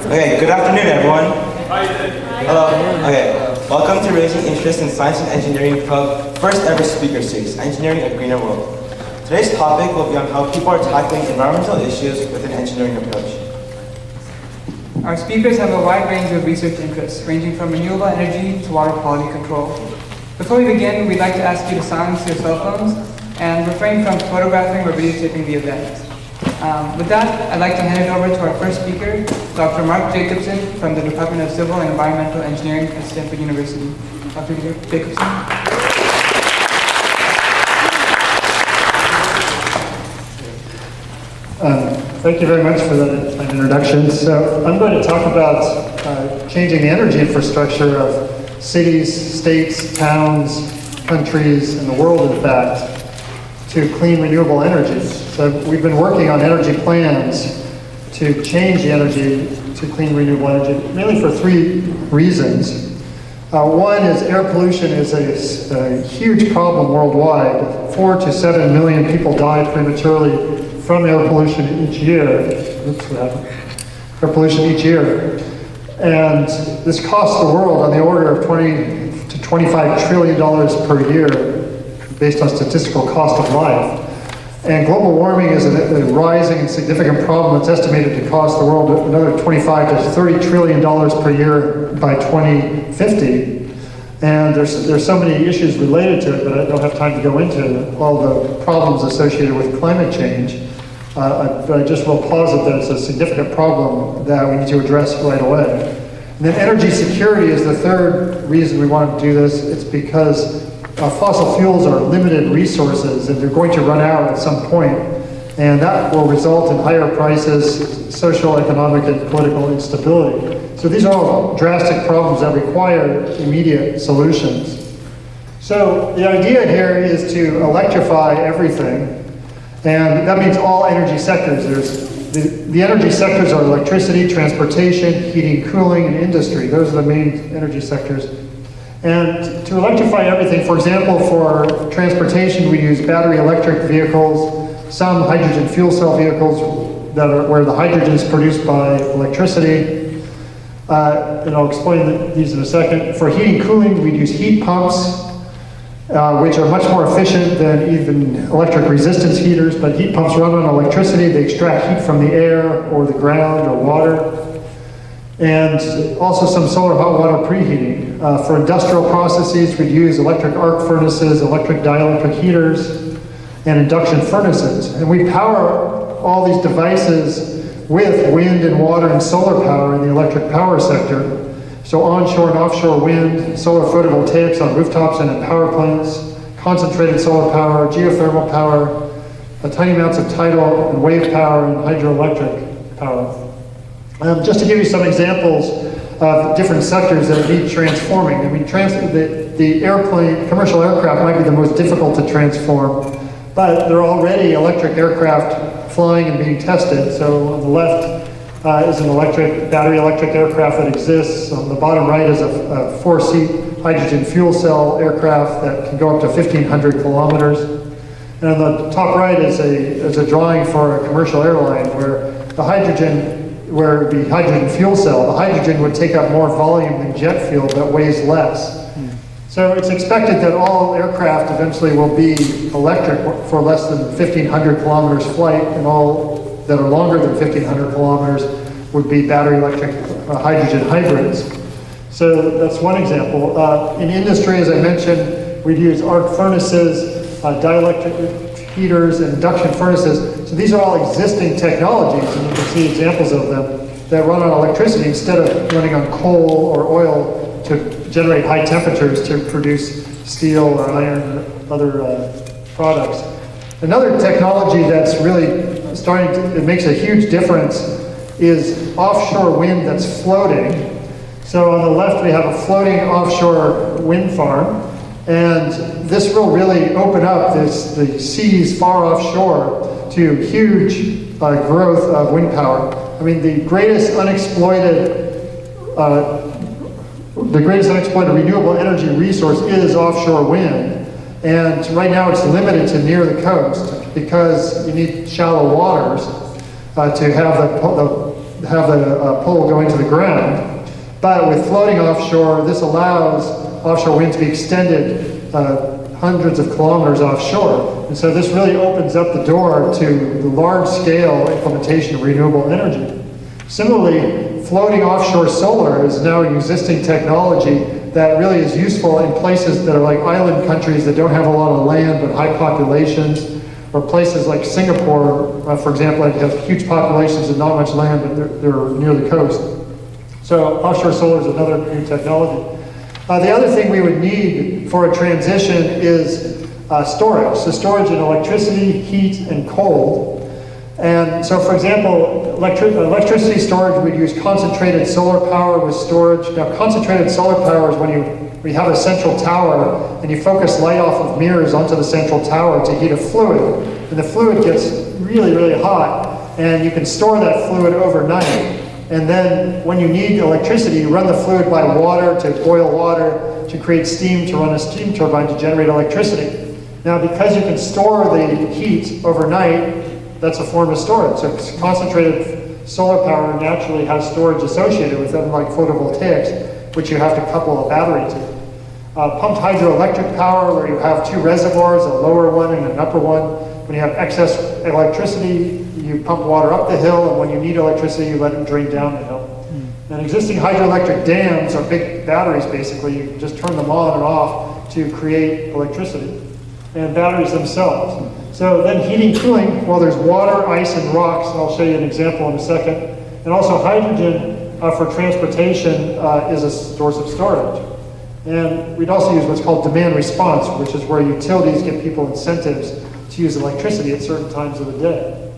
Okay, good afternoon, everyone. Hello. Okay, welcome to Raising Interest in Science and Engineering Club first ever speaker series, Engineering a Greener World. Today's topic will be on how people are tackling environmental issues with an engineering approach. Our speakers have a wide range of research interests, ranging from renewable energy to water quality control. Before we begin, we'd like to ask you to silence your cell phones and refrain from photographing or videotaping the event. With that, I'd like to hand it over to our first speaker, Dr. Mark Jacobson from the Department of Civil and Environmental Engineering at Stanford University. Dr. Jacobson. Thank you very much for that introduction. So I'm going to talk about changing the energy infrastructure of cities, states, towns, countries, and the world, in fact, to clean renewable energy. So we've been working on energy plans to change the energy to clean renewable energy, mainly for three reasons. One is air pollution is a huge problem worldwide. 4 to 7 million people die prematurely from air pollution each year. Oops, what happened? Air pollution each year. And this costs the world on the order of $20 to $25 trillion per year, based on statistical cost of life. And global warming is a rising and significant problem that's estimated to cost the world another $25 to $30 trillion per year by 2050. And there's so many issues related to it, but I don't have time to go into all the problems associated with climate change. But I just will posit that it's a significant problem that we need to address right away. And then energy security is the third reason we want to do this. It's because fossil fuels are limited resources and they're going to run out at some point, and that will result in higher prices, social, economic, and political instability. So these are all drastic problems that require immediate solutions. So the idea here is to electrify everything, and that means all energy sectors. The energy sectors are electricity, transportation, heating, cooling, and industry. Those are the main energy sectors. And to electrify everything, for example, for transportation, we use battery electric vehicles, some hydrogen fuel cell vehicles where the hydrogen is produced by electricity. And I'll explain these in a second. For heating and cooling, we use heat pumps, which are much more efficient than even electric resistance heaters, but heat pumps run on electricity. They extract heat from the air or the ground or water. And also some solar hot water preheating. For industrial processes, we'd use electric arc furnaces, electric dielectric heaters, and induction furnaces. And we power all these devices with wind and water and solar power in the electric power sector. So onshore and offshore wind, solar photovoltaics on rooftops and in power plants, concentrated solar power, geothermal power, tiny amounts of tidal and wave power, and hydroelectric power. Just to give you some examples of different sectors that need transforming. I mean, the airplane, commercial aircraft might be the most difficult to transform, but there are already electric aircraft flying and being tested. So on the left is an battery electric aircraft that exists. On the bottom right is a 4-seat hydrogen fuel cell aircraft that can go up to 1,500 kilometers. And on the top right is a drawing for a commercial airline where the hydrogen fuel cell, the hydrogen would take up more volume than jet fuel but weighs less. So it's expected that all aircraft eventually will be electric for less than 1,500 kilometers flight, and all that are longer than 1,500 kilometers would be battery electric hydrogen hybrids. So that's one example. In industry, as I mentioned, we'd use arc furnaces, dielectric heaters, and induction furnaces. So these are all existing technologies, and you can see examples of them that run on electricity instead of running on coal or oil to generate high temperatures to produce steel or iron or other products. Another technology that's really it makes a huge difference is offshore wind that's floating. So on the left we have a floating offshore wind farm, and this will really open up the seas far offshore to huge growth of wind power. I mean, the greatest unexploited renewable energy resource is offshore wind. And right now it's limited to near the coast because you need shallow waters to have the have a pole going to the ground. But with floating offshore, this allows offshore wind to be extended hundreds of kilometers offshore. And so this really opens up the door to the large-scale implementation of renewable energy. Similarly, floating offshore solar is now an existing technology that really is useful in places that are like island countries that don't have a lot of land but high populations, or places like Singapore, for example, that have huge populations and not much land, but they're near the coast. So offshore solar is another new technology. The other thing we would need for a transition is storage. So storage in electricity, heat, and cold. And so, for example, electricity storage, we'd use concentrated solar power with storage. Now, concentrated solar power is when we have a central tower and you focus light off of mirrors onto the central tower to heat a fluid. And the fluid gets really, really hot, and you can store that fluid overnight. And then when you need electricity, you run the fluid by water to boil water, to create steam, to run a steam turbine to generate electricity. Now, because you can store the heat overnight, that's a form of storage. So concentrated solar power naturally has storage associated with it, like photovoltaics, which you have to couple a battery to. Pumped hydroelectric power, where you have two reservoirs, a lower one and an upper one. When you have excess electricity, you pump water up the hill, and when you need electricity, you let it drain down the hill. And existing hydroelectric dams are big batteries, basically. You can just turn them on and off to create electricity. And batteries themselves. So then heating, cooling, well, there's water, ice, and rocks, and I'll show you an example in a second. And also hydrogen for transportation is a source of storage. And we'd also use what's called demand response, which is where utilities give people incentives to use electricity at certain times of the day.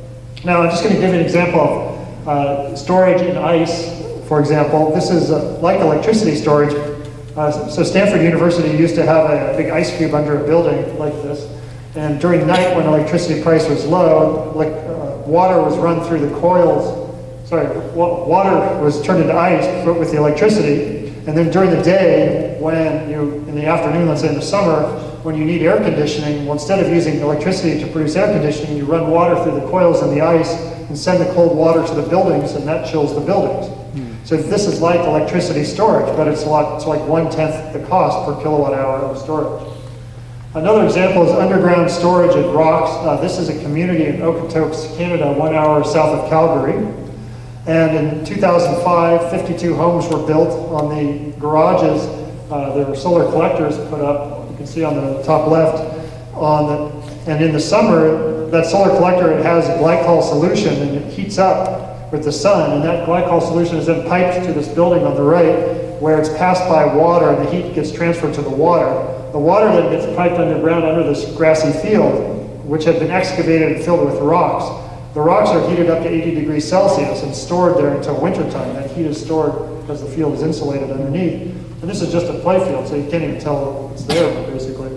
Now, I'm just going to give you an example of storage in ice, for example. This is like electricity storage. So Stanford University used to have a big ice cube under a building like this. And during the night when electricity price was low, water was run through the coils. Water was turned into ice with the electricity. And then during the day, in the afternoon, let's say in the summer, when you need air conditioning, well, instead of using electricity to produce air conditioning, you run water through the coils in the ice and send the cold water to the buildings, and that chills the buildings. So this is like electricity storage, but it's like 1/10 the cost per kilowatt hour of storage. Another example is underground storage at rocks. This is a community in Okotoks, Canada, 1 hour south of Calgary. And in 2005, 52 homes were built on the garages. There were solar collectors put up, you can see on the top left. And in the summer, that solar collector, it has a glycol solution, and it heats up with the sun. And that glycol solution is then piped to this building on the right, where it's passed by water, and the heat gets transferred to the water. The water then gets piped underground under this grassy field, which had been excavated and filled with rocks. The rocks are heated up to 80 degrees Celsius and stored there until wintertime. That heat is stored because the field is insulated underneath. And this is just a play field, so you can't even tell it's there, basically.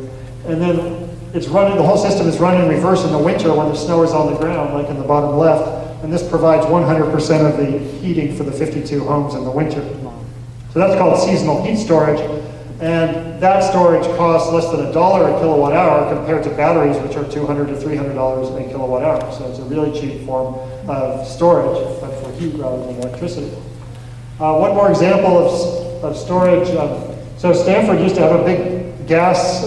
And then the whole system is run in reverse in the winter when the snow is on the ground, like in the bottom left. And this provides 100% of the heating for the 52 homes in the winter. So that's called seasonal heat storage. And that storage costs less than $1 a kilowatt hour compared to batteries, which are $200 to $300 a kilowatt hour. So it's a really cheap form of storage, but for heat rather than electricity. One more example of storage. So Stanford used to have a big gas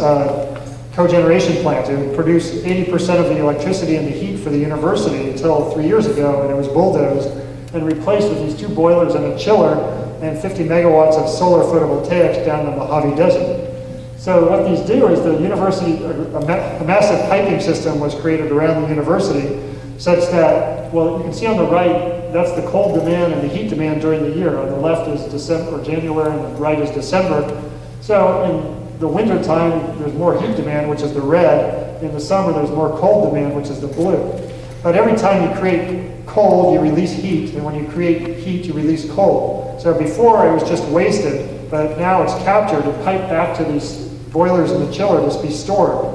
cogeneration plant. It would produce 80% of the electricity and the heat for the university until 3 years ago, and it was bulldozed and replaced with these two boilers and a chiller and 50 megawatts of solar photovoltaics down in the Mojave Desert. So what these do is the university, a massive piping system was created around the university such that, well, you can see on the right, that's the cold demand and the heat demand during the year. On the left is December or January, and the right is December. So in the winter time, there's more heat demand, which is the red. In the summer, there's more cold demand, which is the blue. But every time you create cold, you release heat, and when you create heat, you release cold. So before, it was just wasted, but now it's captured and piped back to these boilers in the chiller to be stored,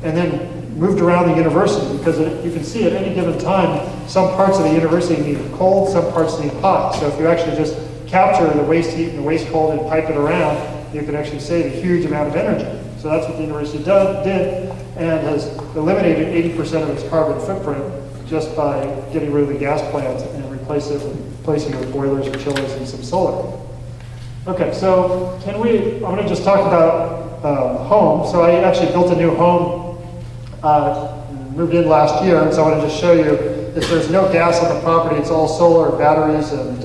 and then moved around the university, because you can see at any given time, some parts of the university need cold, some parts need hot. So if you actually just capture the waste heat and the waste cold and pipe it around, you can actually save a huge amount of energy. So that's what the university did, and has eliminated 80% of its carbon footprint just by getting rid of the gas plant and replace it with replacing it with boilers or chillers and some solar. Okay, so I'm going to just talk about home. So I actually built a new home, moved in last year, and so I want to just show you that there's no gas on the property. It's all solar, batteries, and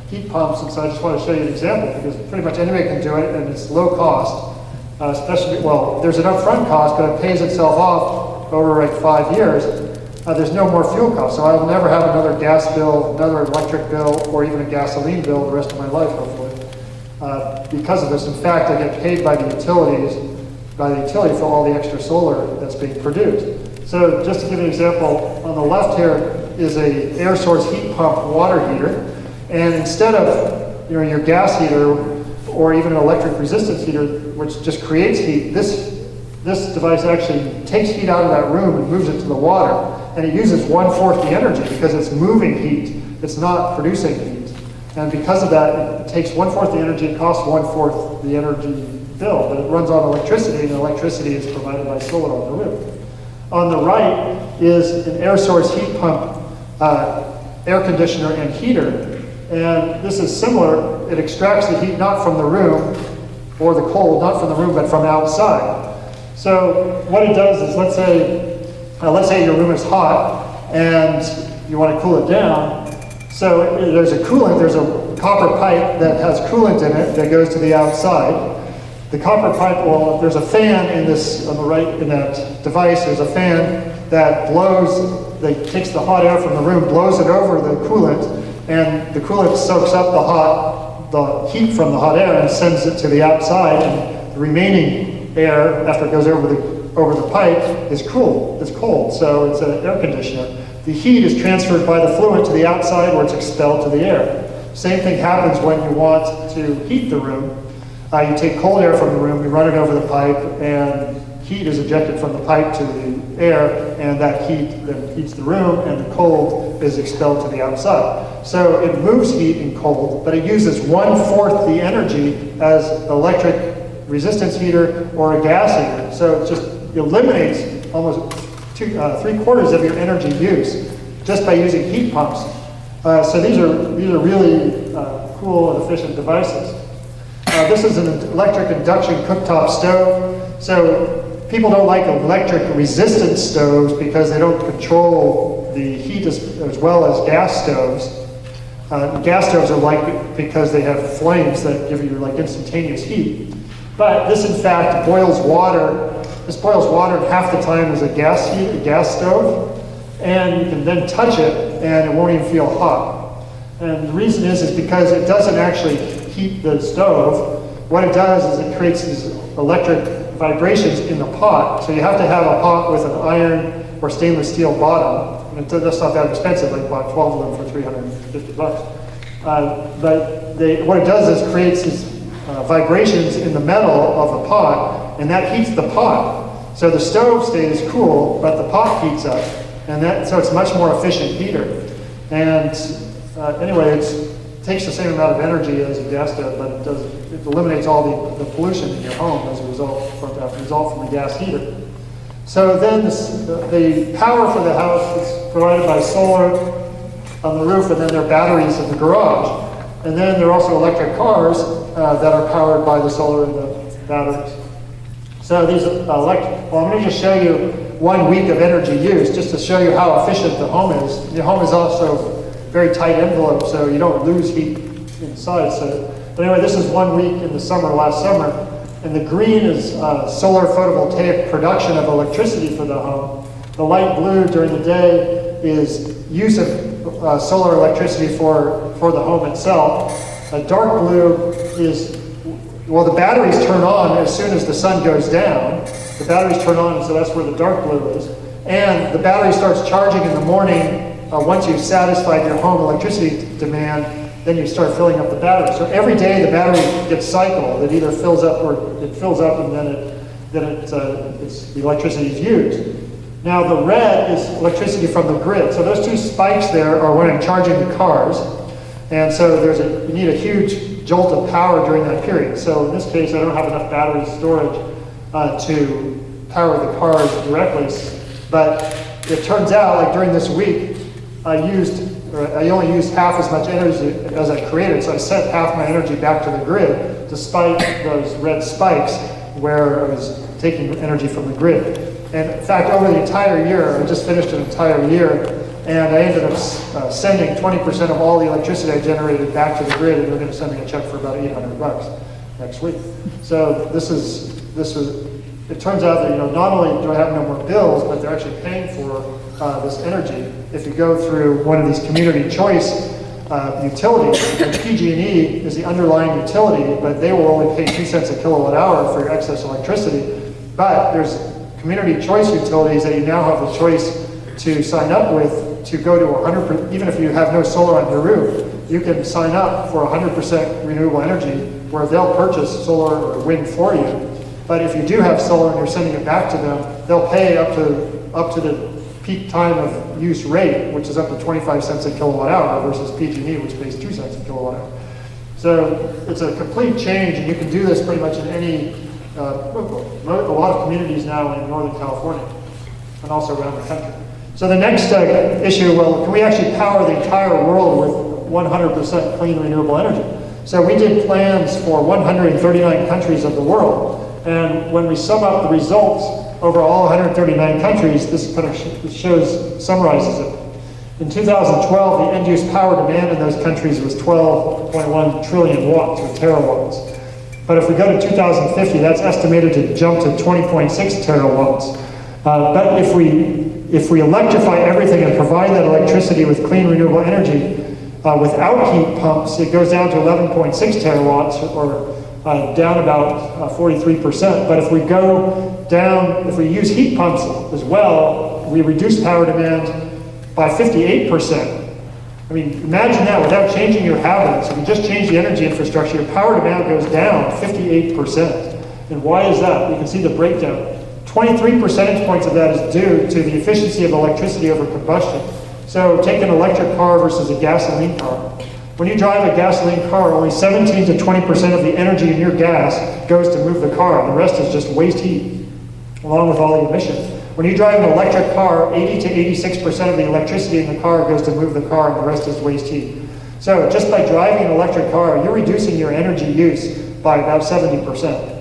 heat pumps, and so I just want to show you an example because pretty much anybody can do it, and it's low cost. Especially, well, there's an upfront cost, but it pays itself off over like 5 years. There's no more fuel cost, so I'll never have another gas bill, another electric bill, or even a gasoline bill the rest of my life, hopefully. Because of this, in fact, I get paid by the utility for all the extra solar that's being produced. So just to give you an example, on the left here is a air source heat pump water heater, and instead of your gas heater or even an electric resistance heater, which just creates heat, this device actually takes heat out of that room and moves it to the water, and it uses 1/4 the energy because it's moving heat. It's not producing heat. And because of that, it takes 1/4 the energy, it costs 1/4 the energy bill, but it runs on electricity, and electricity is provided by solar on the roof. On the right is an air source heat pump, air conditioner and heater. And this is similar. It extracts the heat not from the room, or the cold, not from the room, but from outside. So what it does is, let's say your room is hot and you want to cool it down. So there's a copper pipe that has coolant in it that goes to the outside. The copper pipe, well, if there's a fan in this, on the right, in that device, there's a fan that takes the hot air from the room, blows it over the coolant, and the coolant soaks up the heat from the hot air and sends it to the outside, and the remaining air, after it goes over the pipe, is cool. It's cold, so it's an air conditioner. The heat is transferred by the fluid to the outside, where it's expelled to the air. Same thing happens when you want to heat the room. You take cold air from the room, you run it over the pipe, and heat is ejected from the pipe to the air, and that heat then heats the room, and the cold is expelled to the outside. So it moves heat and cold, but it uses 1/4 the energy as electric resistance heater or a gas heater. So it just eliminates almost 3/4 of your energy use just by using heat pumps. So these are really cool and efficient devices. This is an electric induction cooktop stove. So people don't like electric resistance stoves because they don't control the heat as well as gas stoves. Gas stoves are liked because they have flames that give you like instantaneous heat. But this in fact boils water. This boils water half the time as a gas stove, and you can then touch it and it won't even feel hot. And the reason is because it doesn't actually heat the stove. What it does is it creates these electric vibrations in the pot. So you have to have a pot with an iron or stainless steel bottom. And that's not that expensive. I bought 12 of them for $350. But what it does is creates these vibrations in the metal of the pot, and that heats the pot. So the stove stays cool, but the pot heats up, and so it's a much more efficient heater. And anyway, it takes the same amount of energy as a gas stove, but it eliminates all the pollution in your home as a result from the gas heater. So then the power for the house is provided by solar on the roof, and then there are batteries in the garage. And then there are also electric cars that are powered by the solar and the batteries. So these I'm going to just show you 1 week of energy use, just to show you how efficient the home is. Your home is also very tight envelope, so you don't lose heat inside. But anyway, this is 1 week in the summer, last summer, and the green is solar photovoltaic production of electricity for the home. The light blue during the day is use of solar electricity for the home itself. A dark blue is, well, the batteries turn on as soon as the sun goes down. The batteries turn on, so that's where the dark blue is. And the battery starts charging in the morning. Once you've satisfied your home electricity demand, then you start filling up the battery. So every day the battery gets cycled. It either fills up or it fills up, and then the electricity is used. Now the red is electricity from the grid. So those two spikes there are when I'm charging the cars. And so you need a huge jolt of power during that period. So in this case, I don't have enough battery storage to power the cars directly. But it turns out, like during this week, I used I only used half as much energy as I created, so I sent half my energy back to the grid, despite those red spikes where I was taking energy from the grid. And in fact, over the entire year, I just finished an entire year, and I ended up sending 20% of all the electricity I generated back to the grid, and they're going to send me a check for about $800 next week. So this was, it turns out that, not only do I have no more bills, but they're actually paying for this energy. If you go through one of these community choice utilities, and PG&E is the underlying utility, but they will only pay 2 cents a kilowatt hour for your excess electricity. But there's community choice utilities that you now have the choice to sign up with to go to 100%, even if you have no solar on your roof, you can sign up for 100% renewable energy where they'll purchase solar or wind for you. But if you do have solar and you're sending it back to them, they'll pay up to the peak time of use rate, which is up to 25 cents a kilowatt hour versus PG&E, which pays 2 cents a kilowatt hour. So it's a complete change, and you can do this pretty much in any, a lot of communities now in Northern California and also around the country. So the next issue, well, can we actually power the entire world with 100% clean renewable energy? So we did plans for 139 countries of the world, and when we sum up the results over all 139 countries, this kind of summarizes it. In 2012, the end-use power demand in those countries was 12.1 trillion watts, or terawatts. But if we go to 2050, that's estimated to jump to 20.6 terawatts. But if we electrify everything and provide that electricity with clean renewable energy, without heat pumps, it goes down to 11.6 terawatts, or down about 43%. But if we go down, if we use heat pumps as well, we reduce power demand by 58%. I mean, imagine that without changing your habits. If you just change the energy infrastructure, your power demand goes down 58%. And why is that? You can see the breakdown. 23 percentage points of that is due to the efficiency of electricity over combustion. So take an electric car versus a gasoline car. When you drive a gasoline car, only 17 to 20% of the energy in your gas goes to move the car, and the rest is just waste heat, along with all the emissions. When you drive an electric car, 80 to 86% of the electricity in the car goes to move the car, and the rest is waste heat. So just by driving an electric car, you're reducing your energy use by about 70%.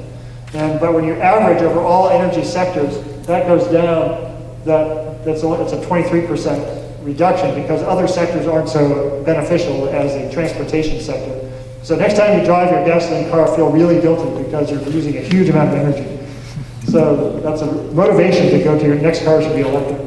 But when you average over all energy sectors, that goes down, it's a 23% reduction, because other sectors aren't so beneficial as the transportation sector. So next time you drive your gasoline car, feel really guilty because you're using a huge amount of energy. So that's a motivation to go to your next car should be electric.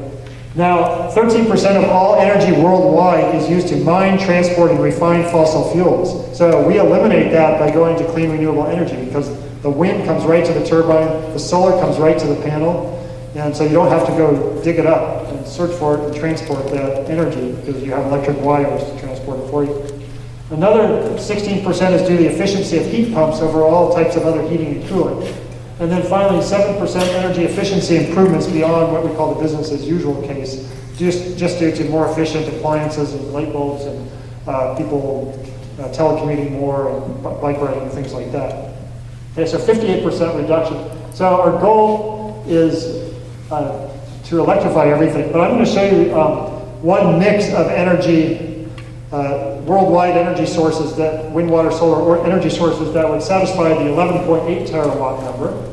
Now, 13% of all energy worldwide is used to mine, transport, and refine fossil fuels. So we eliminate that by going to clean renewable energy, because the wind comes right to the turbine, the solar comes right to the panel, and so you don't have to go dig it up and search for it and transport that energy, because you have electric wires to transport it for you. Another 16% is due to the efficiency of heat pumps over all types of other heating and cooling. And then finally, 7% energy efficiency improvements beyond what we call the business as usual case, just due to more efficient appliances and light bulbs and people telecommuting more and bike riding and things like that. Okay, so 58% reduction. So our goal is to electrify everything, but I'm going to show you one mix of energy, worldwide energy sources, that wind, water, solar, or energy sources that would satisfy the 11.8 terawatt number.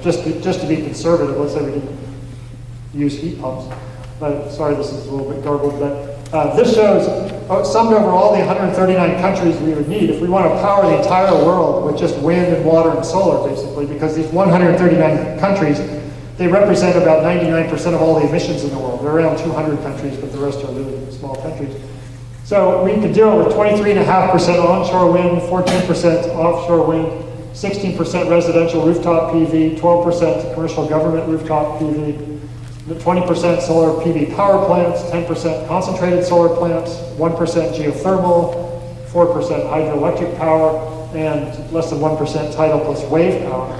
Just to be conservative, let's say we didn't use heat pumps. But sorry, this is a little bit garbled, but this shows summed over all the 139 countries we would need if we want to power the entire world with just wind and water and solar, basically, because these 139 countries, they represent about 99% of all the emissions in the world. There are around 200 countries, but the rest are really small countries. So we could do it with 23.5% onshore wind, 14% offshore wind, 16% residential rooftop PV, 12% commercial government rooftop PV, 20% solar PV power plants, 10% concentrated solar plants, 1% geothermal, 4% hydroelectric power, and less than 1% tidal plus wave power.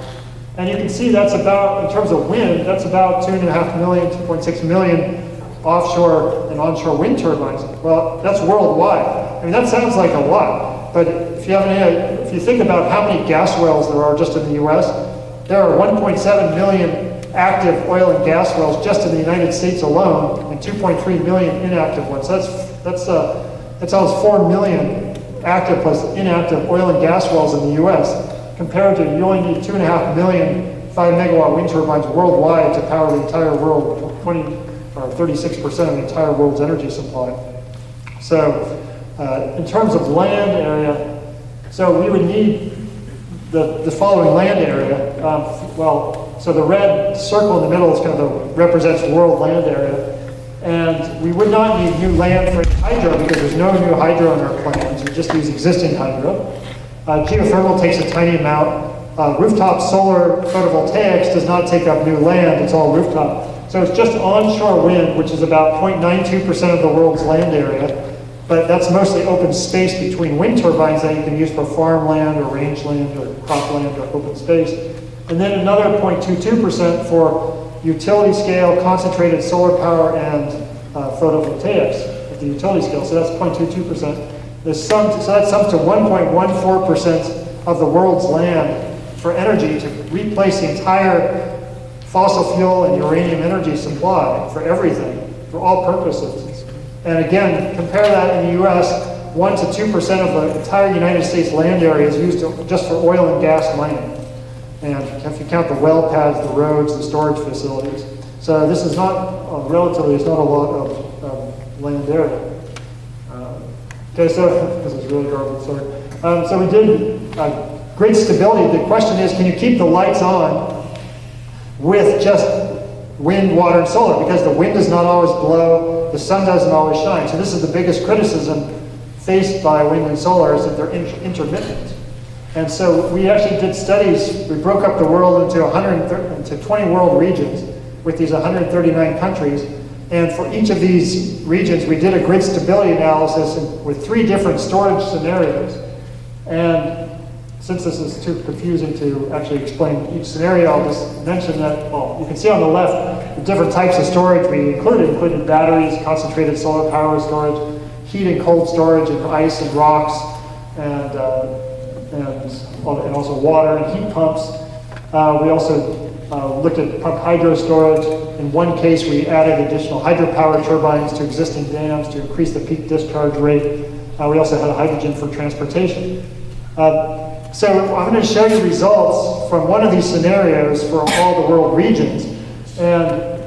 And you can see that's about, in terms of wind, that's about 2.5 million, 2.6 million offshore and onshore wind turbines. Well, that's worldwide. I mean, that sounds like a lot, but if you think about how many gas wells there are just in the US, there are 1.7 million active oil and gas wells just in the United States alone, and 2.3 million inactive ones. That's almost 4 million active plus inactive oil and gas wells in the U.S. compared to you only need 2.5 million 5-megawatt wind turbines worldwide to power the entire world, 20 or 36% of the entire world's energy supply. So, in terms of land area, so we would need the following land area. So the red circle in the middle is kind of represents world land area. And we would not need new land for hydro because there's no new hydro in our plans. We just use existing hydro. Geothermal takes a tiny amount. Rooftop solar photovoltaics does not take up new land. It's all rooftop. So it's just onshore wind, which is about 0.92% of the world's land area. But that's mostly open space between wind turbines that you can use for farmland or rangeland or cropland or open space. And then another 0.22% for utility scale, concentrated solar power, and photovoltaics at the utility scale. So that's 0.22%. So that sums to 1.14% of the world's land for energy to replace the entire fossil fuel and uranium energy supply for everything, for all purposes. And again, compare that in the US, 1 to 2% of the entire United States land area is used just for oil and gas mining. And if you count the well pads, the roads, the storage facilities. So this is not, relatively, it's not a lot of land area. Okay, so, this is really garbage, sorry. So we did grid stability. The question is, can you keep the lights on with just wind, water, and solar? Because the wind does not always blow, the sun doesn't always shine. So this is the biggest criticism faced by wind and solar is that they're intermittent. And so we actually did studies. We broke up the world into 20 world regions with these 139 countries. And for each of these regions, we did a grid stability analysis with 3 different storage scenarios. And since this is too confusing to actually explain each scenario, I'll just mention that, well, you can see on the left the different types of storage we included batteries, concentrated solar power storage, heat and cold storage, and ice and rocks, and also water and heat pumps. We also looked at pump hydro storage. In one case, we added additional hydropower turbines to existing dams to increase the peak discharge rate. We also had hydrogen for transportation. So I'm going to show you results from one of these scenarios for all the world regions. And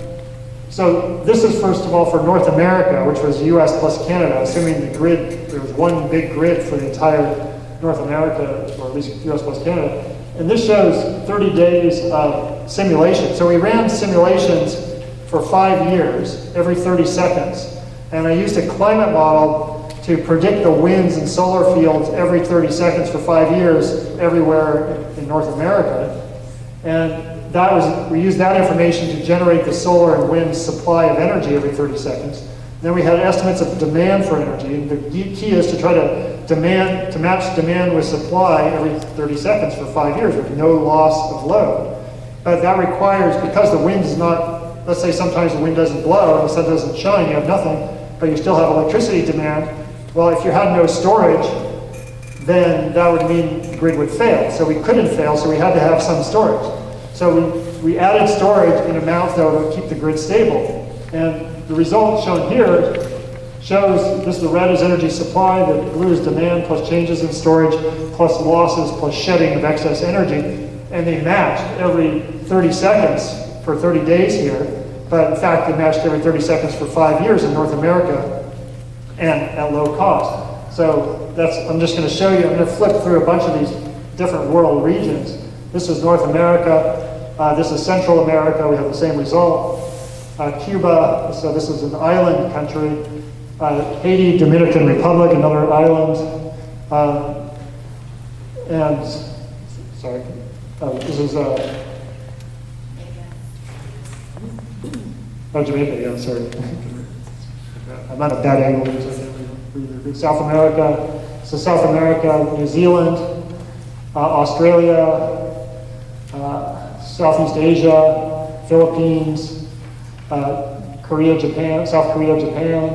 so this is first of all for North America, which was US plus Canada, assuming the grid, there was one big grid for the entire North America, or at least US plus Canada. And this shows 30 days of simulation. So we ran simulations for 5 years, every 30 seconds. And I used a climate model to predict the winds and solar fields every 30 seconds for 5 years everywhere in North America. And we used that information to generate the solar and wind supply of energy every 30 seconds. Then we had estimates of demand for energy. And the key is to try to match demand with supply every 30 seconds for 5 years with no loss of load. But that requires, because the wind is not, let's say sometimes the wind doesn't blow and the sun doesn't shine, you have nothing, but you still have electricity demand. Well, if you had no storage, then that would mean the grid would fail. So we couldn't fail, so we had to have some storage. So we added storage in amounts that would keep the grid stable. And the result shown here shows, this the red is energy supply, the blue is demand plus changes in storage plus losses plus shedding of excess energy. And they matched every 30 seconds for 30 days here. But in fact, they matched every 30 seconds for 5 years in North America and at low cost. So I'm just going to show you, I'm going to flip through a bunch of these different world regions. This is North America. This is Central America. We have the same result. Cuba, so this is an island country. Haiti, Dominican Republic, another island. This is Jamaica, yeah, sorry. I'm not a bad angle. South America, so South America, New Zealand, Australia, Southeast Asia, Philippines, Korea, Japan, South Korea, Japan,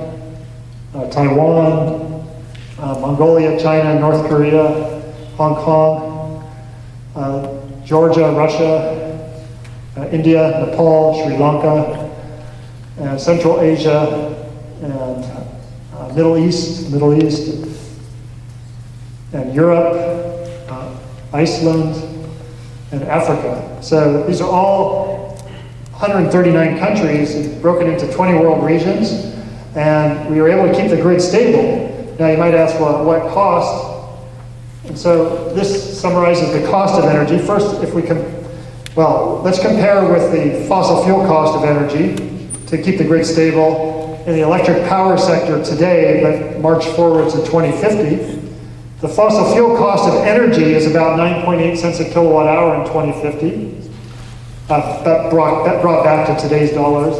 Taiwan, Mongolia, China, North Korea, Hong Kong, Georgia, Russia, India, Nepal, Sri Lanka, Central Asia, and Middle East, and Europe, Iceland, and Africa. So these are all 139 countries broken into 20 world regions, and we were able to keep the grid stable. Now you might ask, well, at what cost? And so this summarizes the cost of energy. First, if we can, well, let's compare with the fossil fuel cost of energy to keep the grid stable in the electric power sector today, but march forward to 2050. The fossil fuel cost of energy is about 9.8 cents a kilowatt hour in 2050. That brought back to today's dollars.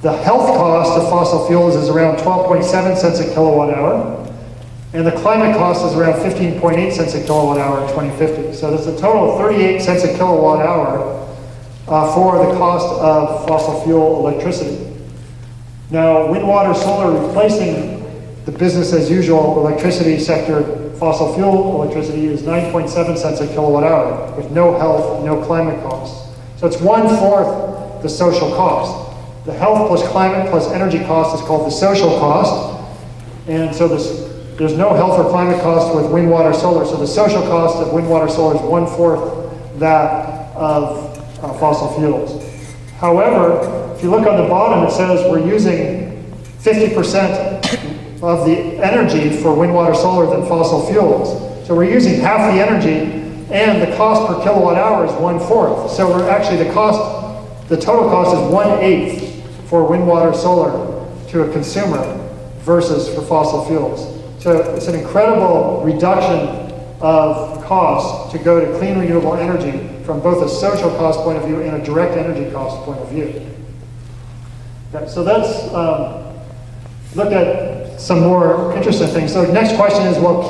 The health cost of fossil fuels is around 12.7 cents a kilowatt hour. And the climate cost is around 15.8 cents a kilowatt hour in 2050. So there's a total of 38 cents a kilowatt hour for the cost of fossil fuel electricity. Now, wind, water, solar replacing the business as usual electricity sector, fossil fuel electricity is 9.7 cents a kilowatt hour with no health, no climate costs. So it's 1/4 the social cost. The health plus climate plus energy cost is called the social cost. And so there's no health or climate cost with wind, water, solar. So the social cost of wind, water, solar is 1/4 that of fossil fuels. However, if you look on the bottom, it says we're using 50% of the energy for wind, water, solar than fossil fuels. So we're using half the energy, and the cost per kilowatt hour is 1/4. So we're actually the total cost is 1/8 for wind, water, solar to a consumer versus for fossil fuels. So it's an incredible reduction of cost to go to clean renewable energy from both a social cost point of view and a direct energy cost point of view. Okay, so let's look at some more interesting things. So next question is, well,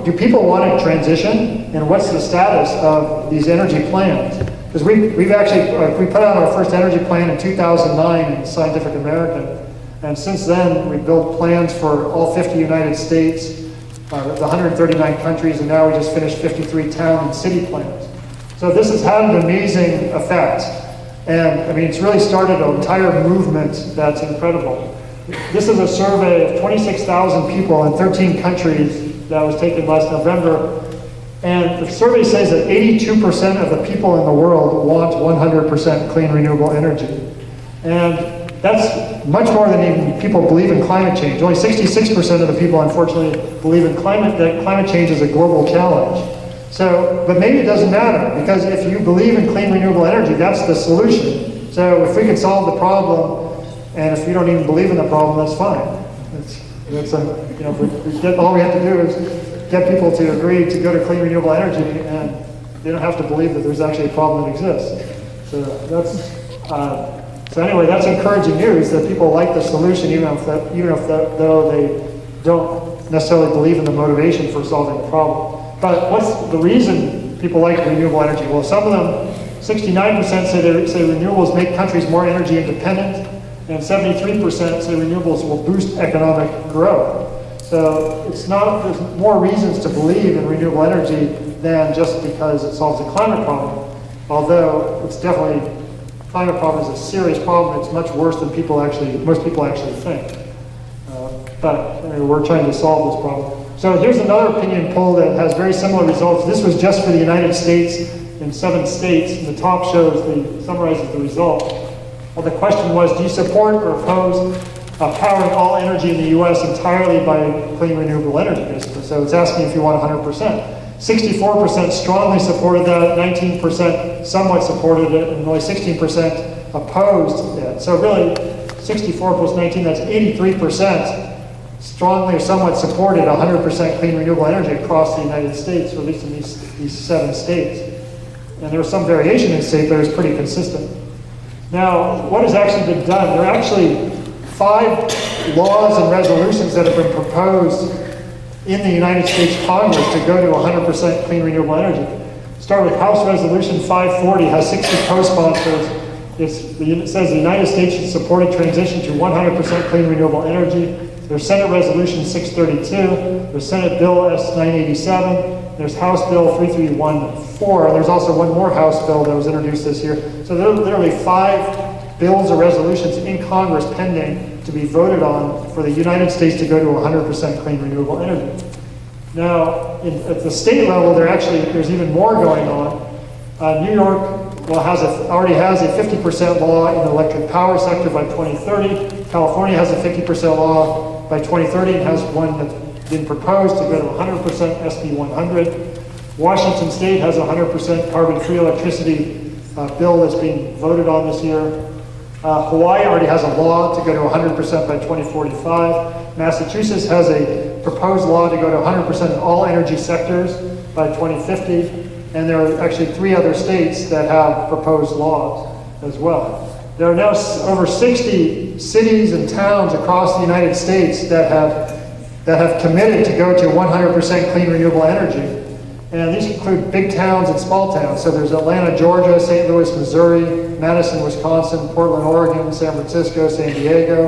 do people want to transition, and what's the status of these energy plans? Because we've actually, we put out our first energy plan in 2009 in Scientific American, and since then we built plans for all 50 United States, the 139 countries, and now we just finished 53 town and city plans. So this has had an amazing effect, and I mean, it's really started an entire movement that's incredible. This is a survey of 26,000 people in 13 countries that was taken last November. And the survey says that 82% of the people in the world want 100% clean renewable energy. And that's much more than even people believe in climate change. Only 66% of the people, unfortunately, believe in that climate change is a global challenge. So, but maybe it doesn't matter, because if you believe in clean renewable energy, that's the solution. So if we can solve the problem, and if you don't even believe in the problem, that's fine. All we have to do is get people to agree to go to clean renewable energy, and they don't have to believe that there's actually a problem that exists. So anyway, that's encouraging news that people like the solution, even though they don't necessarily believe in the motivation for solving the problem. But what's the reason people like renewable energy? Well, some of them, 69% say renewables make countries more energy independent, and 73% say renewables will boost economic growth. So there's more reasons to believe in renewable energy than just because it solves a climate problem. Although it's definitely, climate problem is a serious problem. It's much worse than most people actually think. But anyway, we're trying to solve this problem. So here's another opinion poll that has very similar results. This was just for the United States in 7 states, and the top summarizes the result. Well, the question was, do you support or oppose powering all energy in the U.S. entirely by clean renewable energy, basically? So it's asking if you want 100%. 64% strongly supported that, 19% somewhat supported it, and only 16% opposed it. So really, 64 plus 19, that's 83% strongly or somewhat supported 100% clean renewable energy across the United States, or at least in these 7 states. And there was some variation in state, but it was pretty consistent. Now, what has actually been done? There are actually 5 laws and resolutions that have been proposed in the United States Congress to go to 100% clean renewable energy. Start with House Resolution 540, has 60 co-sponsors. It says the United States should support a transition to 100% clean renewable energy. There's Senate Resolution 632, there's Senate Bill S 987, There's House Bill 3314. There's also one more House bill that was introduced this year. So there are literally 5 bills or resolutions in Congress pending to be voted on for the United States to go to 100% clean renewable energy. Now, at the state level, there's even more going on. New York already has a 50% law in the electric power sector by 2030. California has a 50% law by 2030 and has one that's been proposed to go to 100% SB 100. Washington State has a 100% carbon-free electricity bill that's being voted on this year. Hawaii already has a law to go to 100% by 2045. Massachusetts has a proposed law to go to 100% in all energy sectors by 2050. And there are actually 3 other states that have proposed laws as well. There are now over 60 cities and towns across the United States that have committed to go to 100% clean renewable energy. And these include big towns and small towns. So there's Atlanta, Georgia, St. Louis, Missouri, Madison, Wisconsin, Portland, Oregon, San Francisco, San Diego.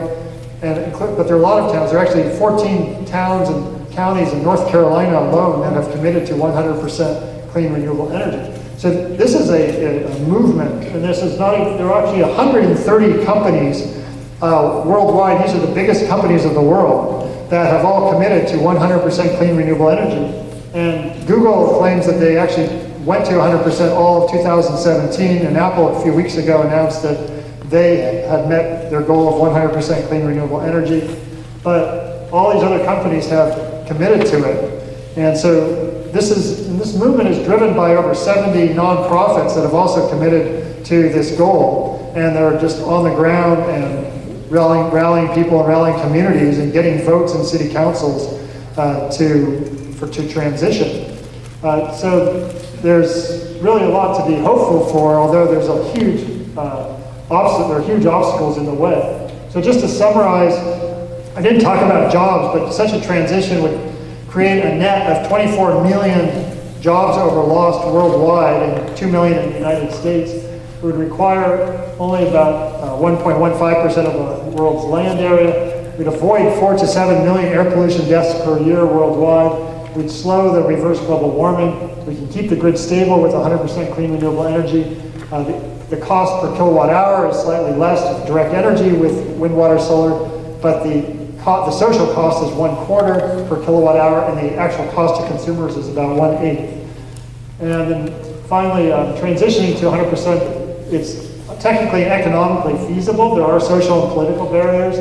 But there are a lot of towns. There are actually 14 towns and counties in North Carolina alone that have committed to 100% clean renewable energy. So this is a movement, and this is not even, there are actually 130 companies worldwide. These are the biggest companies of the world that have all committed to 100% clean renewable energy. And Google claims that they actually went to 100% all of 2017, and Apple a few weeks ago announced that they had met their goal of 100% clean renewable energy. But all these other companies have committed to it. And so this movement is driven by over 70 nonprofits that have also committed to this goal. And they're just on the ground and rallying people and rallying communities and getting votes in city councils to transition. So there's really a lot to be hopeful for, although there's a huge there are huge obstacles in the way. So just to summarize, I didn't talk about jobs, but such a transition would create a net of 24 million jobs lost worldwide and 2 million in the United States. It would require only about 1.15% of the world's land area. We'd avoid 4 to 7 million air pollution deaths per year worldwide. We'd slow the reverse global warming. We can keep the grid stable with 100% clean renewable energy. The cost per kilowatt hour is slightly less of direct energy with wind, water, solar, but the social cost is 1/4 per kilowatt hour, and the actual cost to consumers is about 1/8. And then finally, transitioning to 100%, it's technically and economically feasible. There are social and political barriers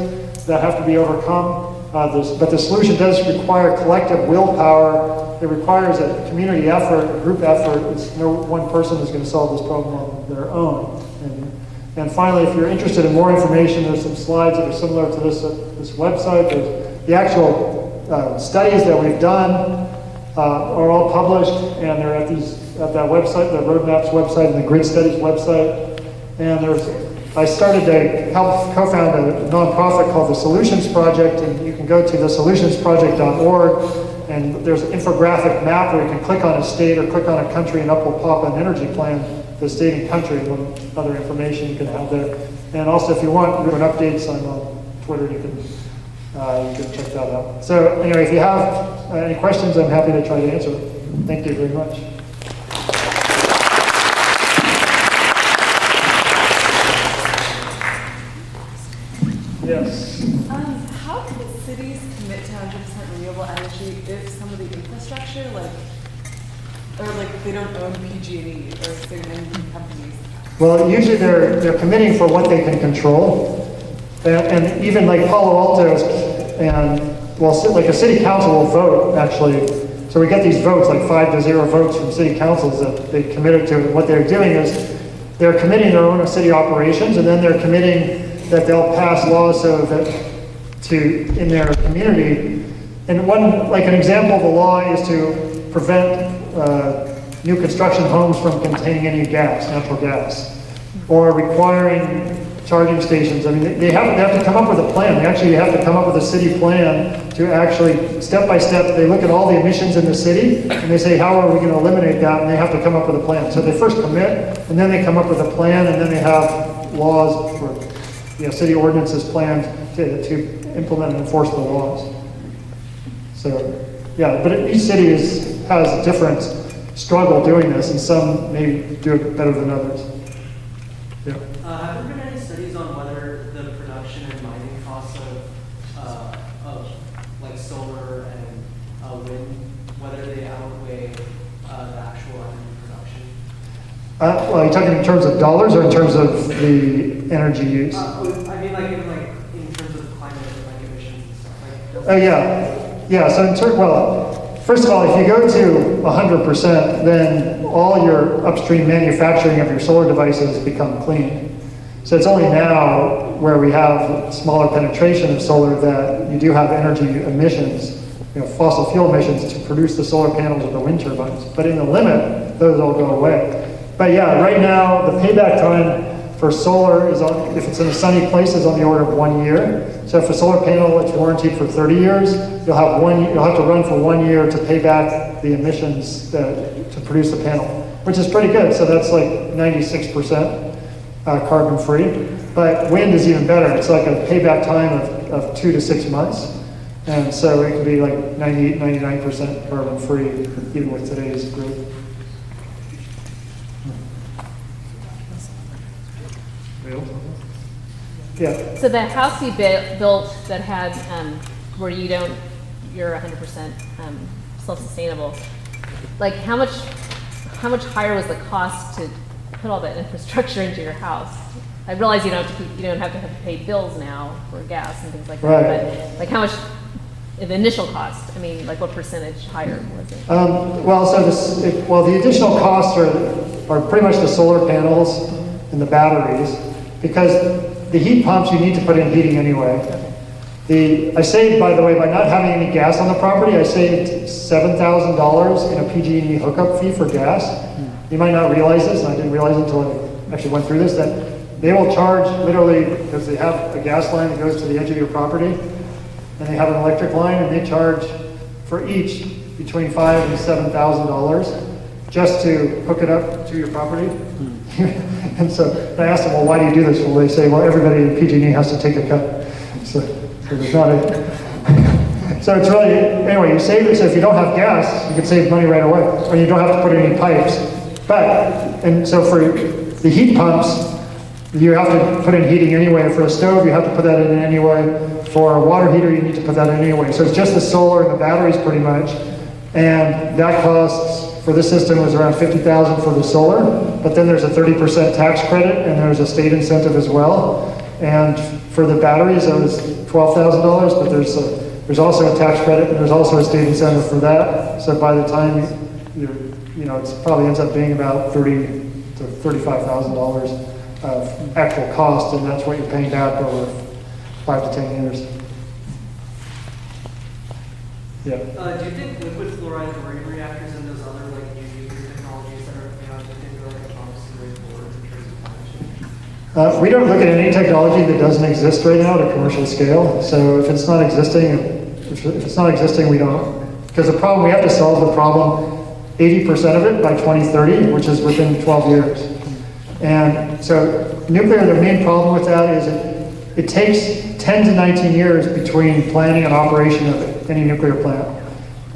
that have to be overcome, but the solution does require collective willpower. It requires a community effort, a group effort. It's no one person is going to solve this problem on their own. And finally, if you're interested in more information, there's some slides that are similar to this website. There's the actual studies that we've done are all published, and they're at that website, the Roadmaps website and the Grid Studies website. And I started to help co-found a nonprofit called the Solutions Project, and you can go to thesolutionsproject.org, and there's an infographic map where you can click on a state or click on a country, and up will pop an energy plan, the state and country, and other information you can have there. And also, if you want updates, I'm on Twitter. You can check that out. So anyway, if you have any questions, I'm happy to try to answer them. Thank you very much. Yes. How can cities commit to 100% renewable energy if some of the infrastructure, they don't own PG&E or certain energy companies? Well, usually they're committing for what they can control, and even like Palo Alto's, like a city council will vote actually. So we get these votes, like 5-0 votes from city councils that they committed to. And what they're doing is they're committing their own city operations, and then they're committing that they'll pass laws so that in their community. And an example of a law is to prevent new construction homes from containing any natural gas, or requiring charging stations. I mean, they have to come up with a plan. They actually have to come up with a city plan to actually, step by step, they look at all the emissions in the city, and they say, how are we going to eliminate that? And they have to come up with a plan. So they first commit, and then they come up with a plan, and then they have laws for, city ordinances planned to implement and enforce the laws. So, yeah, but each city has a different struggle doing this, and some may do it better than others. Yeah. Have there been any studies on whether the production and mining costs of like solar and wind, whether they outweigh the actual energy production? Well, are you talking in terms of dollars or in terms of the energy use? I mean, in terms of climate, like emissions and stuff. Oh yeah. So well, first of all, if you go to 100%, then all your upstream manufacturing of your solar devices become clean. So it's only now where we have smaller penetration of solar that you do have energy emissions, fossil fuel emissions to produce the solar panels or the wind turbines. But in the limit, those all go away. But yeah, right now the payback time for solar is on, if it's in a sunny place, is on the order of 1 year. So if a solar panel is warranted for 30 years, you'll have to run for 1 year to pay back the emissions to produce the panel, which is pretty good. So that's like 96% carbon free. But wind is even better. It's like a payback time of 2 to 6 months. And so it can be like 98, 99% carbon free, even with today's grid. Yeah. So the house you built that had, where you're 100% self-sustainable, like how much higher was the cost to put all that infrastructure into your house? I realize you don't have to pay bills now for gas and things like that, Right. but like how much the initial cost? I mean, like what percentage higher was it? The additional costs are pretty much the solar panels and the batteries, because the heat pumps you need to put in heating anyway. I saved, by the way, by not having any gas on the property, I saved $7,000 in a PG&E hookup fee for gas. You might not realize this, and I didn't realize it until I actually went through this, that they will charge literally, because they have a gas line that goes to the edge of your property, and they have an electric line, and they charge for each between $5,000 and $7,000 just to hook it up to your property. And so I asked them, well, why do you do this? Well, they say, well, everybody in PG&E has to take a cut. So there's not a... So it's really, anyway, you save it, so if you don't have gas, you can save money right away, or you don't have to put in any pipes. And so for the heat pumps, you have to put in heating anyway. For a stove, you have to put that in anyway. For a water heater, you need to put that in anyway. So it's just the solar and the batteries pretty much. And that costs, for this system, was around $50,000 for the solar, but then there's a 30% tax credit, and there's a state incentive as well. And for the batteries, it was $12,000, but there's also a tax credit, and there's also a state incentive for that. So by the time it probably ends up being about $30,000 to $35,000 of actual cost, and that's what you're paying back over 5 to 10 years. Yeah. Do you think liquid fluoride marine reactors and those other like new nuclear technologies that are coming out, do you think they're like a promising way forward in terms of climate change? We don't look at any technology that doesn't exist right now at a commercial scale. So if it's not existing, we don't. Because the problem, we have to solve the problem, 80% of it by 2030, which is within 12 years. And so nuclear, the main problem with that is it takes 10 to 19 years between planning and operation of any nuclear plant.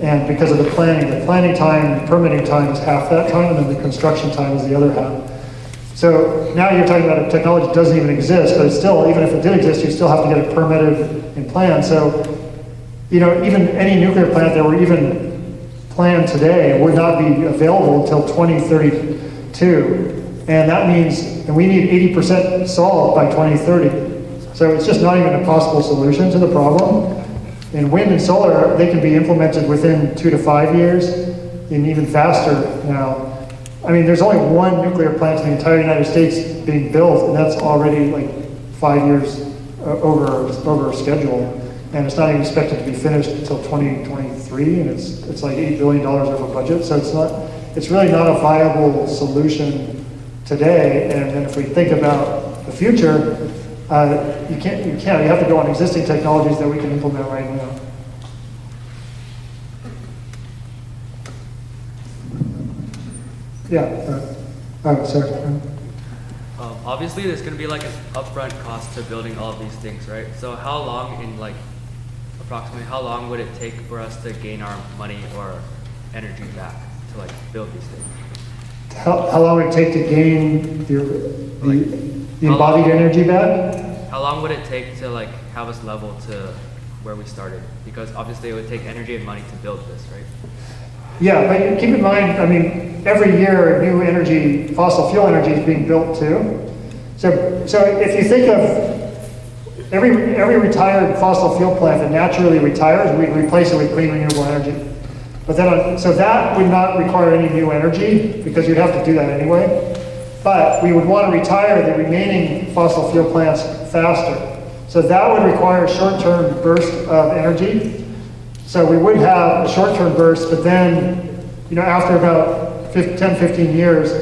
And because of the planning time and permitting time is half that time, and then the construction time is the other half. So now you're talking about a technology that doesn't even exist, but it's still, even if it did exist, you still have to get it permitted and planned. So, even any nuclear plant that were even planned today would not be available until 2032. And that means, and we need 80% solved by 2030. So it's just not even a possible solution to the problem. In wind and solar, they can be implemented within 2 to 5 years, and even faster now. I mean, there's only one nuclear plant in the entire United States being built, and that's already like 5 years over schedule. And it's not even expected to be finished until 2023, and it's like $8 billion over budget. So it's really not a viable solution today. And then if we think about the future, you have to go on existing technologies that we can implement right now. Yeah. Sorry. Obviously, there's going to be like an upfront cost to building all of these things, right? So how long, approximately, how long would it take for us to gain our money or energy back to like build these things. How long would it take to gain the embodied energy back? How long would it take to like have us level to where we started? Because obviously it would take energy and money to build this, right? Yeah, but keep in mind, I mean, every year new energy, fossil fuel energy is being built too. So if you think of every retired fossil fuel plant that naturally retires, we replace it with clean renewable energy. But then, so that would not require any new energy because you'd have to do that anyway. But we would want to retire the remaining fossil fuel plants faster. So that would require a short-term burst of energy. So we would have a short-term burst, but then, after about 10, 15 years,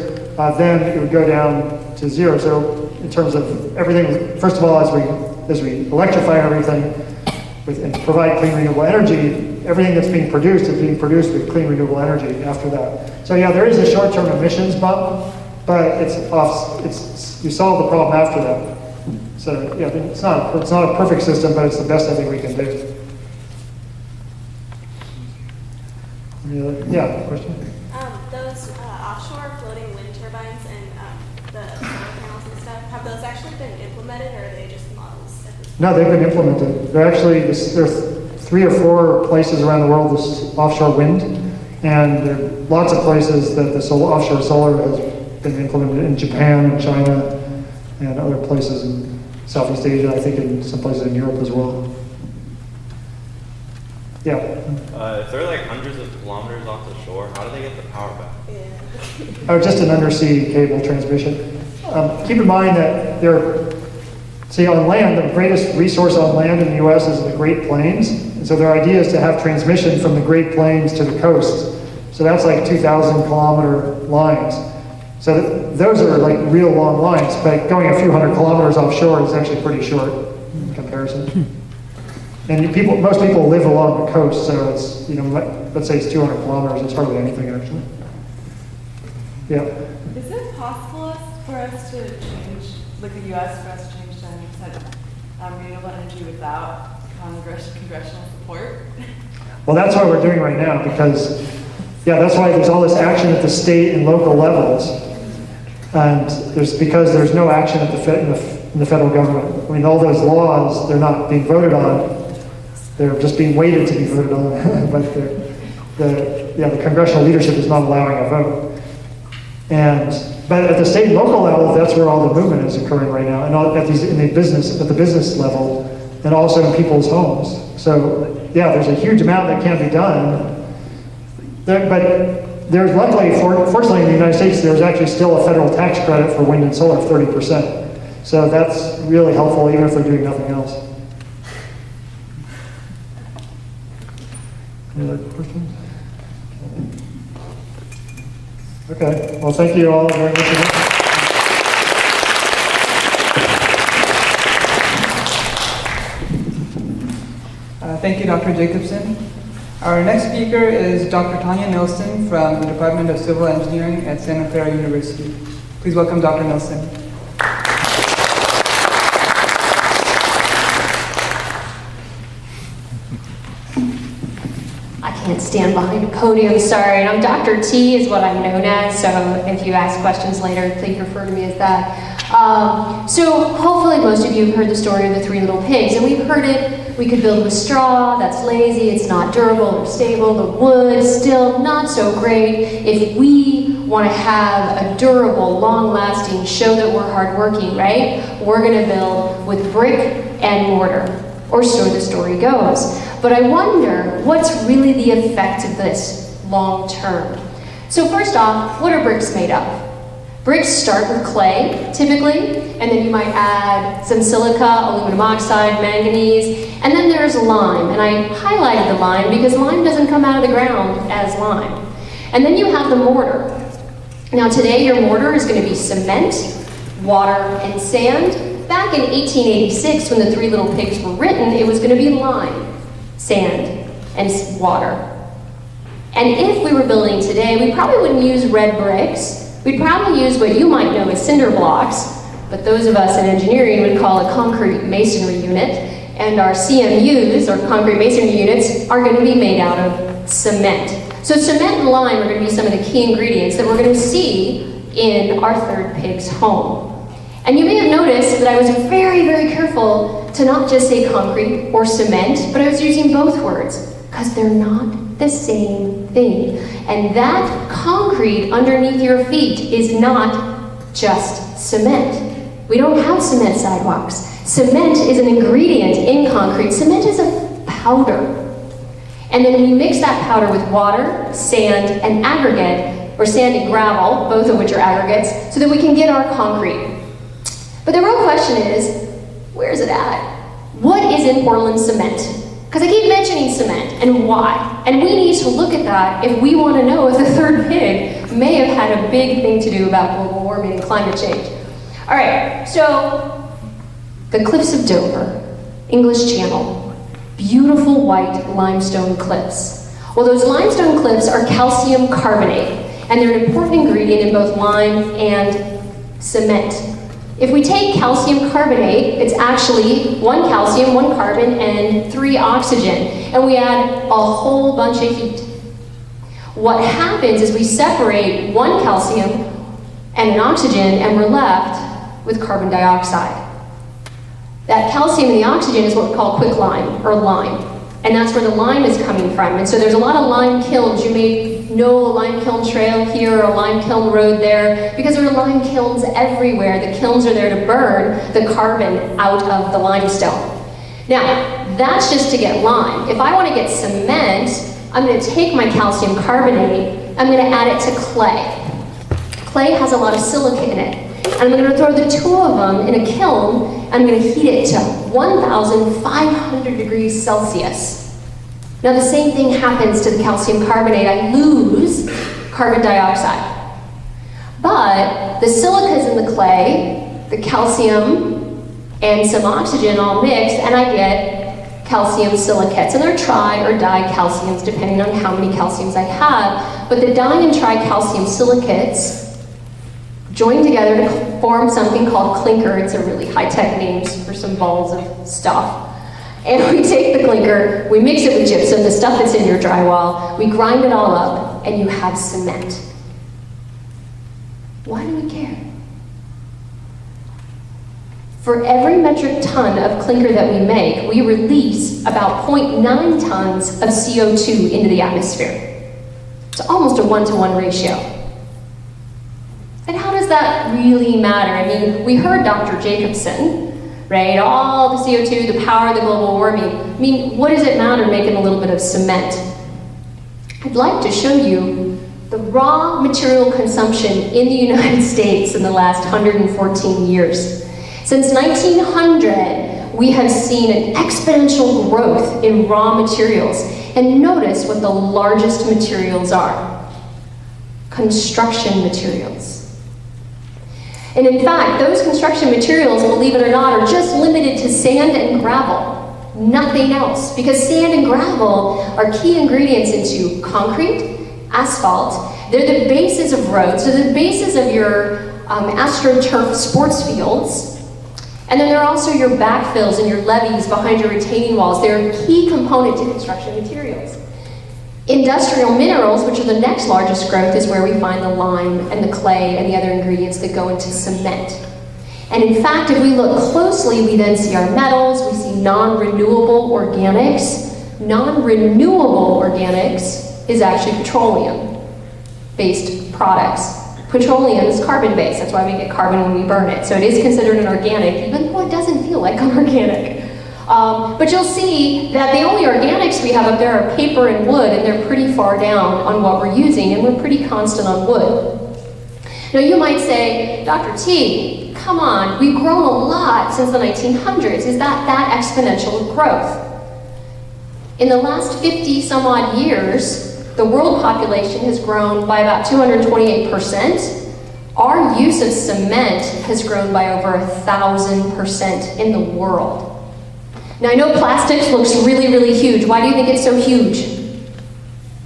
then it would go down to zero. So in terms of everything, first of all, as we electrify everything and provide clean renewable energy, everything that's being produced is being produced with clean renewable energy after that. So yeah, there is a short-term emissions bump, but you solve the problem after that. So yeah, it's not a perfect system, but it's the best I think we can do. Yeah, question? Those offshore floating wind turbines and the solar panels and stuff, have those actually been implemented, or are they just models at this point? No, they've been implemented. There are 3 or 4 places around the world with offshore wind, and there are lots of places that the offshore solar has been implemented in Japan and China and other places in Southeast Asia, I think in some places in Europe as well. Yeah. If they're like hundreds of kilometers off the shore, how do they get the power back? Oh, just an undersea cable transmission. Keep in mind that on land, the greatest resource on land in the U.S. is the Great Plains. And so their idea is to have transmission from the Great Plains to the coast. So that's like 2,000 kilometer lines. So those are like real long lines, but going a few hundred kilometers offshore is actually pretty short in comparison. And most people live along the coast, so it's, let's say it's 200 kilometers, it's hardly anything actually. Yeah. Is it possible for us to change, like the U.S. for us to change to 100% renewable energy without congressional support? Well, that's what we're doing right now because, that's why there's all this action at the state and local levels. And because there's no action at in the federal government. I mean, all those laws, they're not being voted on. They're just being waited to be voted on. But the congressional leadership is not allowing a vote. But at the state and local level, that's where all the movement is occurring right now, and at the business level, and also in people's homes. So there's a huge amount that can be done. But there's fortunately in the United States, there's actually still a federal tax credit for wind and solar of 30%. So that's really helpful, even if they're doing nothing else. Any other questions? Okay, well, thank you all very much. Thank you, Dr. Jacobson. Our next speaker is Dr. Tanya Nilsson from the Department of Civil Engineering at Santa Clara University. Please welcome Dr. Nilsson. I can't stand behind a podium, sorry. And I'm Dr. T is what I'm known as, so if you ask questions later, please refer to me as that. So hopefully most of you have heard the story of the 3 little pigs, and we've heard it. We could build with straw, that's lazy, it's not durable or stable. The wood, still not so great. If we want to have a durable, long-lasting, show that we're hardworking, right? We're going to build with brick and mortar, or so the story goes. But I wonder, what's really the effect of this long term? So first off, what are bricks made of? Bricks start with clay, typically, and then you might add some silica, aluminum oxide, manganese, and then there's lime. And I highlighted the lime because lime doesn't come out of the ground as lime. And then you have the mortar. Now today your mortar is going to be cement, water, and sand. Back in 1886, when the 3 Little Pigs were written, it was going to be lime, sand, and water. And if we were building today, we probably wouldn't use red bricks. We'd probably use what you might know as cinder blocks, but those of us in engineering would call a concrete masonry unit, and our CMUs, or concrete masonry units, are going to be made out of cement. So cement and lime are going to be some of the key ingredients that we're going to see in our third pig's home. And you may have noticed that I was very, very careful to not just say concrete or cement, but I was using both words, because they're not the same thing. And that concrete underneath your feet is not just cement. We don't have cement sidewalks. Cement is an ingredient in concrete. Cement is a powder. And then we mix that powder with water, sand, and aggregate, or sand and gravel, both of which are aggregates, so that we can get our concrete. But the real question is, where is it at? What is in Portland cement? Because I keep mentioning cement, and why? And we need to look at that if we want to know if the third pig may have had a big thing to do about global warming and climate change. All right, so the cliffs of Dover, English Channel, beautiful white limestone cliffs. Well, those limestone cliffs are calcium carbonate, and they're an important ingredient in both lime and cement. If we take calcium carbonate, it's actually 1 calcium, 1 carbon, and 3 oxygen, and we add a whole bunch of heat. What happens is we separate 1 calcium and an oxygen, and we're left with carbon dioxide. That calcium and the oxygen is what we call quicklime, or lime, and that's where the lime is coming from. And so there's a lot of lime kilns. You may know a lime kiln trail here, or a lime kiln road there, because there are lime kilns everywhere. The kilns are there to burn the carbon out of the limestone. Now, that's just to get lime. If I want to get cement, I'm going to take my calcium carbonate, I'm going to add it to clay. Clay has a lot of silica in it. And I'm going to throw the 2 of them in a kiln, and I'm going to heat it to 1,500 degrees Celsius. Now the same thing happens to the calcium carbonate. I lose carbon dioxide. But the silica's in the clay, the calcium, and some oxygen all mixed, and I get calcium silicates. And they're tri or dicalciums, depending on how many calciums I have. But the di and tricalcium silicates join together to form something called clinker. It's a really high-tech name for some balls of stuff. And we take the clinker, we mix it with gypsum, the stuff that's in your drywall, we grind it all up, and you have cement. Why do we care? For every metric ton of clinker that we make, we release about 0.9 tons of CO2 into the atmosphere. It's almost a 1-to-1 ratio. And how does that really matter? I mean, we heard Dr. Jacobson, right? All the CO2, the power of the global warming. I mean, what does it matter making a little bit of cement? I'd like to show you the raw material consumption in the United States in the last 114 years. Since 1900, we have seen an exponential growth in raw materials. And notice what the largest materials are. Construction materials. And in fact, those construction materials, believe it or not, are just limited to sand and gravel, nothing else. Because sand and gravel are key ingredients into concrete, asphalt. They're the bases of roads, they're the bases of your AstroTurf sports fields. And then they're also your backfills and your levees behind your retaining walls. They're a key component to construction materials. Industrial minerals, which are the next largest growth, is where we find the lime and the clay and the other ingredients that go into cement. And in fact, if we look closely, we then see our metals, we see non-renewable organics. Non-renewable organics is actually petroleum-based products. Petroleum is carbon-based, that's why we get carbon when we burn it. So it is considered an organic, even though it doesn't feel like an organic. But you'll see that the only organics we have up there are paper and wood, and they're pretty far down on what we're using, and we're pretty constant on wood. Now you might say, Dr. T, come on, we've grown a lot since the 1900s. Is that exponential growth? In the last 50 some odd years, the world population has grown by about 228%. Our use of cement has grown by over 1,000% in the world. Now I know plastics looks really, really huge. Why do you think it's so huge?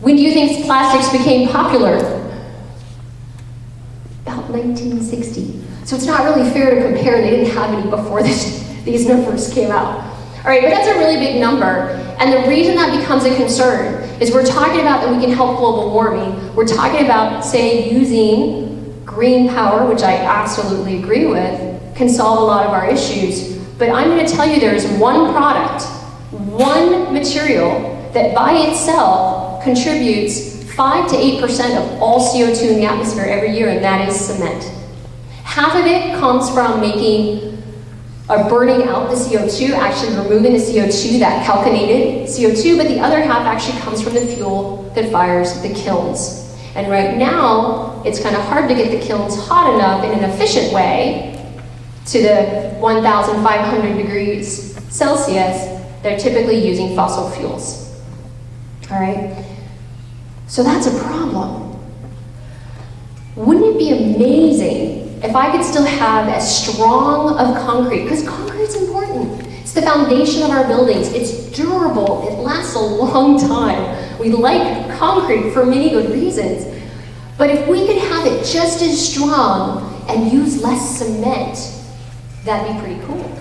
When do you think plastics became popular? About 1960. So it's not really fair to compare. They didn't have any before these numbers came out. All right, but that's a really big number. And the reason that becomes a concern is we're talking about that we can help global warming. We're talking about, say, using green power, which I absolutely agree with, can solve a lot of our issues. But I'm going to tell you there's one product, one material that by itself contributes 5 to 8% of all CO2 in the atmosphere every year, and that is cement. Half of it comes from making or burning out the CO2, actually removing the CO2, that calcinated CO2, but the other half actually comes from the fuel that fires the kilns. And right now, it's kind of hard to get the kilns hot enough in an efficient way to the 1,500 degrees Celsius. They're typically using fossil fuels. All right? So that's a problem. Wouldn't it be amazing if I could still have as strong of concrete, because concrete's important. It's the foundation of our buildings. It's durable. It lasts a long time. We like concrete for many good reasons. But if we could have it just as strong and use less cement, that'd be pretty cool.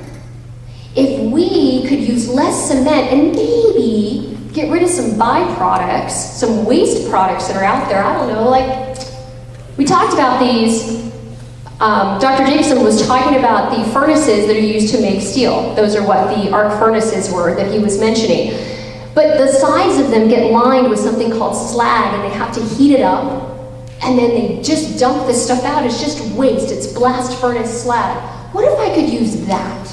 If we could use less cement and maybe get rid of some byproducts, some waste products that are out there, I don't know, like, we talked about these. Dr. Jacobson was talking about the furnaces that are used to make steel. Those are what the arc furnaces were that he was mentioning. But the sides of them get lined with something called slag, and they have to heat it up, and then they just dump this stuff out. It's just waste. It's blast furnace slag. What if I could use that?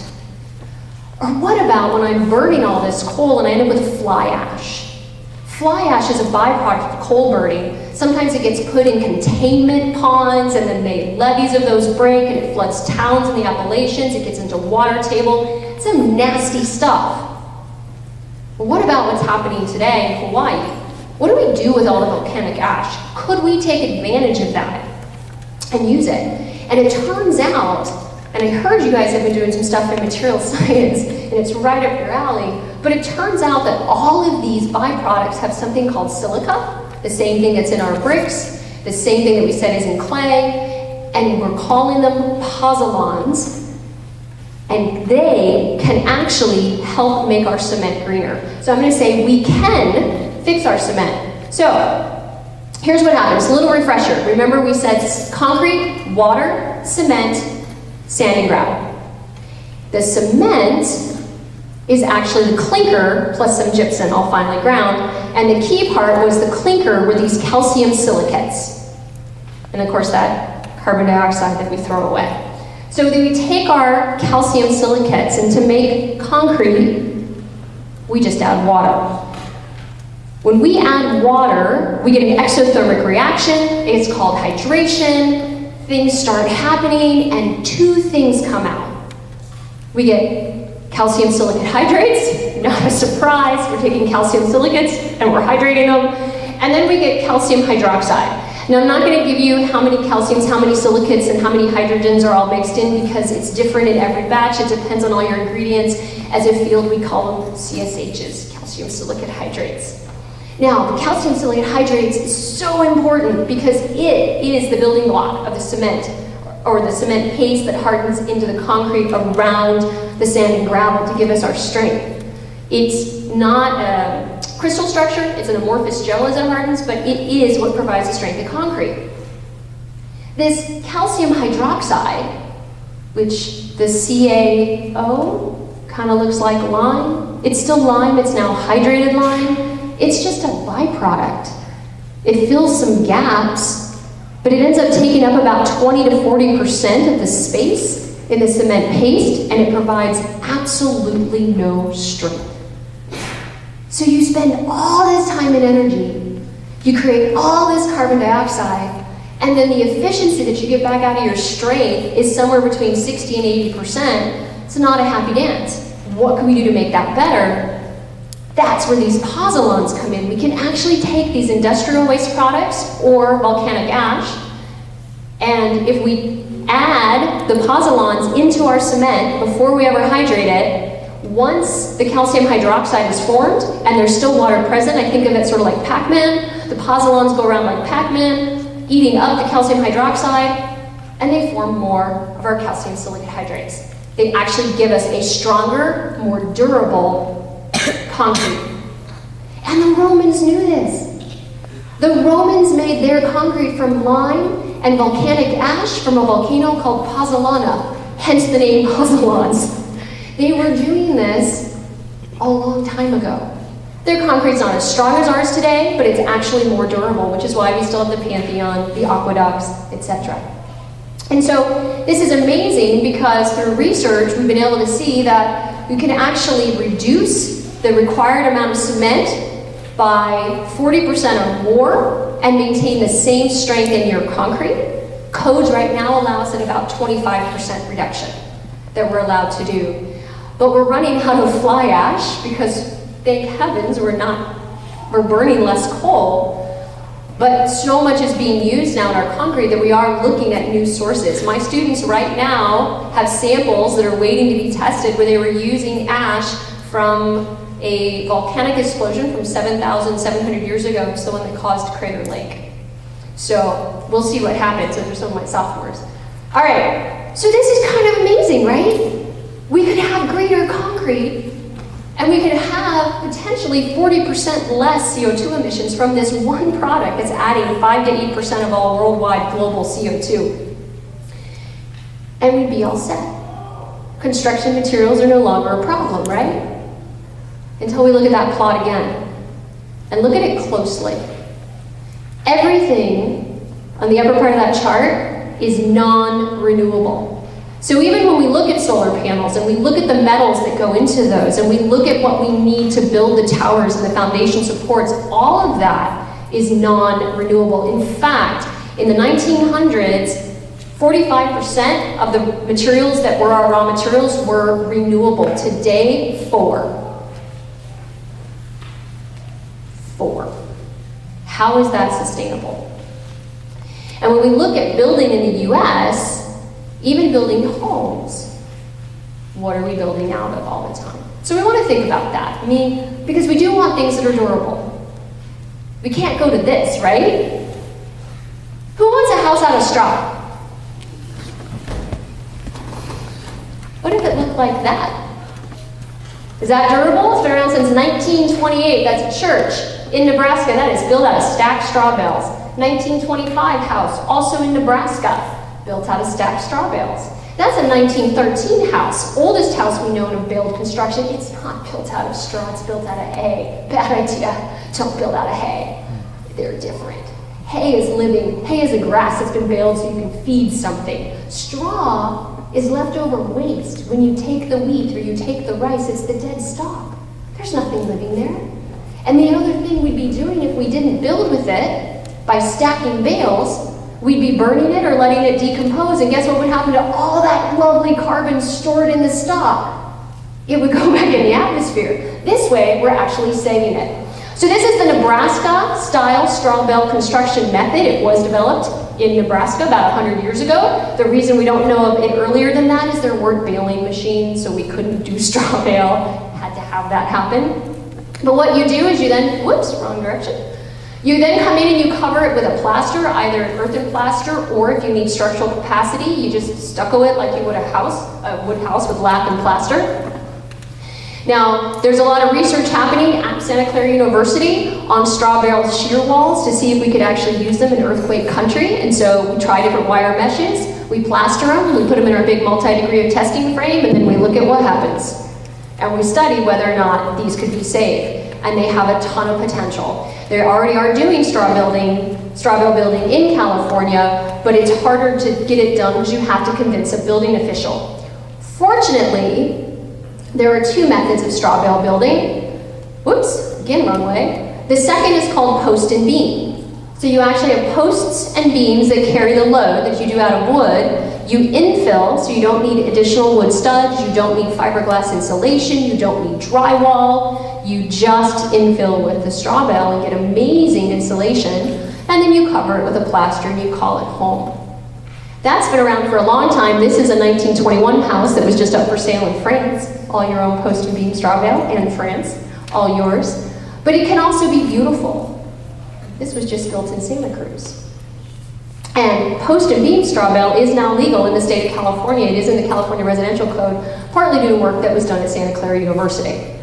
Or what about when I'm burning all this coal and I end up with fly ash? Fly ash is a byproduct of coal burning. Sometimes it gets put in containment ponds, and then the levees of those break, and it floods towns in the Appalachians. It gets into water table. It's some nasty stuff. But what about what's happening today in Hawaii? What do we do with all the volcanic ash? Could we take advantage of that and use it? And it turns out, and I heard you guys have been doing some stuff in material science, and it's right up your alley, but it turns out that all of these byproducts have something called silica, the same thing that's in our bricks, the same thing that we said is in clay, and we're calling them pozzolans, and they can actually help make our cement greener. So I'm going to say we can fix our cement. So here's what happens, a little refresher. Remember we said concrete, water, cement, sand and gravel. The cement is actually the clinker plus some gypsum, all finely ground, and the key part was the clinker were these calcium silicates. And of course that carbon dioxide that we throw away. So then we take our calcium silicates, and to make concrete, we just add water. When we add water, we get an exothermic reaction. It's called hydration. Things start happening, and two things come out. We get calcium silicate hydrates, not a surprise, we're taking calcium silicates and we're hydrating them. And then we get calcium hydroxide. Now I'm not going to give you how many calciums, how many silicates, and how many hydrogens are all mixed in because it's different in every batch. It depends on all your ingredients. As a field, we call them CSHs, calcium silicate hydrates. Now, the calcium silicate hydrates is so important because it is the building block of the cement, or the cement paste that hardens into the concrete around the sand and gravel to give us our strength. It's not a crystal structure, it's an amorphous gel as it hardens, but it is what provides the strength of concrete. This calcium hydroxide, which the CaO kind of looks like lime, it's still lime, it's now hydrated lime, it's just a byproduct. It fills some gaps, but it ends up taking up about 20 to 40% of the space in the cement paste, and it provides absolutely no strength. So you spend all this time and energy, you create all this carbon dioxide, and then the efficiency that you get back out of your strength is somewhere between 60 and 80%. It's not a happy dance. What can we do to make that better? That's where these pozzolans come in. We can actually take these industrial waste products or volcanic ash, and if we add the pozzolans into our cement before we ever hydrate it, once the calcium hydroxide is formed and there's still water present, I think of it sort of like Pac-Man. The pozzolans go around like Pac-Man, eating up the calcium hydroxide, and they form more of our calcium silicate hydrates. They actually give us a stronger, more durable concrete. And the Romans knew this. The Romans made their concrete from lime and volcanic ash from a volcano called Pozzolana, hence the name Pozzolans. They were doing this a long time ago. Their concrete's not as strong as ours today, but it's actually more durable, which is why we still have the Pantheon, the aqueducts, etc. And so this is amazing because through research, we've been able to see that you can actually reduce the required amount of cement by 40% or more and maintain the same strength in your concrete. Codes right now allow us at about 25% reduction that we're allowed to do. But we're running out of fly ash because, thank heavens, we're burning less coal. But so much is being used now in our concrete that we are looking at new sources. My students right now have samples that are waiting to be tested where they were using ash from a volcanic explosion from 7,700 years ago. It's the one that caused Criddle Lake. So we'll see what happens. Those are some of my sophomores. All right, so this is kind of amazing, right? We could have greener concrete and we could have potentially 40% less CO2 emissions from this one product that's adding 5 to 8% of all worldwide global CO2. And we'd be all set. Construction materials are no longer a problem, right? Until we look at that plot again. And look at it closely. Everything on the upper part of that chart is non-renewable. So even when we look at solar panels and we look at the metals that go into those and we look at what we need to build the towers and the foundation supports, all of that is non-renewable. In fact, in the 1900s, 45% of the materials that were our raw materials were renewable. Today, 4. How is that sustainable? And when we look at building in the US, even building homes, what are we building out of all the time? So we want to think about that. I mean, because we do want things that are durable. We can't go to this, right? Who wants a house out of straw? What if it looked like that? Is that durable? It's been around since 1928. That's a church in Nebraska. That is built out of stacked straw bales. 1925 house, also in Nebraska, built out of stacked straw bales. That's a 1913 house, oldest house we know of baled construction. It's not built out of straw, it's built out of hay. Bad idea. Don't build out of hay. They're different. Hay is living. Hay is a grass that's been baled so you can feed something. Straw is leftover waste. When you take the wheat or you take the rice, it's the dead stalk. There's nothing living there. And the other thing we'd be doing if we didn't build with it, by stacking bales, we'd be burning it or letting it decompose, and guess what would happen to all that lovely carbon stored in the stalk? It would go back in the atmosphere. This way, we're actually saving it. So this is the Nebraska-style straw bale construction method. It was developed in Nebraska about 100 years ago. The reason we don't know of it earlier than that is there weren't baling machines, so we couldn't do straw bale. Had to have that happen. But what you do is you then, whoops, wrong direction. You then come in and you cover it with a plaster, either an earthen plaster, or if you need structural capacity, you just stucco it like you would a wood house with lath and plaster. Now, there's a lot of research happening at Santa Clara University on straw bale shear walls to see if we could actually use them in earthquake country. And so we try different wire meshes, we plaster them, we put them in our big multi-degree of testing frame, and then we look at what happens. And we study whether or not these could be safe. And they have a ton of potential. They already are doing straw bale building in California, but it's harder to get it done because you have to convince a building official. Fortunately, there are 2 methods of straw bale building. Whoops, again, wrong way. The second is called post and beam. So you actually have posts and beams that carry the load that you do out of wood. You infill, so you don't need additional wood studs, you don't need fiberglass insulation, you don't need drywall. You just infill with the straw bale and get amazing insulation, and then you cover it with a plaster and you call it home. That's been around for a long time. This is a 1921 house that was just up for sale in France. All your own post and beam straw bale in France, all yours. But it can also be beautiful. This was just built in Santa Cruz. And post and beam straw bale is now legal in the state of California. It is in the California Residential Code, partly due to work that was done at Santa Clara University.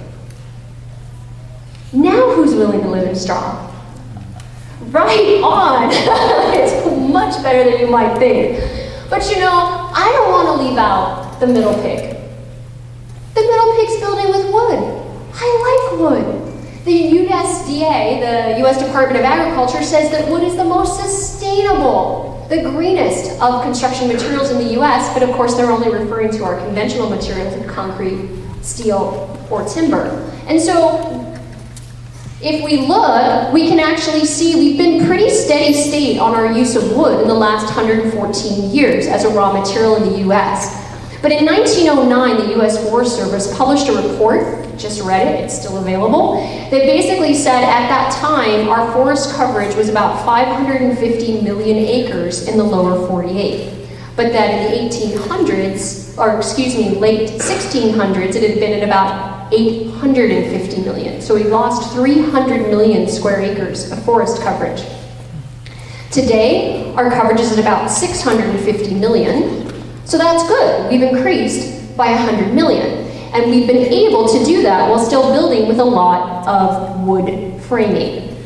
Now who who's willing to live in straw? Right on! It's much better than you might think. But you know, I don't want to leave out the middle pig. The middle pig's building with wood. I like wood. The USDA, the US Department of Agriculture, says that wood is the most sustainable, the greenest of construction materials in the US, but of course they're only referring to our conventional materials of concrete, steel, or timber. And so, if we look, we can actually see we've been pretty steady state on our use of wood in the last 114 years as a raw material in the US. But in 1909, the US Forest Service published a report, just read it, it's still available, that basically said at that time our forest coverage was about 550 million acres in the lower 48. But that in the 1800s, or excuse me, late 1600s, it had been at about 850 million. So we lost 300 million square acres of forest coverage. Today, our coverage is at about 650 million. So that's good. We've increased by 100 million. And we've been able to do that while still building with a lot of wood framing.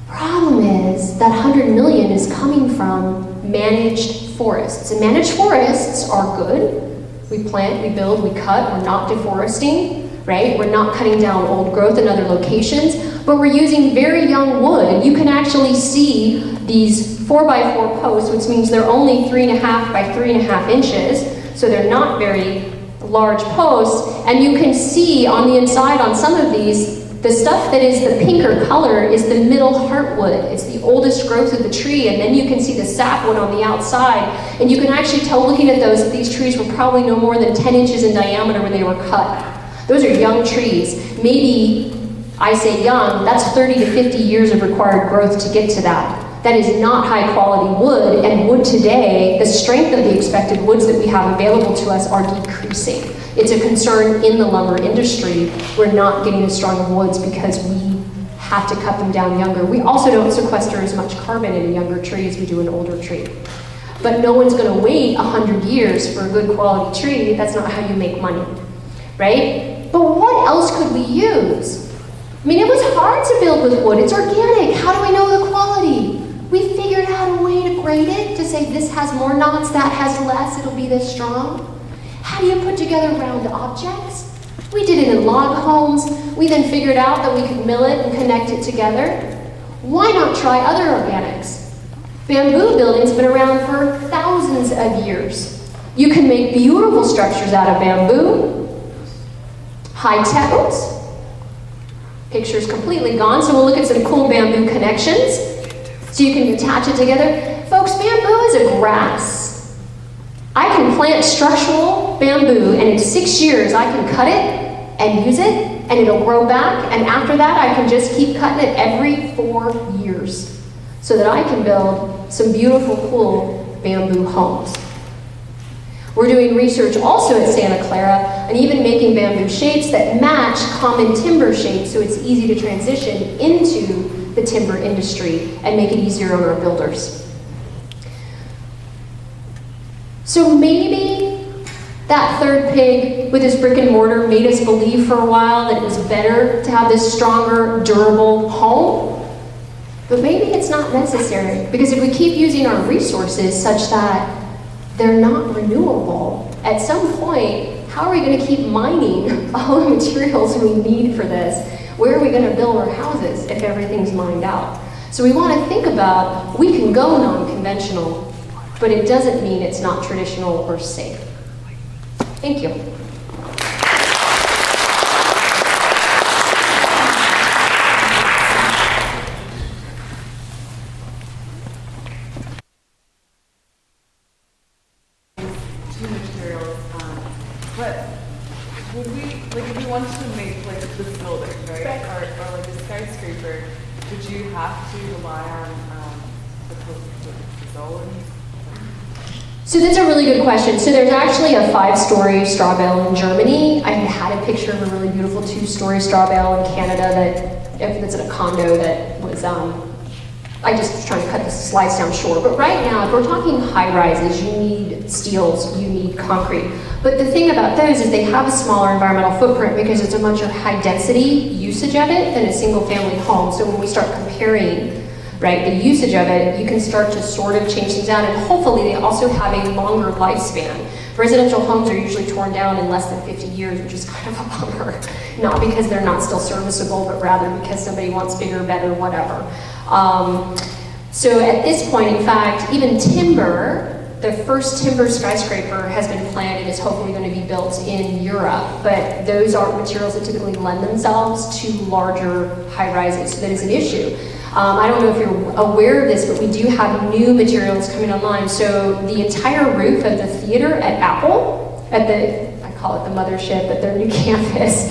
Problem is that 100 million is coming from managed forests. And managed forests are good. We plant, we build, we cut, we're not deforesting, right? We're not cutting down old growth in other locations, but we're using very young wood. And you can actually see these 4x4 posts, which means they're only 3.5 by 3.5 inches, so they're not very large posts, and you can see on the inside on some of these, the stuff that is the pinker color is the middle heartwood. It's the oldest growth of the tree, and then you can see the sapwood on the outside, and you can actually tell looking at those that these trees were probably no more than 10 inches in diameter when they were cut. Those are young trees. Maybe, I say young, that's 30 to 50 years of required growth to get to that. That is not high quality wood, and wood today, the strength of the expected woods that we have available to us are decreasing. It's a concern in the lumber industry. We're not getting as strong of woods because we have to cut them down younger. We also don't sequester as much carbon in a younger tree as we do an older tree. But no one's gonna wait 100 years for a good quality tree. That's not how you make money, right? But what else could we use? I mean, it was hard to build with wood. It's organic. How do we know the quality? We figured out a way to grade it, to say this has more knots, that has less, it'll be this strong. How do you put together round objects? We did it in log homes. We then figured out that we could mill it and connect it together. Why not try other organics? Bamboo building's been around for thousands of years. You can make beautiful structures out of bamboo. High-tech, oops. Picture's completely gone, so we'll look at some cool bamboo connections. So you can attach it together. Folks, bamboo is a grass. I can plant structural bamboo, and in 6 years I can cut it and use it, and it'll grow back, and after that I can just keep cutting it every 4 years so that I can build some beautiful, cool bamboo homes. We're doing research also at Santa Clara and even making bamboo shapes that match common timber shapes so it's easy to transition into the timber industry and make it easier on our builders. So maybe that third pig with his brick and mortar made us believe for a while that it was better to have this stronger, durable home. But maybe it's not necessary, because if we keep using our resources such that they're not renewable, at some point, how are we going to keep mining all the materials we need for this? Where are we going to build our houses if everything's mined out? So we want to think about, we can go non-conventional, but it doesn't mean it's not traditional or safe. Thank you. Two materials, but would we, like, if we wanted to make like this building, right, or like a skyscraper, would you have to rely on the solar? So that's a really good question. So there's actually a 5-story straw bale in Germany. I had a picture of a really beautiful 2-story straw bale in Canada that's in a condo that was I just was trying to cut the slides down short, but right now, if we're talking high rises, you need steels, you need concrete. But the thing about those is they have a smaller environmental footprint because it's a much high density usage of it than a single family home. So when we start comparing, right, the usage of it, you can start to sort of change things out, and hopefully they also have a longer lifespan. Residential homes are usually torn down in less than 50 years, which is kind of a bummer. Not because they're not still serviceable, but rather because somebody wants bigger, better, whatever. So at this point, in fact, even timber, the first timber skyscraper has been planned and is hopefully going to be built in Europe, but those aren't materials that typically lend themselves to larger high rises, so that is an issue. I don't know if you're aware of this, but we do have new materials coming online. So the entire roof of the theater at Apple, at the, I call it the mothership, at their new campus,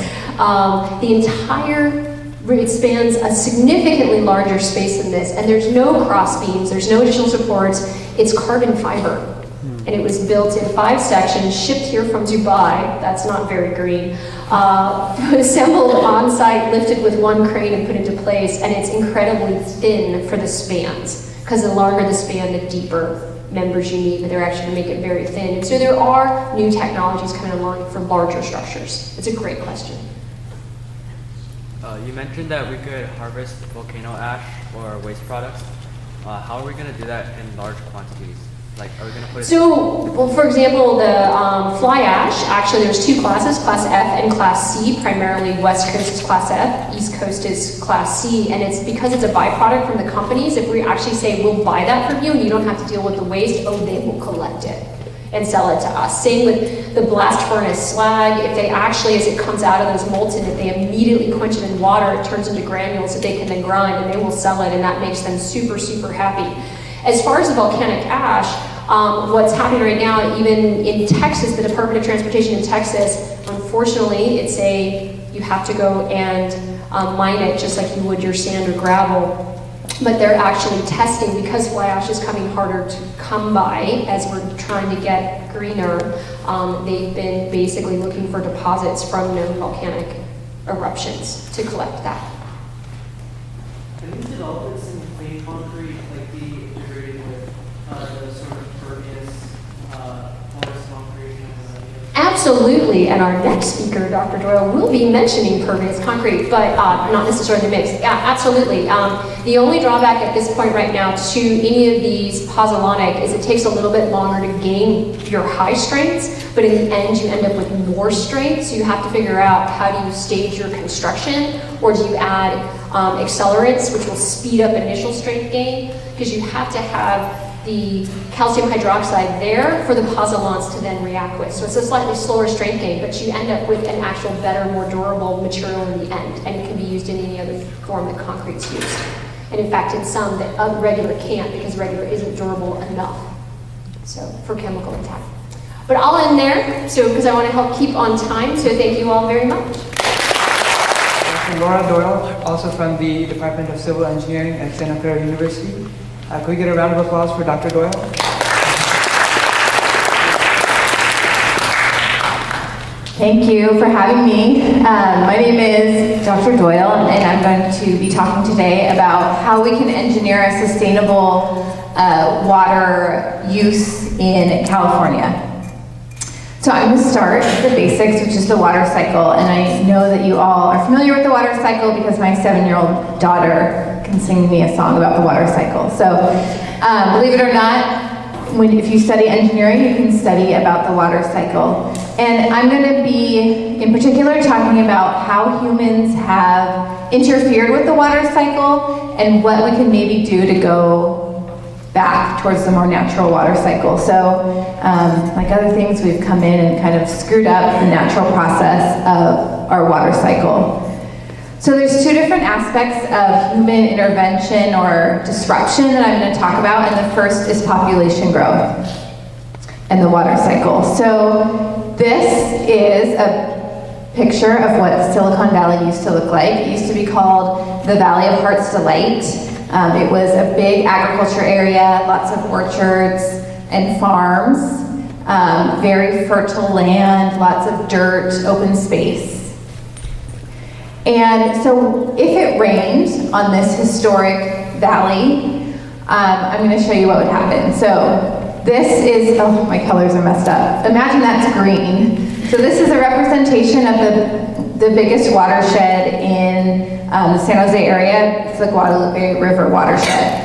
the entire it spans a significantly larger space than this, and there's no cross beams, there's no additional supports, it's carbon fiber. And it was built in 5 sections, shipped here from Dubai, that's not very green, assembled on site, lifted with one crane and put into place, and it's incredibly thin for the spans, because the longer the span, the deeper members you need, but they're actually going to make it very thin. And so there are new technologies coming along for larger structures. It's a great question. You mentioned that we could harvest volcano ash or waste products. How are we going to do that in large quantities? Like, are we going to put it... So, well, for example, the fly ash, actually there's 2 classes, Class F and Class C. Primarily West Coast is Class F, East Coast is Class C, and it's because it's a byproduct from the companies. If we actually say, we'll buy that from you and you don't have to deal with the waste, oh, they will collect it and sell it to us. Same with the blast furnace slag. If they actually, as it comes out of those molten, if they immediately quench it in water, it turns into granules that they can then grind, and they will sell it, and that makes them super, super happy. As far as the volcanic ash, what's happening right now, even in Texas, the Department of Transportation in Texas, unfortunately, you have to go and mine it just like you would your sand or gravel. But they're actually testing, because fly ash is coming harder to come by as we're trying to get greener. They've been basically looking for deposits from known volcanic eruptions to collect that. Have these developments in clean concrete, like the integrated with the sort of pervious porous concrete? Absolutely, and our next speaker, Dr. Doyle, will be mentioning pervious concrete, but not necessarily mixed. Yeah, absolutely. The only drawback at this point right now to any of these pozzolanic is it takes a little bit longer to gain your high strengths, but in the end you end up with more strength, so you have to figure out how do you stage your construction, or do you add accelerants, which will speed up initial strength gain, because you have to have the calcium hydroxide there for the pozzolans to then react with. So it's a slightly slower strength gain, but you end up with an actual better, more durable material in the end, and it can be used in any other form that concrete's used. And in fact, in some that regular can't, because regular isn't durable enough, so for chemical attack. But I'll end there, because I want to help keep on time, so thank you all very much. Dr. Laura Doyle, also from the Department of Civil Engineering at Santa Clara University. Could we get a round of applause for Dr. Doyle? Thank you for having me. My name is Dr. Doyle, and I'm going to be talking today about how we can engineer a sustainable water use in California. So I'm going to start with the basics, which is the water cycle, and I know that you all are familiar with the water cycle because my 7-year-old daughter can sing me a song about the water cycle. So believe it or not, if you study engineering, you can study about the water cycle. And I'm going to be, in particular, talking about how humans have interfered with the water cycle and what we can maybe do to go back towards the more natural water cycle. So, like other things, we've come in and kind of screwed up the natural process of our water cycle. So there's 2 different aspects of human intervention or disruption that I'm going to talk about, and the first is population growth and the water cycle. So this is a picture of what Silicon Valley used to look like. It used to be called the Valley of Heart's Delight. It was a big agriculture area, lots of orchards and farms, very fertile land, lots of dirt, open space. And so if it rained on this historic valley, I'm going to show you what would happen. So this is, oh, my colors are messed up. Imagine that's green. So this is a representation of the biggest watershed in the San Jose area. It's the Guadalupe River watershed.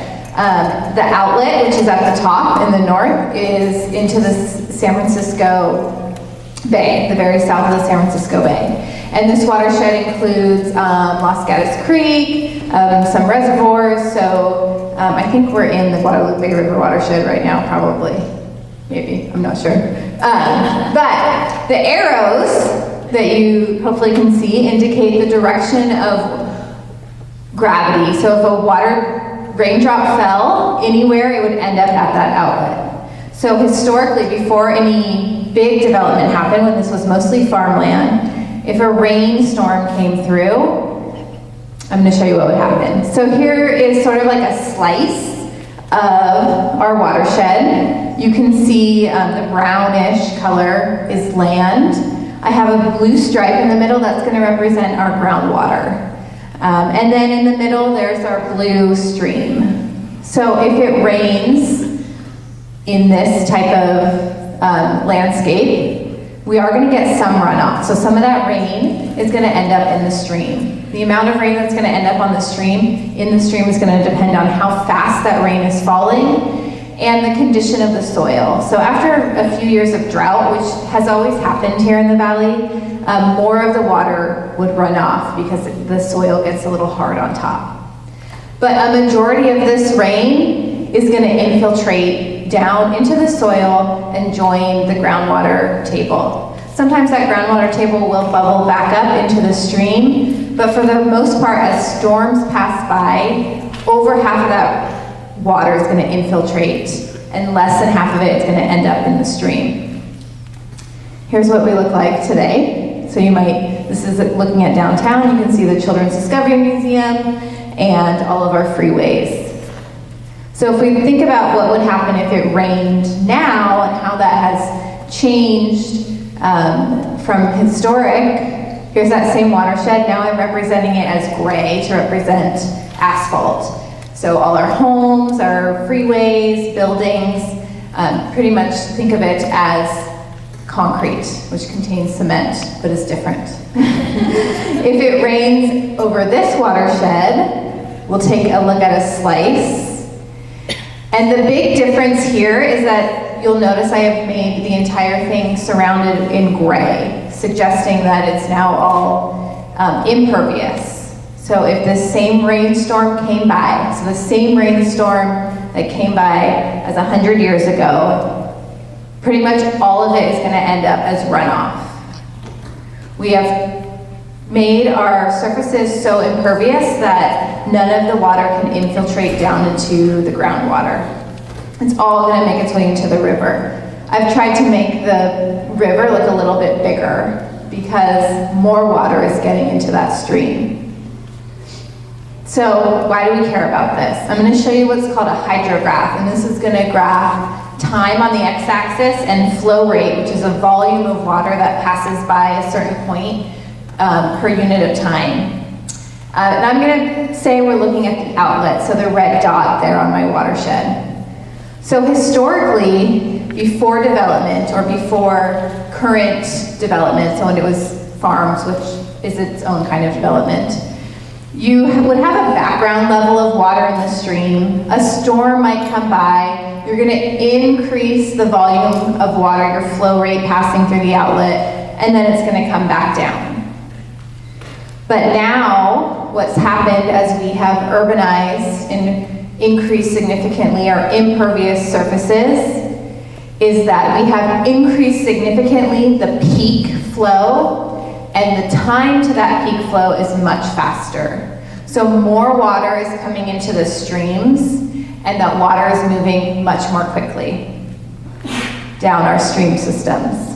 The outlet, which is at the top in the north, is into the San Francisco Bay, the very south of the San Francisco Bay. And this watershed includes Los Gatos Creek, some reservoirs, so I think we're in the Guadalupe River watershed right now, probably. Maybe, I'm not sure. But the arrows that you hopefully can see indicate the direction of gravity. So if a water raindrop fell anywhere, it would end up at that outlet. So historically, before any big development happened, when this was mostly farmland, if a rainstorm came through, I'm going to show you what would happen. So here is sort of like a slice of our watershed. You can see the brownish color is land. I have a blue stripe in the middle that's going to represent our groundwater. And then in the middle, there's our blue stream. So if it rains in this type of landscape, we are going to get some runoff. So some of that rain is going to end up in the stream. The amount of rain that's going to end up on the stream, in the stream, is going to depend on how fast that rain is falling and the condition of the soil. So after a few years of drought, which has always happened here in the valley, more of the water would run off because the soil gets a little hard on top. But a majority of this rain is going to infiltrate down into the soil and join the groundwater table. Sometimes that groundwater table will bubble back up into the stream, but for the most part, as storms pass by, over half of that water is going to infiltrate, and less than half of it is going to end up in the stream. Here's what we look like today. So this is looking at downtown. You can see the Children's Discovery Museum and all of our freeways. So if we think about what would happen if it rained now and how that has changed from historic, here's that same watershed. Now I'm representing it as gray to represent asphalt. So all our homes, our freeways, buildings, pretty much think of it as concrete, which contains cement, but is different. If it rains over this watershed, we'll take a look at a slice. And the big difference here is that you'll notice I have made the entire thing surrounded in gray, suggesting that it's now all impervious. So if the same rainstorm came by, so the same rainstorm that came by as 100 years ago, pretty much all of it is going to end up as runoff. We have made our surfaces so impervious that none of the water can infiltrate down into the groundwater. It's all going to make its way into the river. I've tried to make the river look a little bit bigger because more water is getting into that stream. So why do we care about this? I'm going to show you what's called a hydrograph, and this is going to graph time on the x-axis and flow rate, which is a volume of water that passes by a certain point per unit of time. And I'm going to say we're looking at the outlet, so the red dot there on my watershed. So historically, before development or before current development, so when it was farms, which is its own kind of development, you would have a background level of water in the stream. A storm might come by. You're going to increase the volume of water, your flow rate passing through the outlet, and then it's going to come back down. But now, what's happened as we have urbanized and increased significantly our impervious surfaces is that we have increased significantly the peak flow, and the time to that peak flow is much faster. So more water is coming into the streams, and that water is moving much more quickly down our stream systems.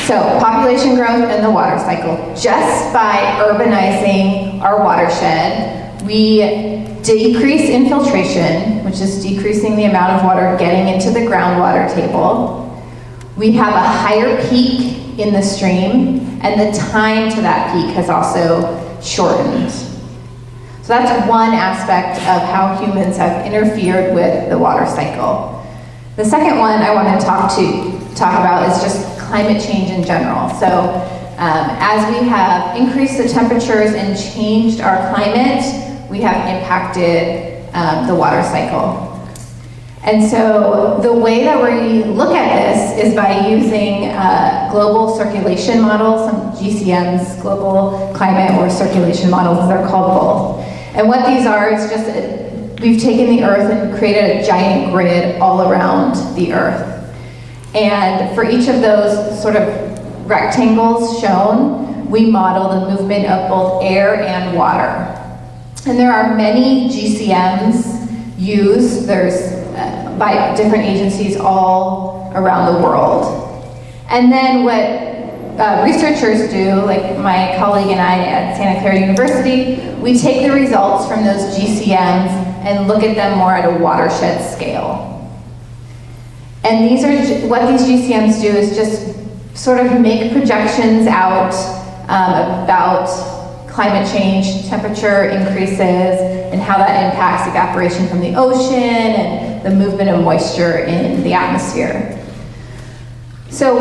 So population growth and the water cycle. Just by urbanizing our watershed, we decrease infiltration, which is decreasing the amount of water getting into the groundwater table. We have a higher peak in the stream, and the time to that peak has also shortened. So that's one aspect of how humans have interfered with the water cycle. The second one I want to talk about is just climate change in general. So as we have increased the temperatures and changed our climate, we have impacted the water cycle. And so the way that we look at this is by using global circulation models, some GCMs, global climate or circulation models, as they're called both. And what these are is just, we've taken the Earth and created a giant grid all around the Earth. And for each of those sort of rectangles shown, we model the movement of both air and water. And there are many GCMs used. There's by different agencies all around the world. And then what researchers do, like my colleague and I at Santa Clara University, we take the results from those GCMs and look at them more at a watershed scale. And these are what these GCMs do is just sort of make projections out about climate change, temperature increases, and how that impacts evaporation from the ocean and the movement of moisture in the atmosphere. So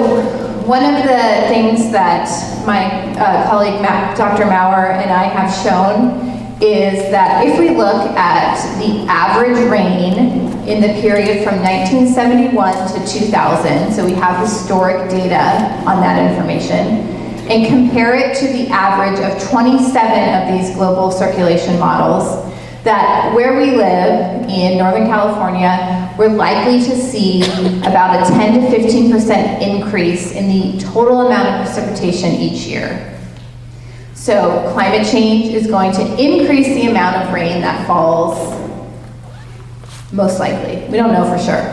one of the things that my colleague Dr. Maurer and I have shown is that if we look at the average rain in the period from 1971 to 2000, so we have historic data on that information, and compare it to the average of 27 of these global circulation models, that where we live in Northern California, we're likely to see about a 10 to 15% increase in the total amount of precipitation each year. So climate change is going to increase the amount of rain that falls, most likely. We don't know for sure.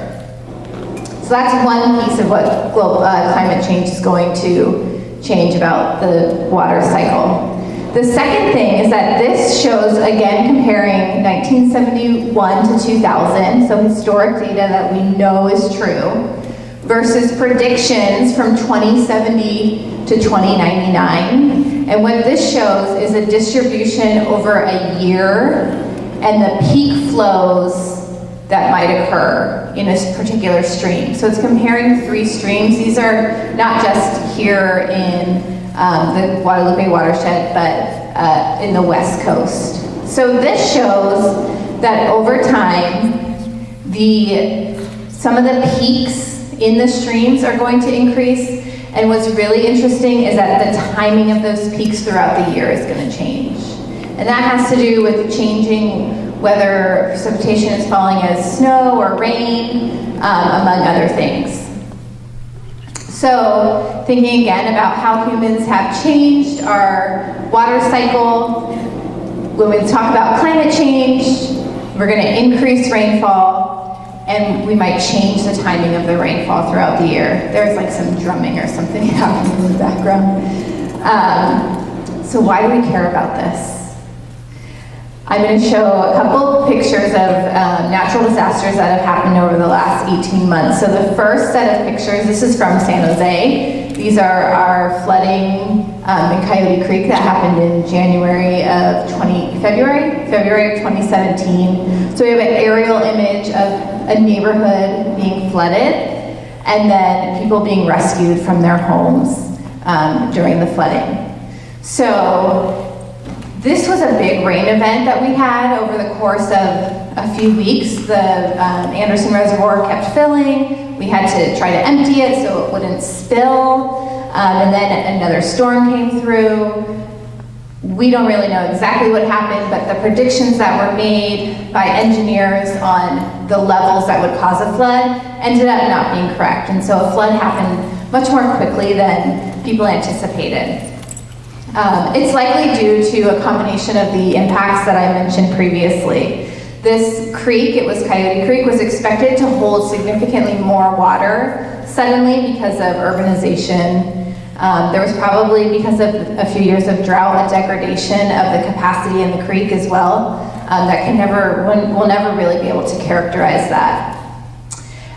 So that's one piece of what global climate change is going to change about the water cycle. The second thing is that this shows, again, comparing 1971 to 2000, so historic data that we know is true, versus predictions from 2070 to 2099. And what this shows is a distribution over a year and the peak flows that might occur in a particular stream. So it's comparing 3 streams. These are not just here in the Guadalupe watershed, but in the West Coast. So this shows that over time, some of the peaks in the streams are going to increase. And what's really interesting is that the timing of those peaks throughout the year is going to change. And that has to do with changing whether precipitation is falling as snow or rain, among other things. So, thinking again about how humans have changed our water cycle, when we talk about climate change, we're going to increase rainfall, and we might change the timing of the rainfall throughout the year. There's like some drumming or something happening in the background. So why do we care about this? I'm going to show a couple pictures of natural disasters that have happened over the last 18 months. So the first set of pictures, this is from San Jose. These are our flooding in Coyote Creek that happened in February of 2017. So we have an aerial image of a neighborhood being flooded and then people being rescued from their homes during the flooding. So this was a big rain event that we had over the course of a few weeks. The Anderson Reservoir kept filling. We had to try to empty it so it wouldn't spill. And then another storm came through. We don't really know exactly what happened, but the predictions that were made by engineers on the levels that would cause a flood ended up not being correct. And so a flood happened much more quickly than people anticipated. It's likely due to a combination of the impacts that I mentioned previously. This creek, it was Coyote Creek, was expected to hold significantly more water suddenly because of urbanization. There was probably, because of a few years of drought, a degradation of the capacity in the creek as well. We'll never really be able to characterize that.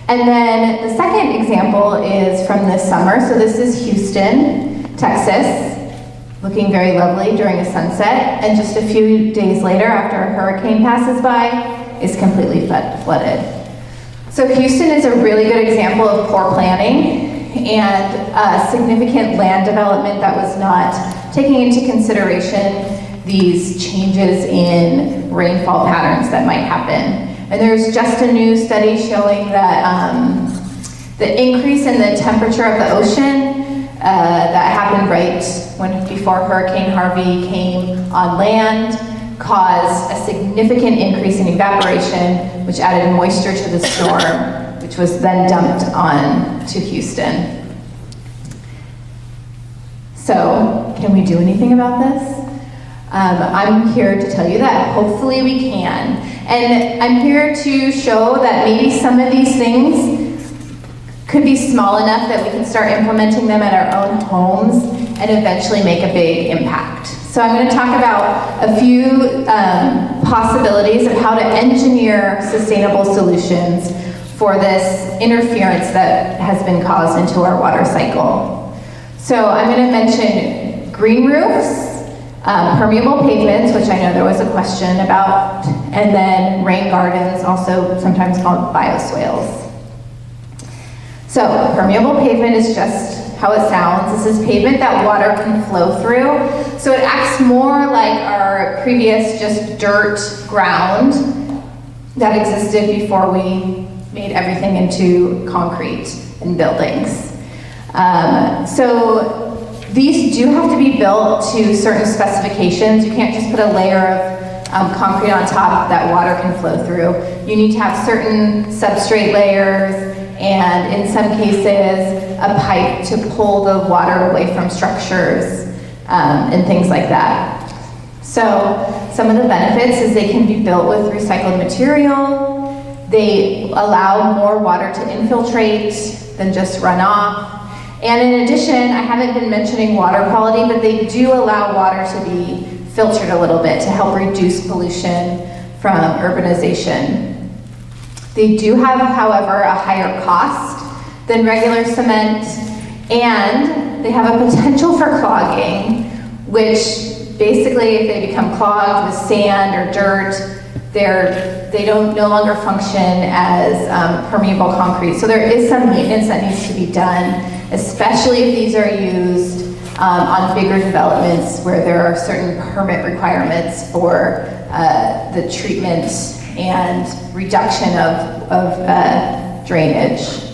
And then the second example is from this summer. So this is Houston, Texas. looking very lovely during a sunset, and just a few days later, after a hurricane passes by, is completely flooded. So Houston is a really good example of poor planning and significant land development that was not taking into consideration these changes in rainfall patterns that might happen. And there's just a new study showing that the increase in the temperature of the ocean that happened before Hurricane Harvey came on land caused a significant increase in evaporation, which added moisture to the storm, which was then dumped on to Houston. So, can we do anything about this? I'm here to tell you that hopefully we can. And I'm here to show that maybe some of these things could be small enough that we can start implementing them at our own homes and eventually make a big impact. So I'm going to talk about a few possibilities of how to engineer sustainable solutions for this interference that has been caused into our water cycle. So I'm going to mention green roofs, permeable pavements, which I know there was a question about, and then rain gardens, also sometimes called bioswales. So permeable pavement is just how it sounds. This is pavement that water can flow through. So it acts more like our previous just dirt ground that existed before we made everything into concrete and buildings. So these do have to be built to certain specifications. You can't just put a layer of concrete on top that water can flow through. You need to have certain substrate layers, and in some cases, a pipe to pull the water away from structures and things like that. So some of the benefits is they can be built with recycled material. They allow more water to infiltrate than just run off. And in addition, I haven't been mentioning water quality, but they do allow water to be filtered a little bit to help reduce pollution from urbanization. They do have, however, a higher cost than regular cement, and they have a potential for clogging, which basically if they become clogged with sand or dirt, they don't no longer function as permeable concrete. So there is some maintenance that needs to be done, especially if these are used on bigger developments where there are certain permit requirements for the treatment and reduction of drainage.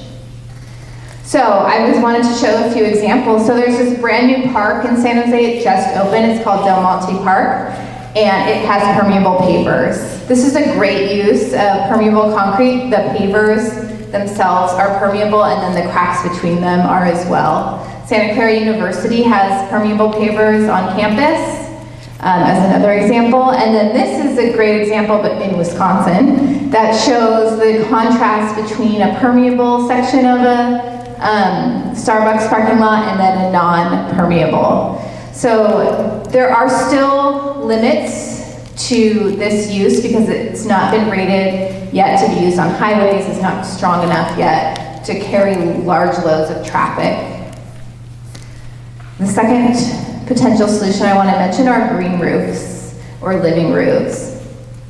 So I just wanted to show a few examples. So there's this brand new park in San Jose. It just opened. It's called Del Monte Park, and it has permeable pavers. This is a great use of permeable concrete. The pavers themselves are permeable, and then the cracks between them are as well. Santa Clara University has permeable pavers on campus. As another example, and then this is a great example, but in Wisconsin, that shows the contrast between a permeable section of a Starbucks parking lot and then a non-permeable. So there are still limits to this use because it's not been rated yet to be used on highways. It's not strong enough yet to carry large loads of traffic. The second potential solution I want to mention are green roofs or living roofs.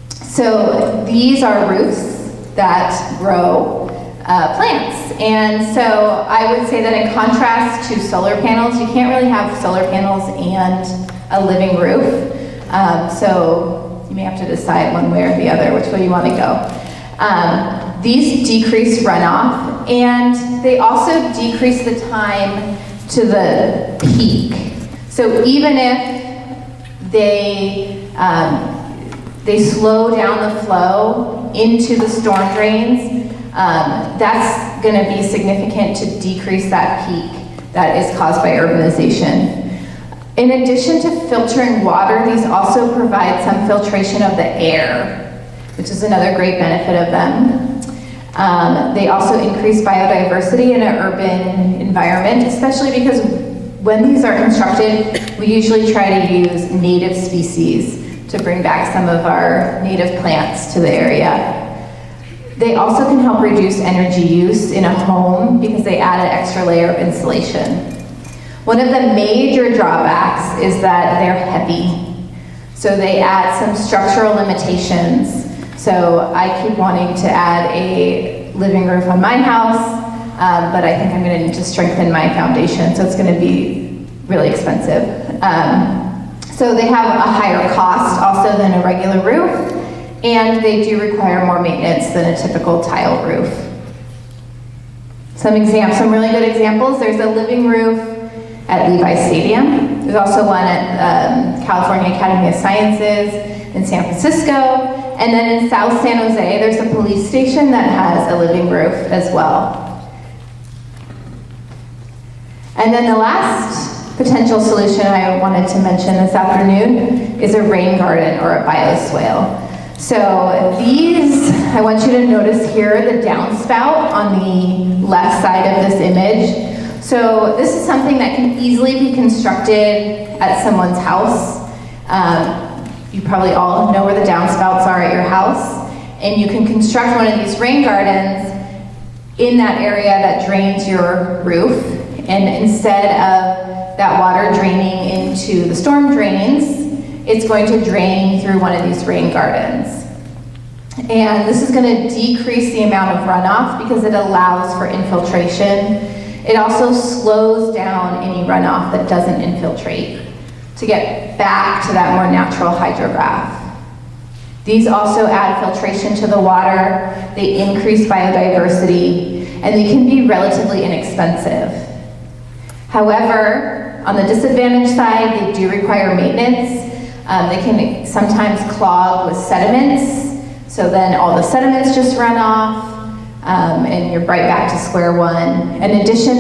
So these are roofs that grow plants. And so I would say that in contrast to solar panels, you can't really have solar panels and a living roof. So you may have to decide one way or the other which way you want to go. These decrease runoff, and they also decrease the time to the peak. So even if they slow down the flow into the storm drains, that's going to be significant to decrease that peak that is caused by urbanization. In addition to filtering water, these also provide some filtration of the air, which is another great benefit of them. They also increase biodiversity in an urban environment, especially because when these are constructed, we usually try to use native species to bring back some of our native plants to the area. They also can help reduce energy use in a home because they add an extra layer of insulation. One of the major drawbacks is that they're heavy. So they add some structural limitations. So I keep wanting to add a living roof on my house, but I think I'm going to need to strengthen my foundation, so it's going to be really expensive. So they have a higher cost also than a regular roof, and they do require more maintenance than a typical tile roof. Some really good examples. There's a living roof at Levi Stadium. There's also one at California Academy of Sciences in San Francisco. And then in South San Jose, there's a police station that has a living roof as well. And then the last potential solution I wanted to mention this afternoon is a rain garden or a bioswale. So these, I want you to notice here the downspout on the left side of this image. So this is something that can easily be constructed at someone's house. You probably all know where the downspouts are at your house. And you can construct one of these rain gardens in that area that drains your roof. And instead of that water draining into the storm drains, it's going to drain through one of these rain gardens. And this is going to decrease the amount of runoff because it allows for infiltration. It also slows down any runoff that doesn't infiltrate to get back to that more natural hydrograph. These also add filtration to the water, they increase biodiversity, and they can be relatively inexpensive. However, on the disadvantage side, they do require maintenance. They can sometimes clog with sediments, so then all the sediments just run off, and you're right back to square one. In addition,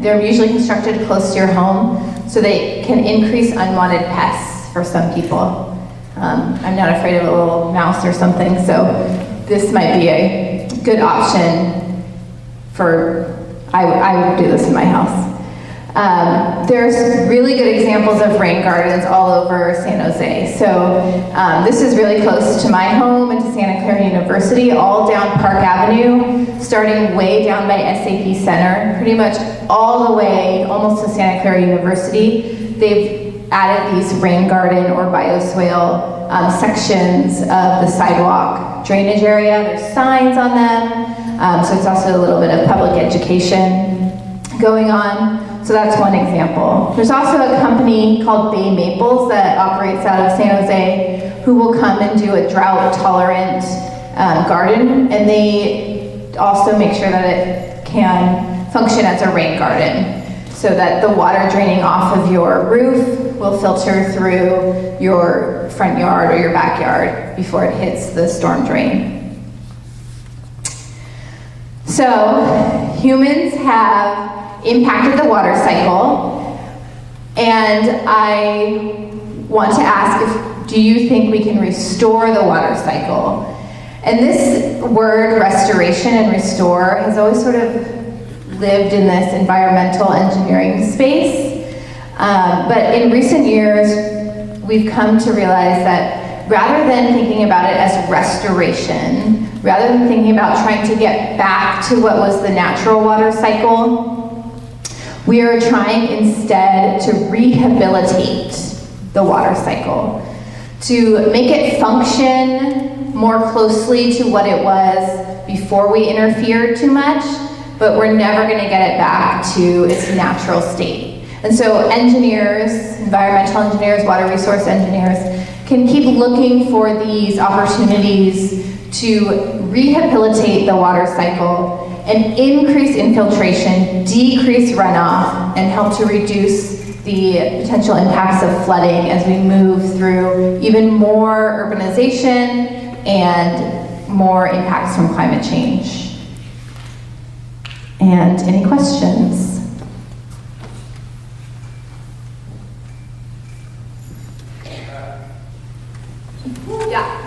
they're usually constructed close to your home, so they can increase unwanted pests for some people. I'm not afraid of a little mouse or something, so this might be a good option I would do this in my house. There's really good examples of rain gardens all over San Jose. So this is really close to my home and to Santa Clara University, all down Park Avenue, starting way down by SAP Center, pretty much all the way almost to Santa Clara University. They've added these rain garden or bioswale sections of the sidewalk drainage area. There's signs on them, so it's also a little bit of public education going on. So that's one example. There's also a company called Bay Maples that operates out of San Jose who will come and do a drought-tolerant garden, and they also make sure that it can function as a rain garden so that the water draining off of your roof will filter through your front yard or your backyard before it hits the storm drain. So humans have impacted the water cycle, and I want to ask, do you think we can restore the water cycle? And this word restoration and restore has always sort of lived in this environmental engineering space, but in recent years we've come to realize that rather than thinking about it as restoration, rather than thinking about trying to get back to what was the natural water cycle, we are trying instead to rehabilitate the water cycle, to make it function more closely to what it was before we interfered too much, but we're never going to get it back to its natural state. And so engineers, environmental engineers, water resource engineers, can keep looking for these opportunities to rehabilitate the water cycle and increase infiltration, decrease runoff, and help to reduce the potential impacts of flooding as we move through even more urbanization and more impacts from climate change. And any questions? Yeah.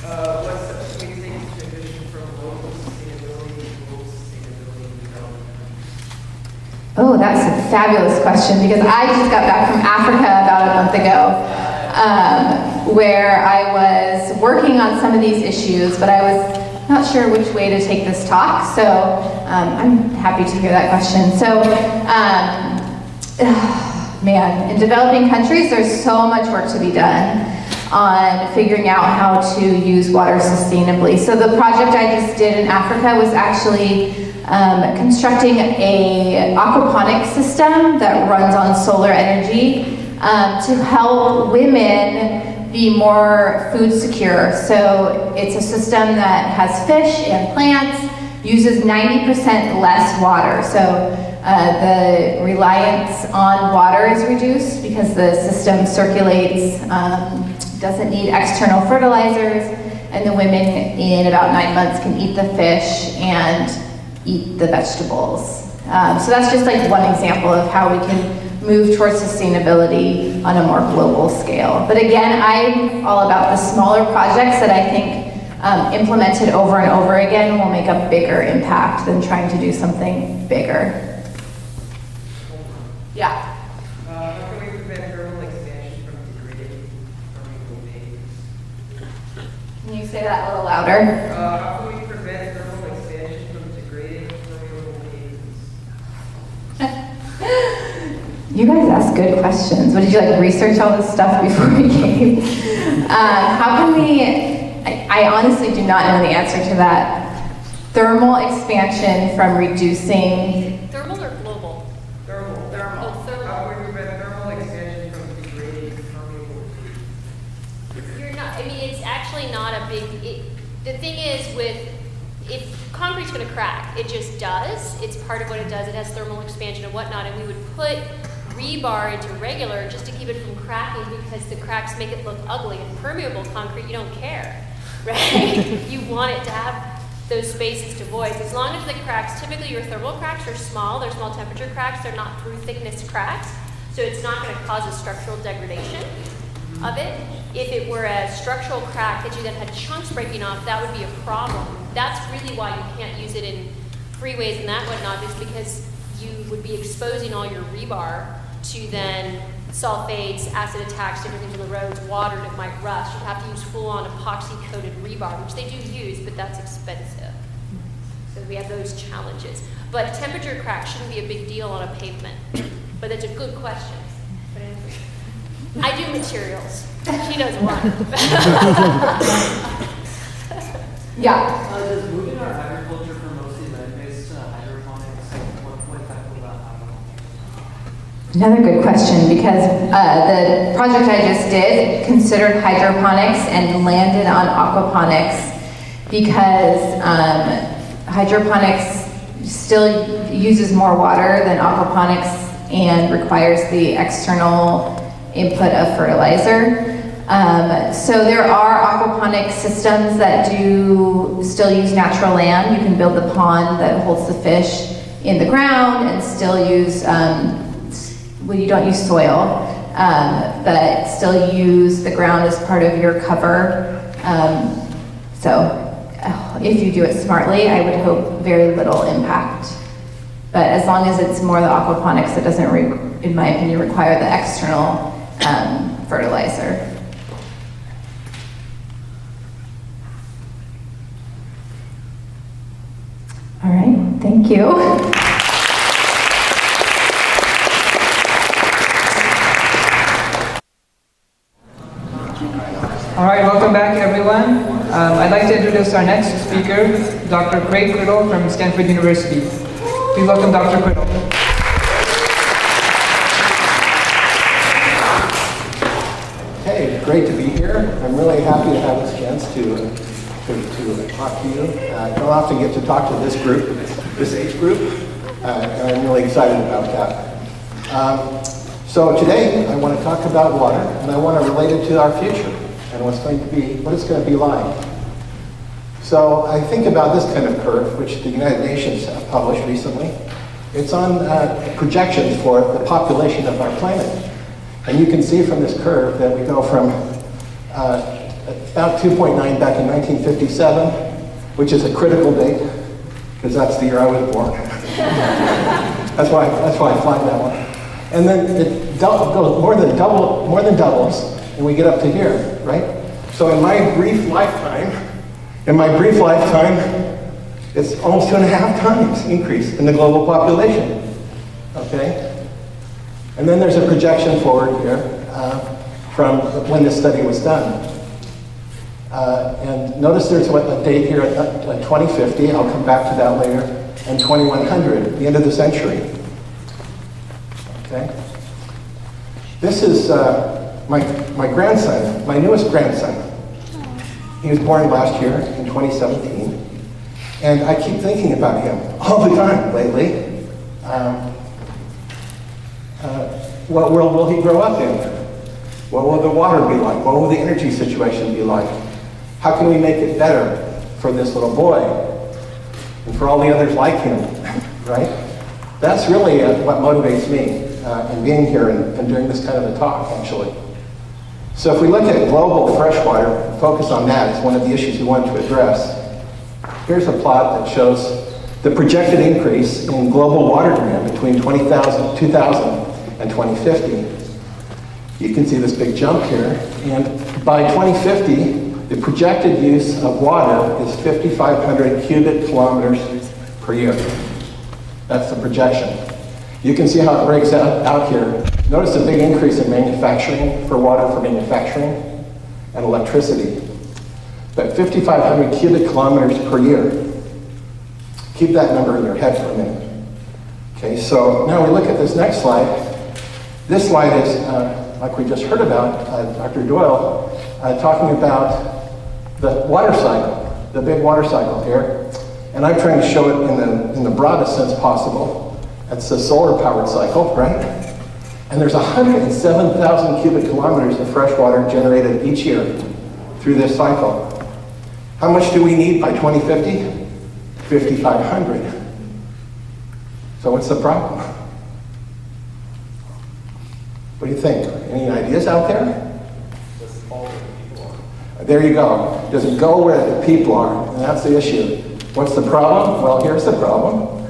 What's the amazing transition from local sustainability to global sustainability development? Oh, that's a fabulous question because I just got back from Africa about a month ago, where I was working on some of these issues, but I was not sure which way to take this talk, so I'm happy to hear that question. So man, in developing countries, there's so much work to be done on figuring out how to use water sustainably. So the project I just did in Africa was actually constructing a aquaponics system that runs on solar energy to help women be more food secure. So it's a system that has fish and plants, uses 90% less water. So the reliance on water is reduced because the system circulates, doesn't need external fertilizers, and the women in about 9 months can eat the fish and eat the vegetables. So that's just like one example of how we can move towards sustainability on a more global scale. But again, I'm all about the smaller projects that I think implemented over and over again will make a bigger impact than trying to do something bigger. Yeah. How can we prevent thermal expansion from degrading permeable pavements? Can you say that a little louder? How can we prevent thermal expansion from degrading permeable pavements? You guys ask good questions. What, did you like research all this stuff before we came? How can we, I honestly do not know the answer to that. Thermal expansion from reducing. Thermal or global? Thermal. Oh, thermal. How can we prevent thermal expansion from degrading permeable pavements? You're not, I mean, it's actually not a big, the thing is if concrete's gonna crack, it just does. It's part of what it does. It has thermal expansion and whatnot, and we would put rebar into regular just to keep it from cracking because the cracks make it look ugly. And permeable concrete, you don't care, right? You want it to have those spaces to void. As long as the cracks, typically your thermal cracks are small, they're small temperature cracks, they're not through thickness cracks, so it's not gonna cause a structural degradation of it. If it were a structural crack that you then had chunks breaking off, that would be a problem. That's really why you can't use it in freeways and that whatnot, is because you would be exposing all your rebar to then sulfates, acid attacks, different things on the roads, water that might rust. You'd have to use full-on epoxy-coated rebar, which they do use, but that's expensive. So we have those challenges. But temperature crack shouldn't be a big deal on a pavement. But it's a good question. But anyway, I do materials. She does one. Yeah. Does moving our agriculture from mostly land-based to hydroponics, what effect will that have on? Another good question, because the project I just did considered hydroponics and landed on aquaponics because hydroponics still uses more water than aquaponics and requires the external input of fertilizer. So there are aquaponic systems that do still use natural land. You can build the pond that holds the fish in the ground and still use, well, you don't use soil, but still use the ground as part of your cover. So if you do it smartly, I would hope very little impact. But as long as it's more the aquaponics that doesn't, in my opinion, require the external fertilizer. All right, thank you. All right, welcome back, everyone. I'd like to introduce our next speaker, Dr. Criddle from Stanford University. Please welcome Dr. Criddle. Hey, great to be here. I'm really happy to have this chance to talk to you. I don't often get to talk to this group, this age group, and I'm really excited about that. So today, I want to talk about water, and I want to relate it to our future and what it's going to be like. So I think about this kind of curve, which the United Nations published recently. It's on projections for the population of our planet. And you can see from this curve that we go from about 2.9 back in 1957, which is a critical date, because that's the year I was born. that's why I flagged that one. And then it goes more than doubles, and we get up to here, right? So in my brief lifetime, it's almost 2.5 times increase in the global population, okay? And then there's a projection forward here from when this study was done. And notice there's a date here at 2050, I'll come back to that later, and 2100, the end of the century. Okay? This is my grandson, my newest grandson. He was born last year in 2017. And I keep thinking about him all the time lately. What world will he grow up in? What will the water be like? What will the energy situation be like? How can we make it better for this little boy and for all the others like him, right? That's really what motivates me in being here and doing this kind of a talk, actually. So if we look at global freshwater, focus on that as one of the issues we want to address. Here's a plot that shows the projected increase in global water demand between 2000 and 2050. You can see this big jump here, and by 2050, the projected use of water is 5,500 cubic kilometers per year. That's the projection. You can see how it breaks out here. Notice a big increase in manufacturing, for water for manufacturing, and electricity. But 5,500 cubic kilometers per year. Keep that number in your head for a minute. Okay, so now we look at this next slide. This slide is, like we just heard about, Dr. Doyle, talking about the water cycle, the big water cycle here. And I'm trying to show it in the broadest sense possible. It's a solar-powered cycle, right? And there's 107,000 cubic kilometers of fresh water generated each year through this cycle. How much do we need by 2050? 5,500. So what's the problem? What do you think? Any ideas out there? There you go. Does it go where the people are? And that's the issue. What's the problem? Well, here's the problem.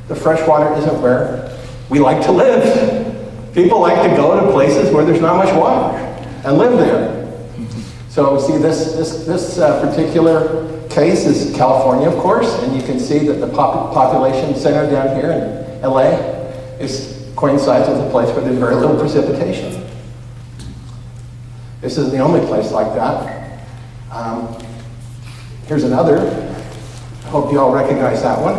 The fresh water isn't where we like to live. People like to go to places where there's not much water and live there. So see, this particular case is California, of course, and you can see that the population center down here in LA coincides with a place where there's very little precipitation. This isn't the only place like that. Here's another. I hope you all recognize that one.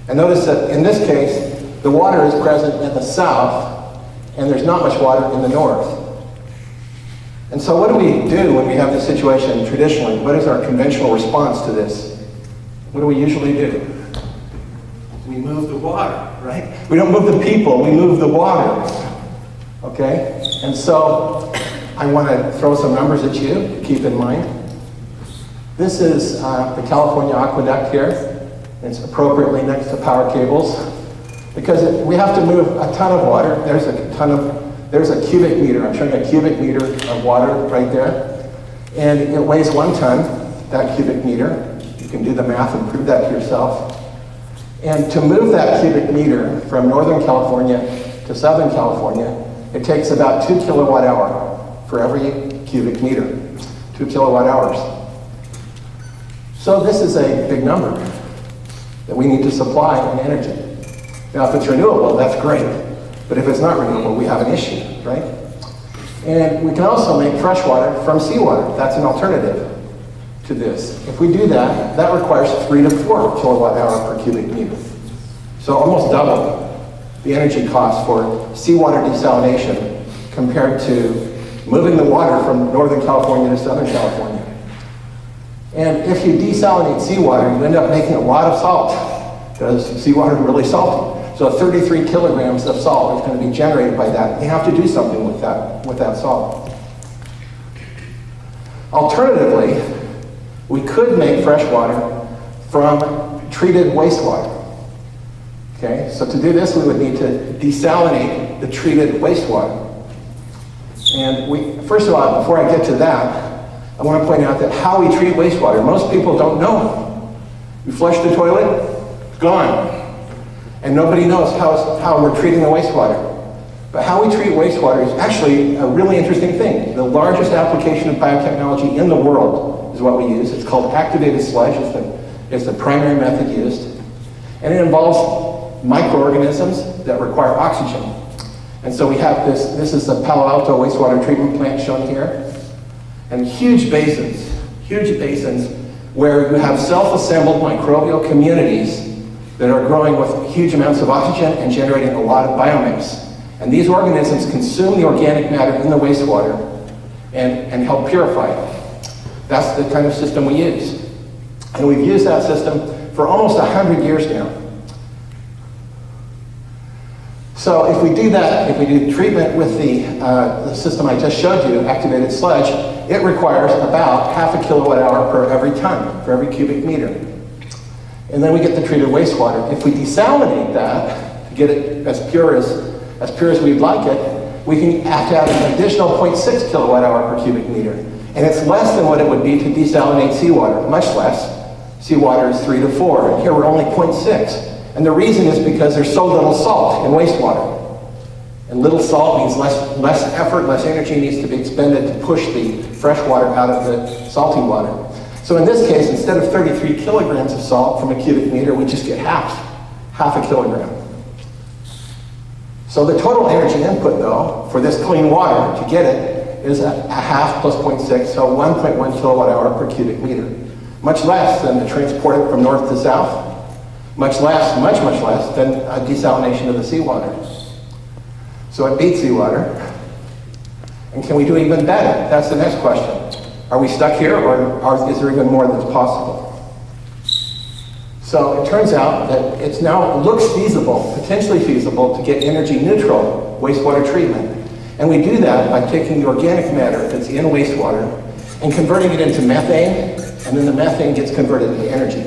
And notice that in this case, the water is present in the south, and there's not much water in the north. And so what do we do when we have this situation traditionally? What is our conventional response to this? What do we usually do? We move the water, right? We don't move the people, we move the water. Okay? And so I want to throw some numbers at you to keep in mind. This is the California aqueduct here. It's appropriately next to power cables because we have to move a ton of water. There's a cubic meter. I'm showing a cubic meter of water right there. And it weighs 1 ton, that cubic meter. You can do the math and prove that to yourself. And to move that cubic meter from Northern California to Southern California, it takes about 2 kilowatt hour for every cubic meter. 2 kilowatt hours. So this is a big number that we need to supply in energy. Now if it's renewable, that's great. But if it's not renewable, we have an issue, right? And we can also make fresh water from seawater. That's an alternative to this. If we do that, that requires 3 to 4 kilowatt hour per cubic meter. So almost double the energy cost for seawater desalination compared to moving the water from Northern California to Southern California. And if you desalinate seawater, you end up making a lot of salt because seawater is really salty. So 33 kilograms of salt is going to be generated by that. You have to do something with that salt. Alternatively, we could make fresh water from treated wastewater. Okay, so to do this, we would need to desalinate the treated wastewater. And first of all, before I get to that, I want to point out that how we treat wastewater, most people don't know. You flush the toilet, it's gone. And nobody knows how we're treating the wastewater. But how we treat wastewater is actually a really interesting thing. The largest application of biotechnology in the world is what we use. It's called activated sludge. It's the primary method used. And it involves microorganisms that require oxygen. And so we have this is the Palo Alto wastewater treatment plant shown here. And huge basins where you have self-assembled microbial communities that are growing with huge amounts of oxygen and generating a lot of biomass. And these organisms consume the organic matter in the wastewater and help purify it. That's the kind of system we use. And we've used that system for almost 100 years now. So if we do that, if we do treatment with the system I just showed you, activated sludge, it requires about half a kilowatt hour per every ton, for every cubic meter. And then we get the treated wastewater. If we desalinate that to get it as pure as we'd like it, we can have to add an additional 0.6 kilowatt hour per cubic meter. And it's less than what it would be to desalinate seawater, much less. Seawater is 3 to 4, and here we're only 0.6. And the reason is because there's so little salt in wastewater. And little salt means less effort, less energy needs to be expended to push the fresh water out of the salty water. So in this case, instead of 33 kilograms of salt from a cubic meter, we just get half a kilogram. So the total energy input, though, for this clean water, to get it, is a half plus 0.6, so 1.1 kilowatt hour per cubic meter. Much less than to transport it from north to south. Much less than a desalination of the seawater. So it beats seawater. And can we do even better? That's the next question. Are we stuck here, or is there even more that's possible? So it turns out that it looks feasible, potentially feasible, to get energy neutral wastewater treatment. And we do that by taking the organic matter that's in wastewater and converting it into methane, and then the methane gets converted into energy.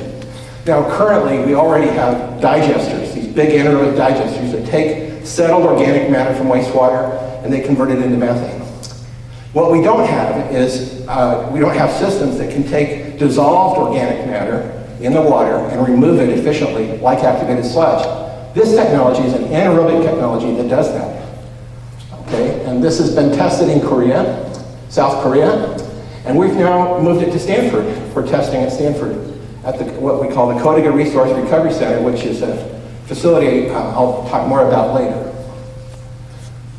Now currently, we already have digesters, these big anaerobic digesters that take settled organic matter from wastewater and they convert it into methane. What we don't have is, we don't have systems that can take dissolved organic matter in the water and remove it efficiently like activated sludge. This technology is an anaerobic technology that does that. Okay, and this has been tested in Korea, South Korea, and we've now moved it to Stanford for testing at Stanford at what we call the Saratoga Resource Recovery Center, which is a facility I'll talk more about later.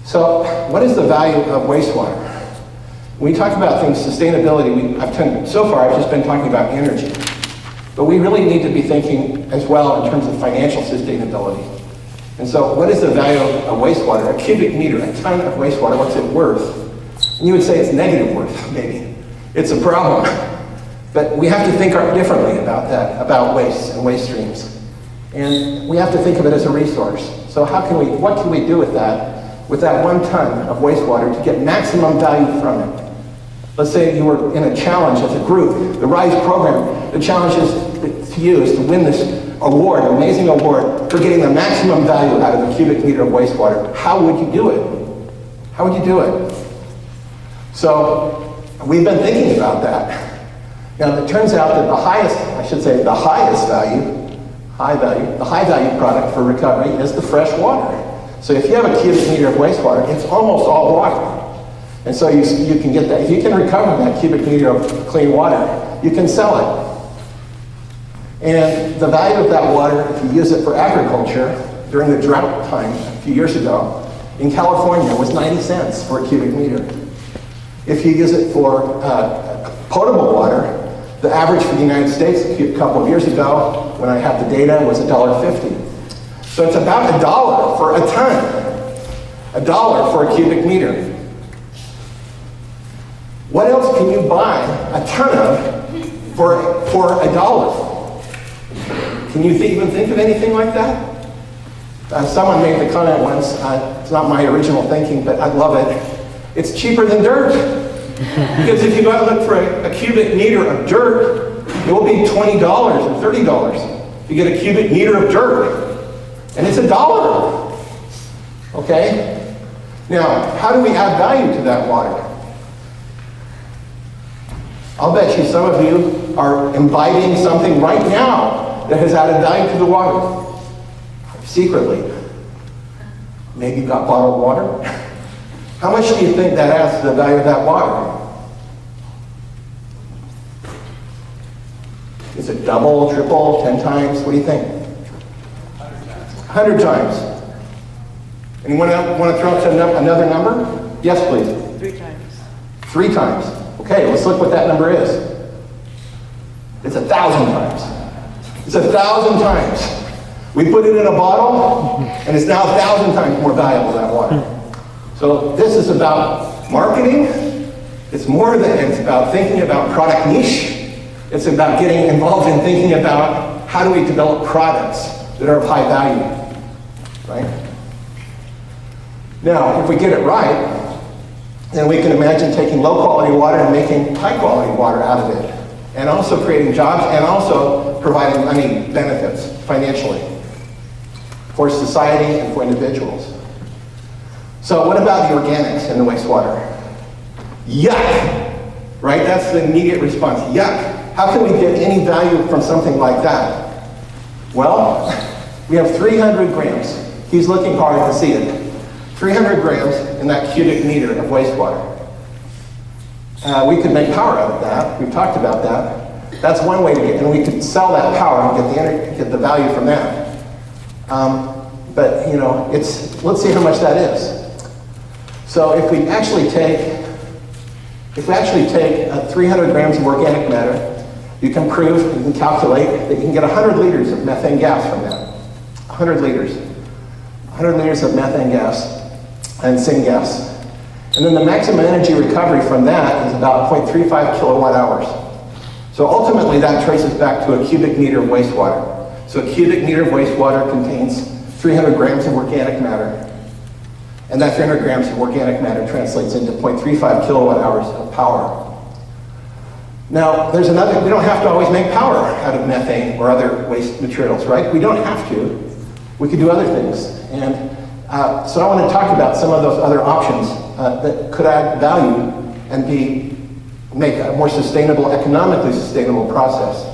So what is the value of wastewater? When we talk about things, sustainability, so far I've just been talking about energy. But we really need to be thinking as well in terms of financial sustainability. And so what is the value of wastewater? A cubic meter, a ton of wastewater, what's it worth? And you would say it's negative worth, maybe. It's a problem. But we have to think differently about that, about waste and waste streams. And we have to think of it as a resource. So what can we do with that 1 ton of wastewater to get maximum value from it? Let's say you were in a challenge as a group, the RISE program, the challenge is to you is to win this award, amazing award, for getting the maximum value out of a cubic meter of wastewater. How would you do it? How would you do it? So we've been thinking about that. Now it turns out that the high value product for recovery is the fresh water. So if you have a cubic meter of wastewater, it's almost all water. And so you can get that. If you can recover that cubic meter of clean water, you can sell it. And the value of that water, if you use it for agriculture, during the drought time a few years ago, in California was 90 cents for a cubic meter. If you use it for potable water, the average for the United States a couple of years ago, when I have the data, was $1.50. So it's about $1 for a ton. $1 for a cubic meter. What else can you buy a ton of for $1? Can you even think of anything like that? Someone made the comment once, it's not my original thinking, but I love it. It's cheaper than dirt. Because if you go out and look for a cubic meter of dirt, it will be $20 or $30. You get a cubic meter of dirt, and it's $1. Okay? Now, how do we add value to that water? I'll bet you some of you are imbibing something right now that has added value to the water. Secretly. Maybe you got bottled water. How much do you think that adds to the value of that water? Is it double, triple, 10 times? What do you think? 100 times. Anyone want to throw out another number? Yes, please. 3 times. 3 times. Okay, let's look what that number is. It's 1,000 times. It's 1,000 times. We put it in a bottle, and it's now 1,000 times more valuable than water. So this is about marketing. It's more than, it's about thinking about product niche. It's about getting involved in thinking about how do we develop products that are of high value, right? Now, if we get it right, then we can imagine taking low-quality water and making high-quality water out of it, and also creating jobs, and also providing money benefits financially for society and for individuals. So what about the organics in the wastewater? Yuck! Right? That's the immediate response. Yuck! How can we get any value from something like that? Well, we have 300 grams. He's looking hard to see it. 300 grams in that cubic meter of wastewater. We could make power out of that. We've talked about that. That's one way to get, and we could sell that power and get the value from that. But you know, let's see how much that is. So if we actually take 300 grams of organic matter, you can prove, you can calculate that you can get 100 liters of methane gas from that. 100 liters. 100 liters of methane gas and syngas. And then the maximum energy recovery from that is about 0.35 kilowatt hours. So ultimately that traces back to a cubic meter of wastewater. So a cubic meter of wastewater contains 300 grams of organic matter. And that 300 grams of organic matter translates into 0.35 kilowatt hours of power. Now, there's another, we don't have to always make power out of methane or other waste materials, right? We don't have to. We could do other things. And so I want to talk about some of those other options that could add value and make a more sustainable, economically sustainable process.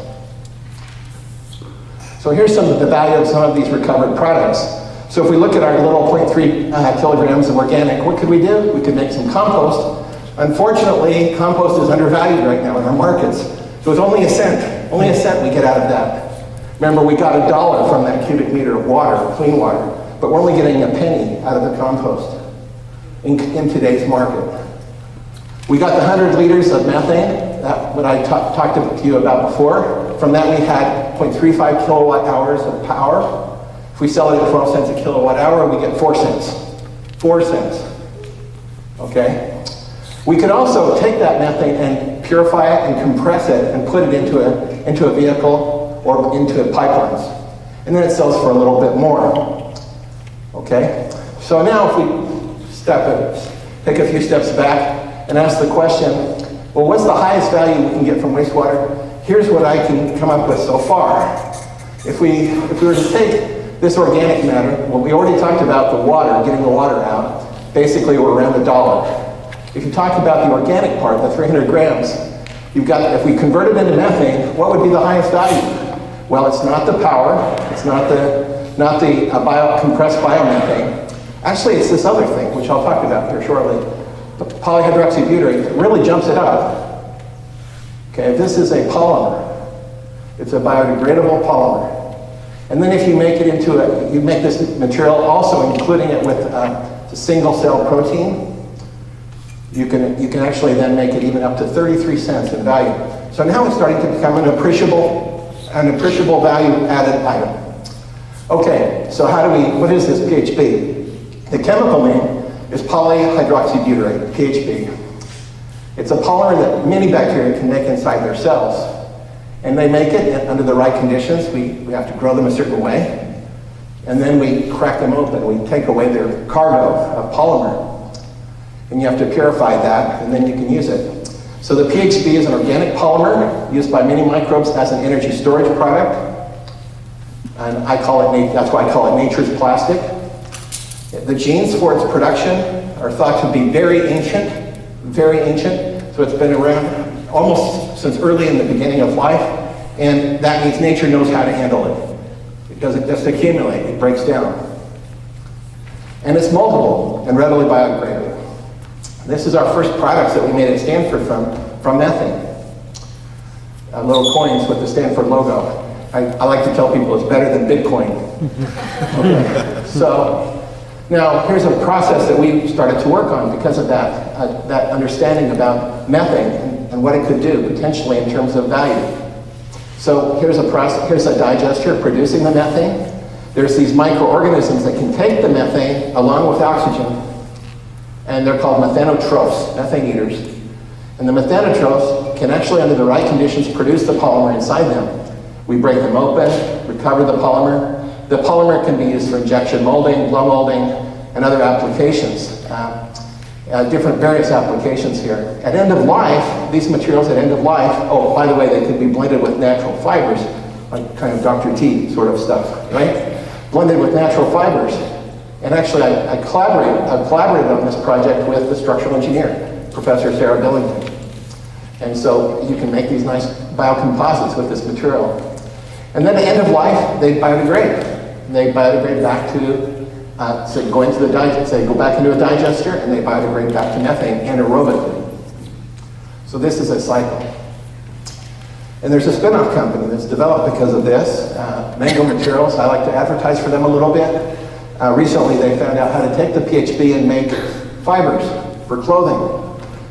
So here's some of the value of some of these recovered products. So if we look at our little 0.3 kilograms of organic, what could we do? We could make some compost. Unfortunately, compost is undervalued right now in our markets. So it's only a cent we get out of that. Remember, we got $1 from that cubic meter of water, clean water, but we're only getting a penny out of the compost in today's market. We got the 100 liters of methane, what I talked to you about before. From that we had 0.35 kilowatt hours of power. If we sell it at 12 cents a kilowatt hour, we get 4 cents. 4 cents, okay? We could also take that methane and purify it and compress it and put it into a vehicle or into pipelines. And then it sells for a little bit more, okay? So now if we take a few steps back and ask the question, well, what's the highest value we can get from wastewater? Here's what I can come up with so far. If we were to take this organic matter, well, we already talked about the water, getting the water out. Basically, we're around $1. If you talk about the organic part, the 300 grams, if we convert it into methane, what would be the highest value? Well, it's not the power, it's not the compressed biomethane. Actually, it's this other thing, which I'll talk about here shortly. The polyhydroxybutyrate really jumps it up. Okay, this is a polymer. It's a biodegradable polymer. And then if you make it you make this material also including it with a single cell protein, you can actually then make it even up to 33 cents in value. So now it's starting to become an appreciable value added item. Okay, so what is this PHB? The chemical name is polyhydroxybutyrate, PHB. It's a polymer that many bacteria can make inside their cells. And they make it under the right conditions. We have to grow them a certain way. And then we crack them open. We take away their cargo of polymer. And you have to purify that, and then you can use it. So the PHB is an organic polymer used by many microbes as an energy storage product. And that's why I call it nature's plastic. The genes for its production are thought to be very ancient. So it's been around almost since early in the beginning of life, and that means nature knows how to handle it. It doesn't just accumulate, it breaks down. And it's moldable and readily biodegradable. This is our first products that we made at Stanford from methane. Little coins with the Stanford logo. I like to tell people it's better than Bitcoin. Okay. Now, here's a process that we started to work on because of that understanding about methane and what it could do potentially in terms of value. So here's a process, here's a digester producing the methane. There's these microorganisms that can take the methane along with oxygen, and they're called methanotrophs, methane eaters. And the methanotrophs can actually, under the right conditions, produce the polymer inside them. We break them open, recover the polymer. The polymer can be used for injection molding, blow molding, and other applications. Different various applications here. At end of life, these materials at end of life, oh, by the way, they can be blended with natural fibers, like kind of Dr. T sort of stuff, right? Blended with natural fibers. And actually, I collaborated on this project with the structural engineer, Professor Sarah Billington. And so you can make these nice biocomposites with this material. And then at end of life, they biodegrade. They biodegrade back to, so go into the digester, go back into a digester, and they biodegrade back to methane anaerobically. So this is a cycle. And there's a spin-off company that's developed because of this, Mango Materials. I like to advertise for them a little bit. Recently, they found out how to take the PHB and make fibers for clothing,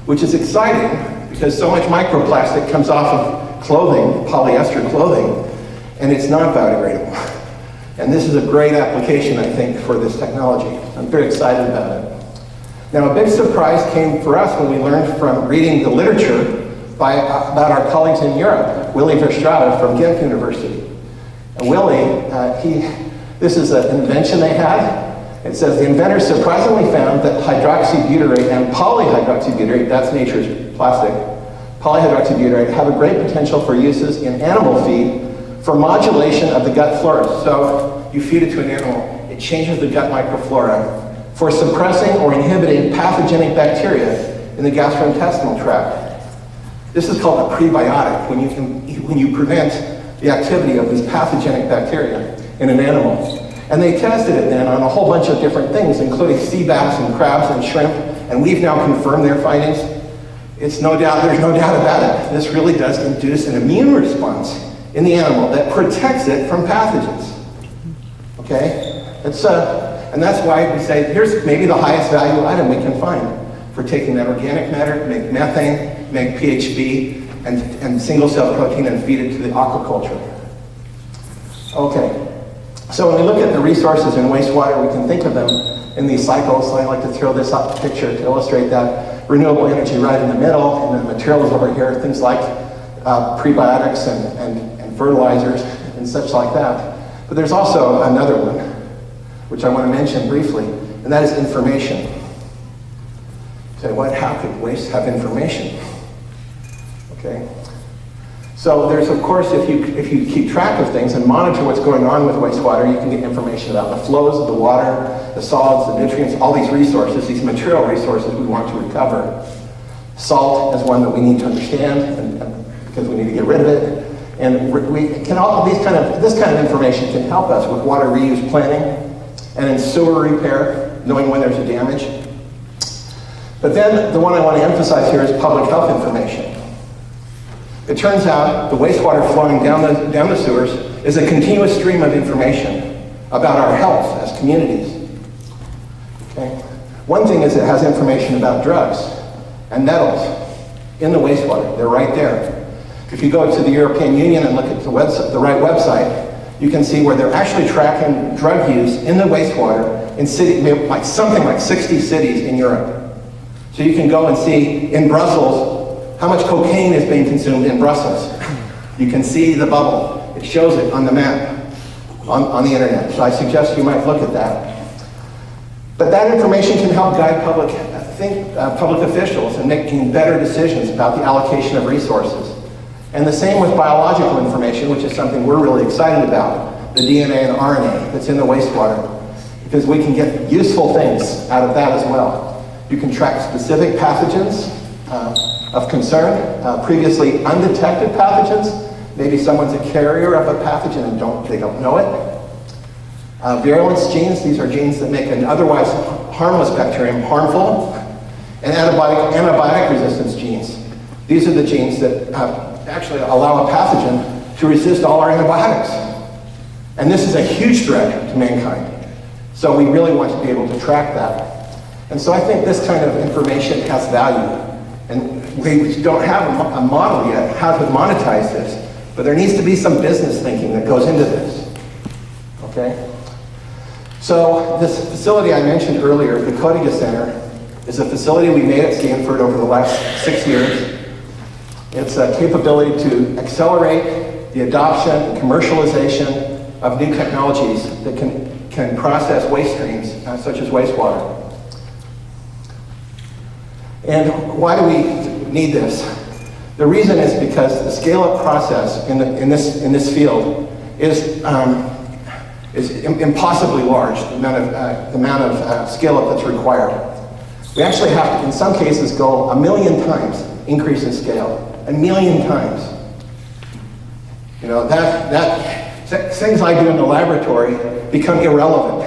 which is exciting because so much microplastic comes off of clothing, polyester clothing, and it's not biodegradable. And this is a great application, I think, for this technology. I'm very excited about it. Now, a big surprise came for us when we learned from reading the literature about our colleagues in Europe, Willy Verstraete from Ghent University. And Willy, this is an invention they had. It says the inventors surprisingly found that hydroxybutyrate and polyhydroxybutyrate, that's nature's plastic, polyhydroxybutyrate have a great potential for uses in animal feed for modulation of the gut flora. So you feed it to an animal, it changes the gut microflora for suppressing or inhibiting pathogenic bacteria in the gastrointestinal tract. This is called a prebiotic, when you prevent the activity of these pathogenic bacteria in an animal. And they tested it then on a whole bunch of different things, including sea bass and crabs and shrimp, and we've now confirmed their findings. There's no doubt about it. This really does induce an immune response in the animal that protects it from pathogens. Okay? And that's why we say here's maybe the highest value item we can find for taking that organic matter, make methane, make PHB, and single cell protein and feed it to the aquaculture. Okay. So when we look at the resources in wastewater, we can think of them in these cycles. So I like to throw this up picture to illustrate that renewable energy right in the middle, and the materials over here, things like prebiotics and fertilizers and such like that. But there's also another one, which I want to mention briefly, and that is information. Okay, how could waste have information? Okay. So there's, of course, if you keep track of things and monitor what's going on with wastewater, you can get information about the flows of the water, the solids, the nutrients, all these resources, these material resources we want to recover. Salt is one that we need to understand because we need to get rid of it. And this kind of information can help us with water reuse planning and in sewer repair, knowing when there's a damage. But then the one I want to emphasize here is public health information. It turns out the wastewater flowing down the sewers is a continuous stream of information about our health as communities. Okay? One thing is it has information about drugs and metals in the wastewater. They're right there. If you go to the European Union and look at the right website, you can see where they're actually tracking drug use in the wastewater in something like 60 cities in Europe. So you can go and see in Brussels how much cocaine is being consumed in Brussels. You can see the bubble. It shows it on the map, on the internet. So I suggest you might look at that. But that information can help guide public officials in making better decisions about the allocation of resources. And the same with biological information, which is something we're really excited about, the DNA and RNA that's in the wastewater, because we can get useful things out of that as well. You can track specific pathogens of concern, previously undetected pathogens. Maybe someone's a carrier of a pathogen and they don't know it. Virulence genes, these are genes that make an otherwise harmless bacterium harmful. And antibiotic resistance genes. These are the genes that actually allow a pathogen to resist all our antibiotics. And this is a huge threat to mankind. So we really want to be able to track that. And so I think this kind of information has value. And we don't have a model yet how to monetize this, but there needs to be some business thinking that goes into this. Okay? So this facility I mentioned earlier, the Kotiga Center, is a facility we made at Stanford over the last 6 years. It's a capability to accelerate the adoption and commercialization of new technologies that can process waste streams, such as wastewater. And why do we need this? The reason is because the scale-up process in this field is impossibly large, the amount of scale-up that's required. We actually have to, in some cases, go 1 million times increase in scale. 1 million times. You know, things I do in the laboratory become irrelevant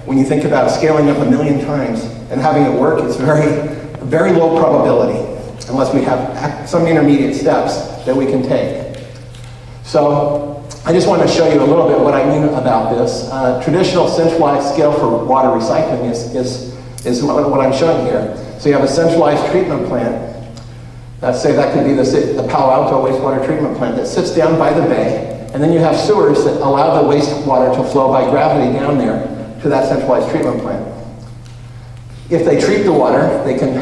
when you think about scaling up 1 million times and having it work. It's very low probability unless we have some intermediate steps that we can take. So I just want to show you a little bit what I mean about this. Traditional centralized scale for water recycling is what I'm showing here. So you have a centralized treatment plant. Say that could be the Palo Alto wastewater treatment plant that sits down by the bay, and then you have sewers that allow the wastewater to flow by gravity down there to that centralized treatment plant. If they treat the water, they can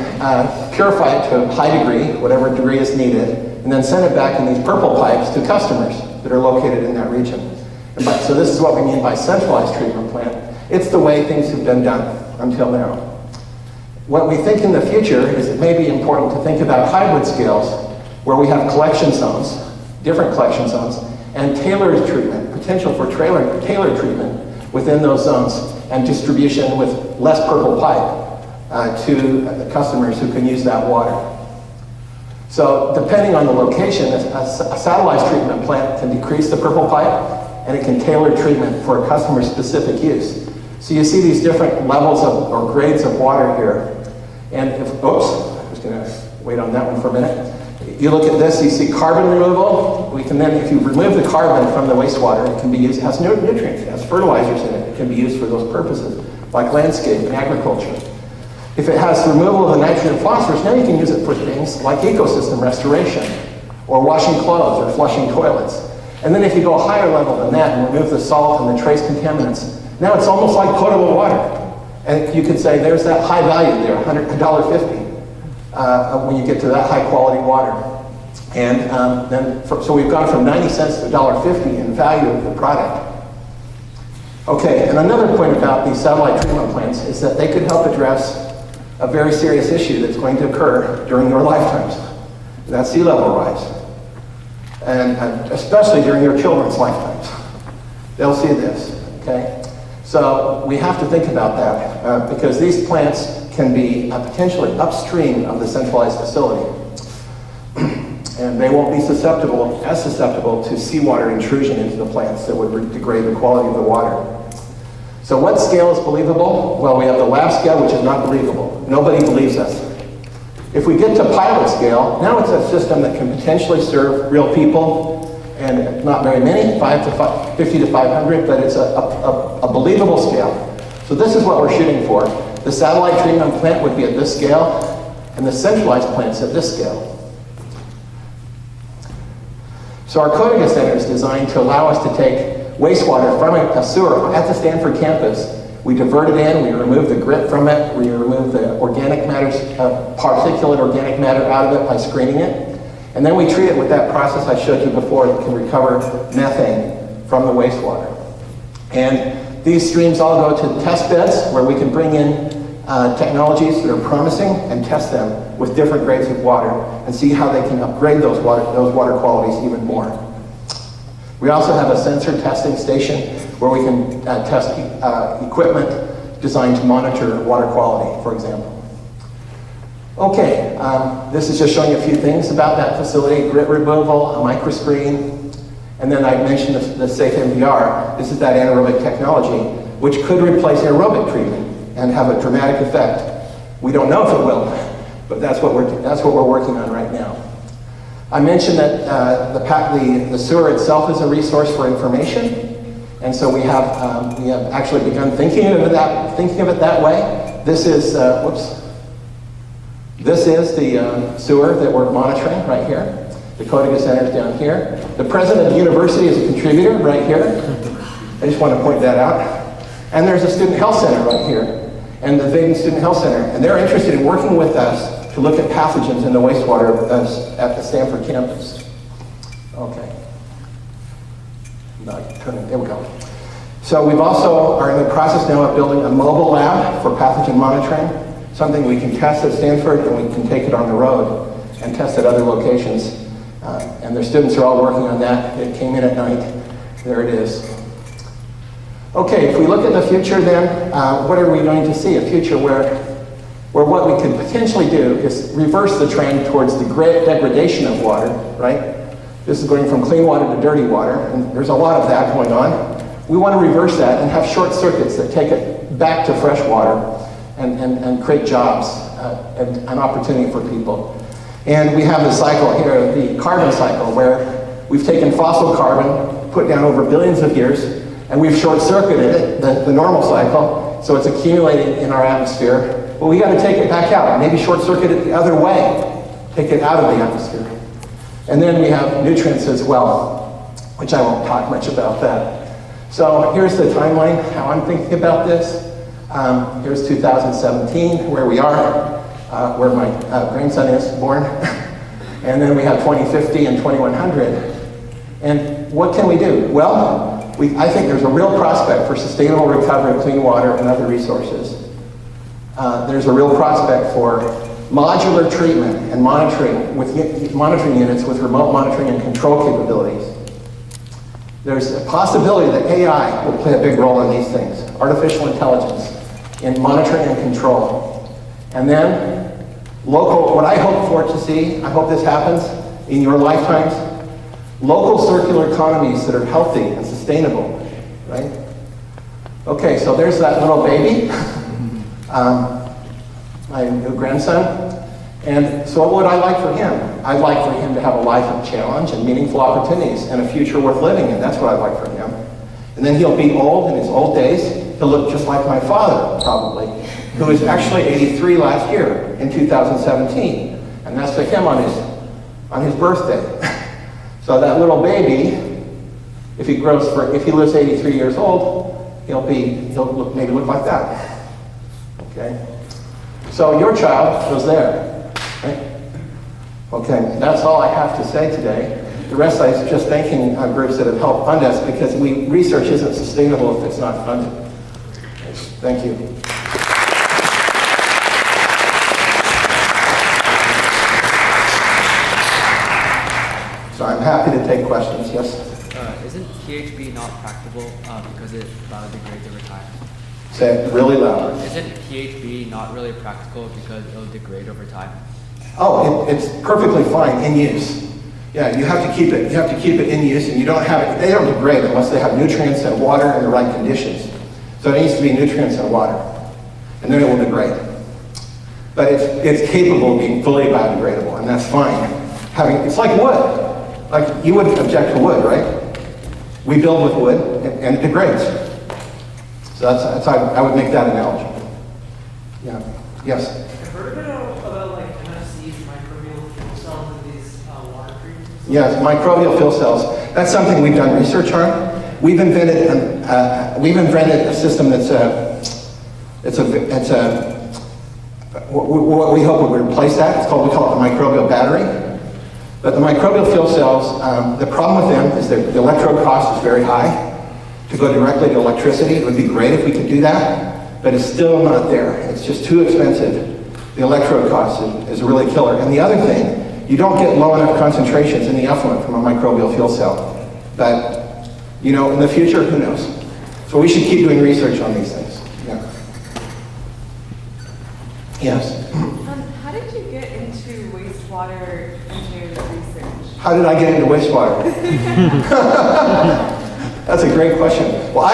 purify it to a high degree, whatever degree is needed, and then send it back in these purple pipes to customers that are located in that region. So this is what we mean by centralized treatment plant. It's the way things have been done until now. What we think in the future is it may be important to think about hybrid scales where we have collection zones, different collection zones, and tailored treatment, potential for tailored treatment within those zones, and distribution with less purple pipe to the customers who can use that water. So depending on the location, a satellite treatment plant can decrease the purple pipe, and it can tailor treatment for a customer-specific use. So you see these different levels or grades of water here. And I'm just gonna wait on that one for a minute. You look at this, you see carbon removal. We can then, if you remove the carbon from the wastewater, it can be used, it has nutrients, it has fertilizers in it. It can be used for those purposes, like landscape and agriculture. If it has removal of the nitrogen and phosphorus, now you can use it for things like ecosystem restoration, or washing clothes, or flushing toilets. And then if you go a higher level than that and remove the salt and the trace contaminants, now it's almost like potable water. And you could say there's that high value there, $1.50, when you get to that high quality water. And so we've gone from 90 cents to $1.50 in value of the product. Okay, and another point about these satellite treatment plants is that they could help address a very serious issue that's going to occur during your lifetimes. That's sea level rise. And especially during your children's lifetimes. They'll see this, okay? So we have to think about that because these plants can be potentially upstream of the centralized facility. And they won't be as susceptible to seawater intrusion into the plants that would degrade the quality of the water. So what scale is believable? Well, we have the lab scale, which is not believable. Nobody believes us. If we get to pilot scale, now it's a system that can potentially serve real people, and not very many, 50 to 500, but it's a believable scale. So this is what we're shooting for. The satellite treatment plant would be at this scale, and the centralized plant's at this scale. So our Kotiga Center is designed to allow us to take wastewater from a sewer at the Stanford campus. We divert it in, we remove the grit from it, we remove the organic matter, particulate organic matter out of it by screening it. And then we treat it with that process I showed you before that can recover methane from the wastewater. And these streams all go to test beds where we can bring in technologies that are promising and test them with different grades of water and see how they can upgrade those water qualities even more. We also have a sensor testing station where we can test equipment designed to monitor water quality, for example. Okay, this is just showing you a few things about that facility: grit removal, a microscreen, and then I mentioned the safe MVR. This is that anaerobic technology, which could replace aerobic treatment and have a dramatic effect. We don't know if it will, but that's what we're working on right now. I mentioned that the sewer itself is a resource for information, And so we have actually begun thinking of it that way. This is, This is the sewer that we're monitoring right here. The Saratoga Center is down here. The president of the university is a contributor right here. I just want to point that out. And there's a student health center right here, and the Vaden Student Health Center. And they're interested in working with us to look at pathogens in the wastewater at the Stanford campus. Okay. No, there we go. So we've also are in the process now of building a mobile lab for pathogen monitoring, something we can test at Stanford and we can take it on the road and test at other locations. And their students are all working on that. It came in at night. There it is. Okay, if we look at the future then, what are we going to see? A future where what we could potentially do is reverse the trend towards the degradation of water, right? This is going from clean water to dirty water, and there's a lot of that going on. We want to reverse that and have short circuits that take it back to fresh water and create jobs and an opportunity for people. And we have the cycle here, the carbon cycle, where we've taken fossil carbon, put down over billions of years, and we've short-circuited it, the normal cycle, so it's accumulating in our atmosphere. But we got to take it back out, maybe short-circuit it the other way, take it out of the atmosphere. And then we have nutrients as well, which I won't talk much about that. So here's the timeline, how I'm thinking about this. Here's 2017, where we are, where my grandson is born. And then we have 2050 and 2100. And what can we do? Well, I think there's a real prospect for sustainable recovery of clean water and other resources. There's a real prospect for modular treatment and monitoring with monitoring units with remote monitoring and control capabilities. There's a possibility that AI will play a big role in these things, artificial intelligence, in monitoring and control. And then local, what I hope for to see, I hope this happens in your lifetimes, local circular economies that are healthy and sustainable, right? Okay, so there's that little baby, my new grandson. And so what would I like for him? I'd like for him to have a life of challenge and meaningful opportunities and a future worth living in. That's what I'd like for him. And then he'll be old in his old days. He'll look just like my father, probably, who was actually 83 last year in 2017. And that's to him on his birthday. So that little baby, if he lives 83 years old, he'll maybe look like that. Okay? So your child was there. Right? Okay, that's all I have to say today. The rest I was just thanking groups that have helped fund us because research isn't sustainable if it's not funded. Thank you. So I'm happy to take questions, yes? Isn't PHB not practicable because it biodegrades over time? Say it really loud. Isn't PHB not really practical because it'll degrade over time? Oh, it's perfectly fine in use. Yeah, you have to keep it. You have to keep it in use, and you don't have it. They don't degrade unless they have nutrients and water in the right conditions. So it needs to be nutrients and water, and then it will degrade. But it's capable of being fully biodegradable, and that's fine. It's like wood. Like you wouldn't object to wood, right? We build with wood, and it degrades. So that's how I would make that analogy. Yeah. Yes. I've heard about like MFCs, microbial fuel cells, and these water treatments. Yes, microbial fuel cells. That's something we've done research on. We've invented a system what we hope would replace that. We call it the microbial battery. But the microbial fuel cells, the problem with them is that the electrode cost is very high. To go directly to electricity, it would be great if we could do that, but it's still not there. It's just too expensive. The electrode cost is really killer. And the other thing, you don't get low enough concentrations in the effluent from a microbial fuel cell. But, in the future, who knows? So we should keep doing research on these things. Yeah. Yes? How did you get into wastewater engineering research? How did I get into wastewater? That's a great question. Well,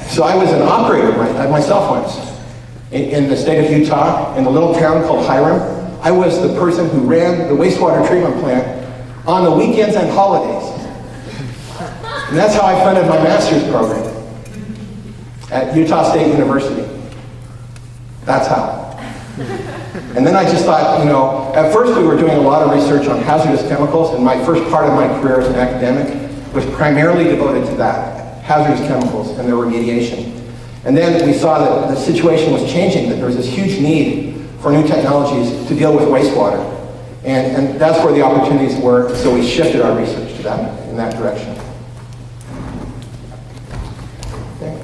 so I was an operator myself once in the state of Utah, in a little town called Hiram. I was the person who ran the wastewater treatment plant on the weekends and holidays. And that's how I funded my master's program at Utah State University. That's how. And then I just thought, you know, at first we were doing a lot of research on hazardous chemicals, and my first part of my career as an academic was primarily devoted to that, hazardous chemicals and their remediation. And then we saw that the situation was changing, that there was this huge need for new technologies to deal with wastewater. And that's where the opportunities were, so we shifted our research to that, in that direction. Okay.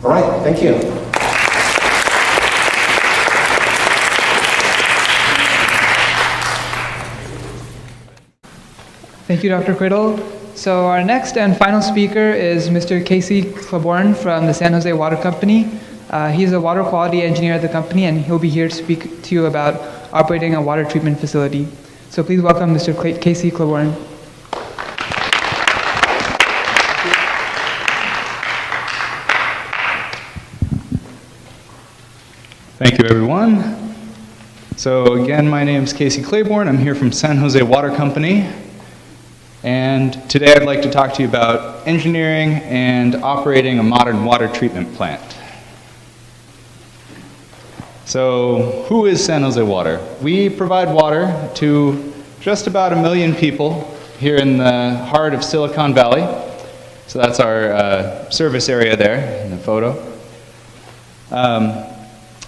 All right, thank you. Thank you, Dr. Criddle. So our next and final speaker is Mr. Casey Claborn from the San Jose Water Company. He's a water quality engineer at the company, and he'll be here to speak to you about operating a water treatment facility. So please welcome Mr. Casey Claborn. Thank you, everyone. So again, my name is Casey Claborn. I'm here from San Jose Water Company. And today I'd like to talk to you about engineering and operating a modern water treatment plant. So who is San Jose Water? We provide water to just about 1 million people here in the heart of Silicon Valley. So that's our service area there in the photo.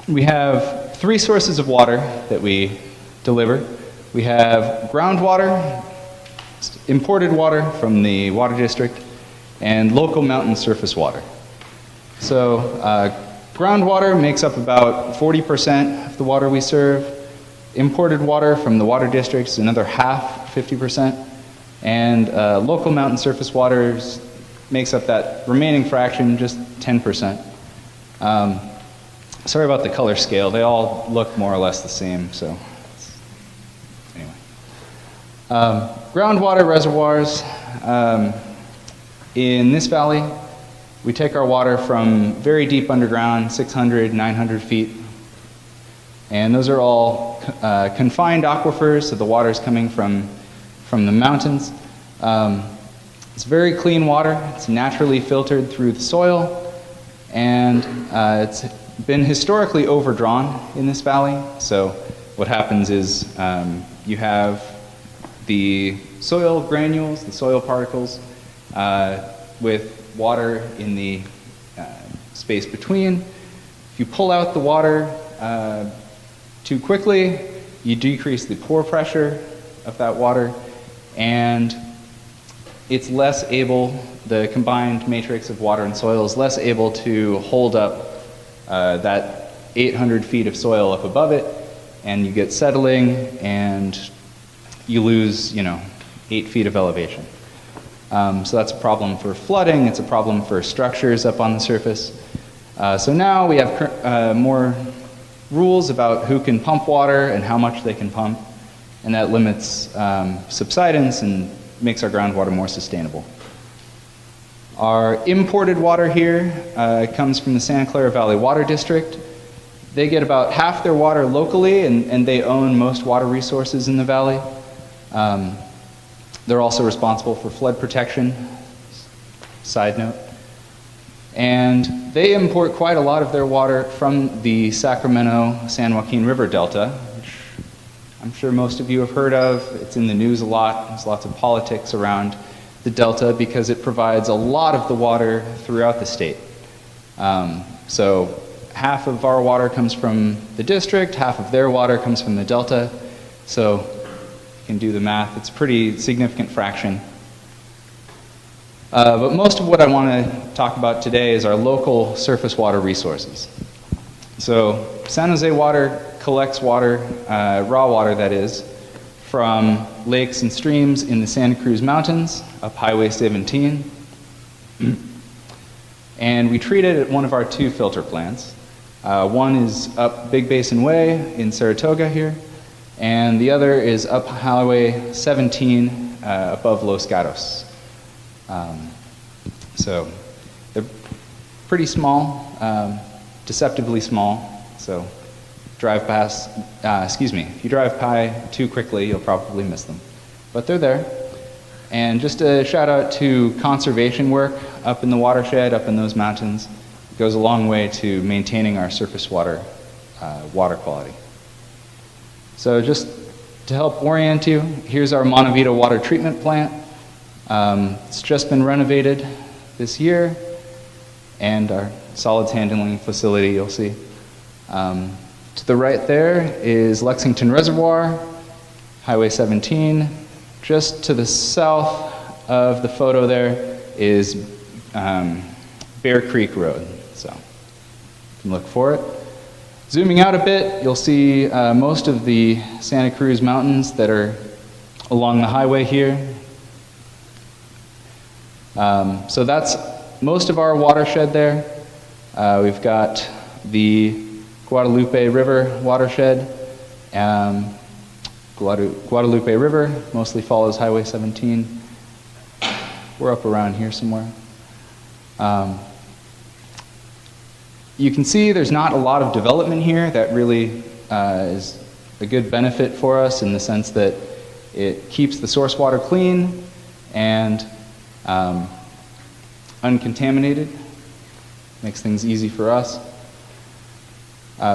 We have 3 sources of water that we deliver. We have groundwater, imported water from the water district, and local mountain surface water. So groundwater makes up about 40% of the water we serve. Imported water from the water district is another half, 50%. And local mountain surface water makes up that remaining fraction, just 10%. Sorry about the color scale. They all look more or less the same, so anyway. Groundwater reservoirs. In this valley, we take our water from very deep underground, 600, 900 feet. And those are all confined aquifers, so the water is coming from the mountains. It's very clean water. It's naturally filtered through the soil. And it's been historically overdrawn in this valley. So what happens is you have the soil granules, the soil particles, with water in the space between. If you pull out the water too quickly, you decrease the pore pressure of that water, and it's less able, the combined matrix of water and soil is less able to hold up that 800 feet of soil up above it, and you get settling, and you lose, 8 feet of elevation. So that's a problem for flooding. It's a problem for structures up on the surface. So now we have more rules about who can pump water and how much they can pump, and that limits subsidence and makes our groundwater more sustainable. Our imported water here comes from the Santa Clara Valley Water District. They get about half their water locally, and they own most water resources in the valley. They're also responsible for flood protection, side note. And they import quite a lot of their water from the Sacramento-San Joaquin River Delta, which I'm sure most of you have heard of. It's in the news a lot. There's lots of politics around the Delta because it provides a lot of the water throughout the state. So half of our water comes from the district, half of their water comes from the Delta. So you can do the math. It's a pretty significant fraction. But most of what I want to talk about today is our local surface water resources. So San Jose Water collects water, raw water that is, from lakes and streams in the Santa Cruz Mountains up Highway 17. And we treat it at one of our 2 filter plants. One is up Big Basin Way in Saratoga here, and the other is up Highway 17 above Los Gatos. So they're pretty small, deceptively small. So if you drive by too quickly, you'll probably miss them. But they're there. And just a shout out to conservation work up in the watershed, up in those mountains. It goes a long way to maintaining our surface water, water quality. So just to help orient you, here's our Montevita water treatment plant. It's just been renovated this year, and our solids handling facility, you'll see. To the right there is Lexington Reservoir, Highway 17. Just to the south of the photo there is Bear Creek Road, so you can look for it. Zooming out a bit, you'll see most of the Santa Cruz Mountains that are along the highway here. So that's most of our watershed there. We've got the Guadalupe River watershed. Guadalupe River mostly follows Highway 17. We're up around here somewhere. You can see there's not a lot of development here. That really is a good benefit for us in the sense that it keeps the source water clean and uncontaminated. Makes things easy for us.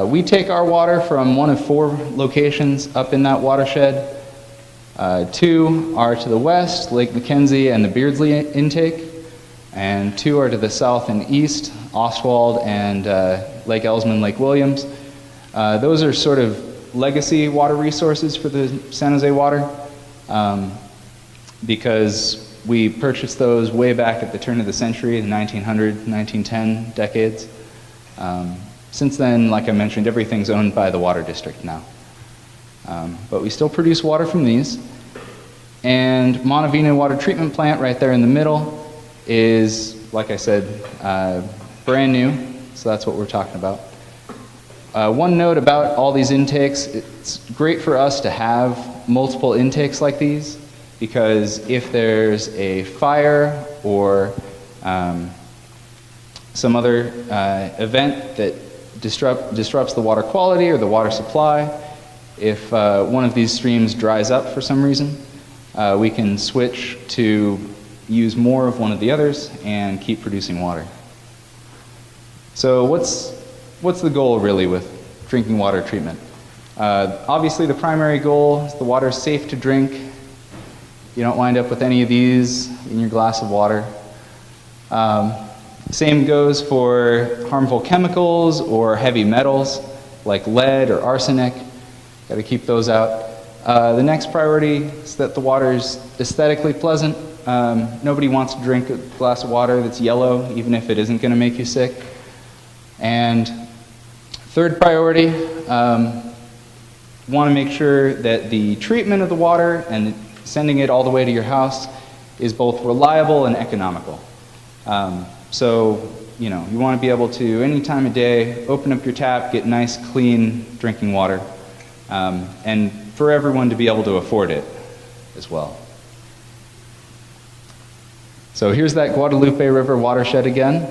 We take our water from one of 4 locations up in that watershed. 2 are to the west, Lake McKenzie and the Beardsley intake, and 2 are to the south and east, Ostwald and Lake Elsman, Lake Williams. Those are sort of legacy water resources for the San Jose water because we purchased those way back at the turn of the century, the 1900, 1910 decades. Since then, like I mentioned, everything's owned by the water district now. But we still produce water from these. And Montevita Water Treatment Plant right there in the middle is, like I said, brand new. So that's what we're talking about. One note about all these intakes, it's great for us to have multiple intakes like these because if there's a fire or some other event that disrupts the water quality or the water supply, if one of these streams dries up for some reason, we can switch to use more of one of the others and keep producing water. So what's the goal really with drinking water treatment? Obviously the primary goal is the water is safe to drink. You don't wind up with any of these in your glass of water. Same goes for harmful chemicals or heavy metals like lead or arsenic. Got to keep those out. The next priority is that the water is aesthetically pleasant. Nobody wants to drink a glass of water that's yellow, even if it isn't going to make you sick. And third priority, want to make sure that the treatment of the water and sending it all the way to your house is both reliable and economical. So, you know, you want to be able to, any time of day, open up your tap, get nice, clean drinking water, and for everyone to be able to afford it as well. So here's that Guadalupe River watershed again.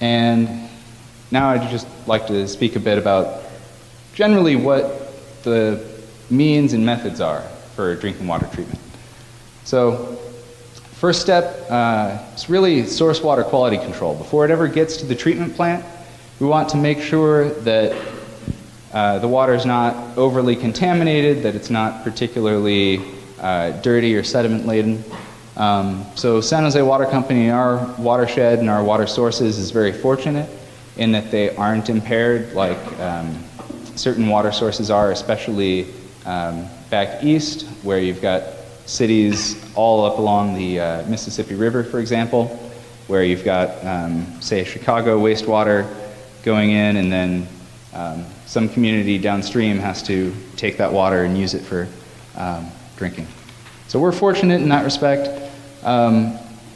And now I'd just like to speak a bit about generally what the means and methods are for drinking water treatment. So first step is really source water quality control. Before it ever gets to the treatment plant, we want to make sure that the water is not overly contaminated, that it's not particularly dirty or sediment laden. So San Jose Water Company, our watershed and our water sources is very fortunate in that they aren't impaired like certain water sources are, especially back east where you've got cities all up along the Mississippi River, for example, where you've got, say, Chicago wastewater going in, and then some community downstream has to take that water and use it for drinking. So we're fortunate in that respect.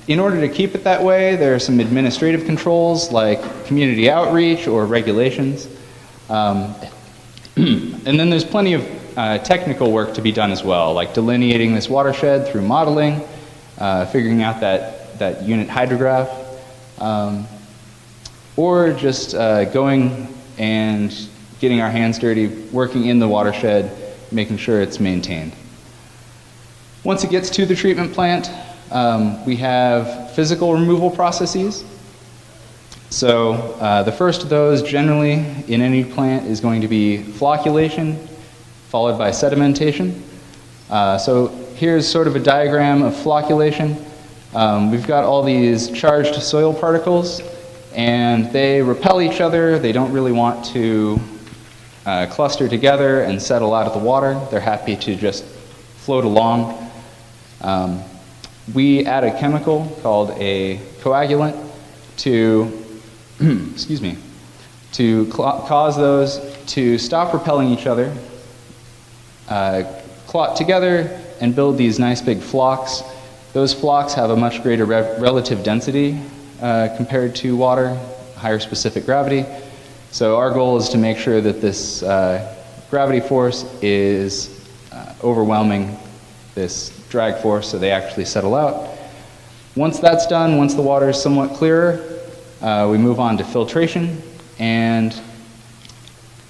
In order to keep it that way, there are some administrative controls like community outreach or regulations. And then there's plenty of technical work to be done as well, like delineating this watershed through modeling, figuring out that unit hydrograph, or just going and getting our hands dirty, working in the watershed, making sure it's maintained. Once it gets to the treatment plant, we have physical removal processes. So the first of those generally in any plant is going to be flocculation, followed by sedimentation. So here's sort of a diagram of flocculation. We've got all these charged soil particles, and they repel each other. They don't really want to cluster together and settle out of the water. They're happy to just float along. We add a chemical called a coagulant to, excuse me, to cause those to stop repelling each other, clot together, and build these nice big flocks. Those flocks have a much greater relative density compared to water, higher specific gravity. So our goal is to make sure that this gravity force is overwhelming this drag force so they actually settle out. Once that's done, once the water is somewhat clearer, we move on to filtration. And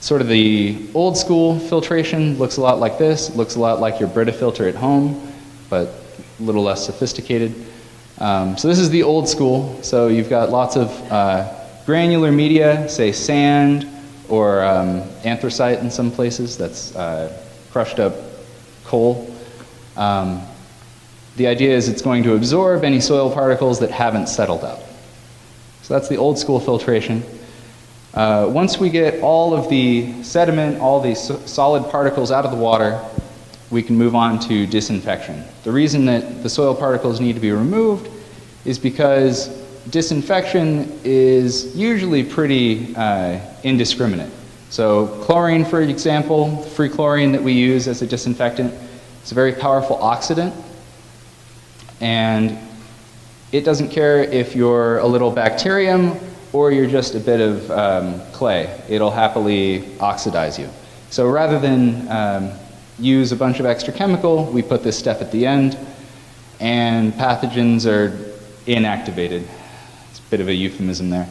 sort of the old school filtration looks a lot like this. It looks a lot like your Brita filter at home, but a little less sophisticated. So this is the old school. So you've got lots of granular media, say sand or anthracite in some places. That's crushed up coal. The idea is it's going to absorb any soil particles that haven't settled out. So that's the old school filtration. Once we get all of the sediment, all these solid particles out of the water, we can move on to disinfection. The reason that the soil particles need to be removed is because disinfection is usually pretty indiscriminate. So chlorine, for example, free chlorine that we use as a disinfectant, it's a very powerful oxidant, and it doesn't care if you're a little bacterium or you're just a bit of clay. It'll happily oxidize you. So rather than use a bunch of extra chemical, we put this step at the end, and pathogens are inactivated. It's a bit of a euphemism there.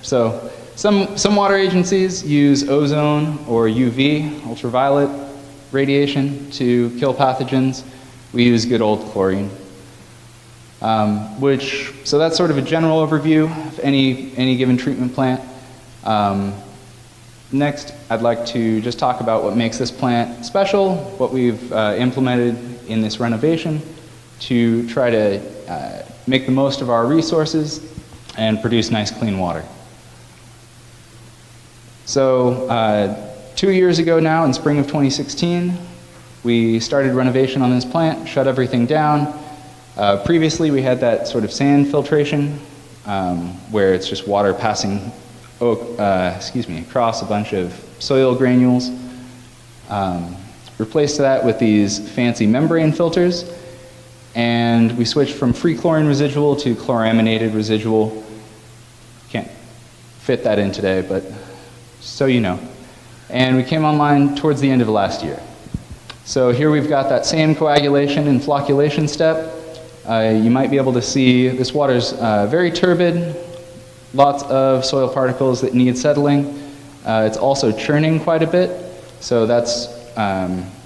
So some water agencies use ozone or UV, ultraviolet radiation, to kill pathogens. We use good old chlorine. So that's sort of a general overview of any given treatment plant. Next, I'd like to just talk about what makes this plant special, what we've implemented in this renovation to try to make the most of our resources and produce nice clean water. So 2 years ago now, in spring of 2016, we started renovation on this plant, shut everything down. Previously, we had that sort of sand filtration where it's just water passing across a bunch of soil granules. Replaced that with these fancy membrane filters, and we switched from free chlorine residual to chloraminated residual. Can't fit that in today, but so you know. And we came online towards the end of last year. So here we've got that same coagulation and flocculation step. You might be able to see this water's very turbid, lots of soil particles that need settling. It's also churning quite a bit, so that's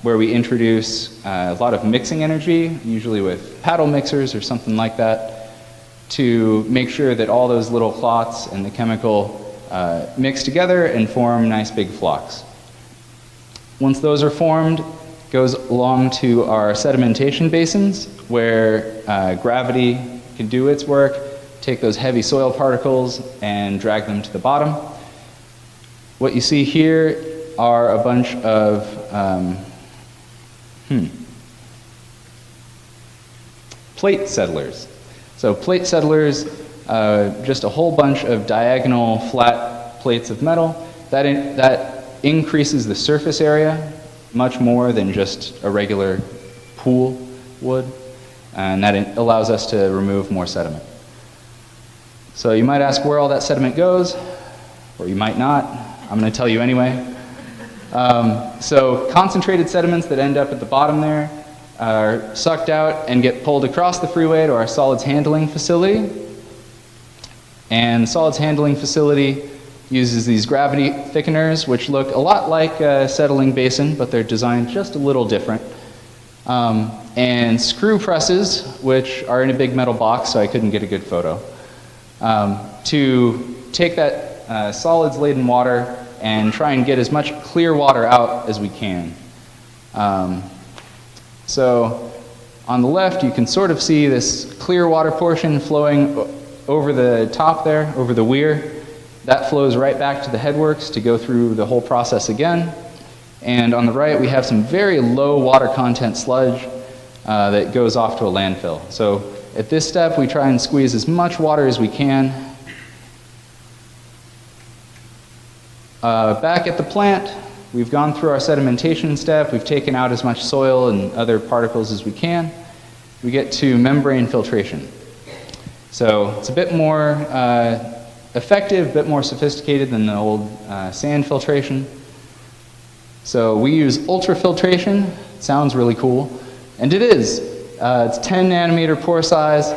where we introduce a lot of mixing energy, usually with paddle mixers or something like that, to make sure that all those little clots and the chemical mix together and form nice big flocks. Once those are formed, it goes along to our sedimentation basins, where gravity can do its work, take those heavy soil particles and drag them to the bottom. What you see here are a bunch of plate settlers. So plate settlers, just a whole bunch of diagonal flat plates of metal. That increases the surface area much more than just a regular pool would, and that allows us to remove more sediment. So you might ask where all that sediment goes, or you might not. I'm going to tell you anyway. So concentrated sediments that end up at the bottom there are sucked out and get pulled across the freeway to our solids handling facility. And the solids handling facility uses these gravity thickeners, which look a lot like a settling basin, but they're designed just a little different. and screw presses, which are in a big metal box, so I couldn't get a good photo, to take that solids-laden water and try and get as much clear water out as we can. So on the left, you can sort of see this clear water portion flowing over the top there, over the weir. That flows right back to the headworks to go through the whole process again. And on the right, we have some very low water content sludge that goes off to a landfill. So at this step, we try and squeeze as much water as we can. Back at the plant, we've gone through our sedimentation step. We've taken out as much soil and other particles as we can. We get to membrane filtration. So it's a bit more effective, a bit more sophisticated than the old sand filtration. So we use ultrafiltration. It sounds really cool, and it is. It's 10 nanometer pore size.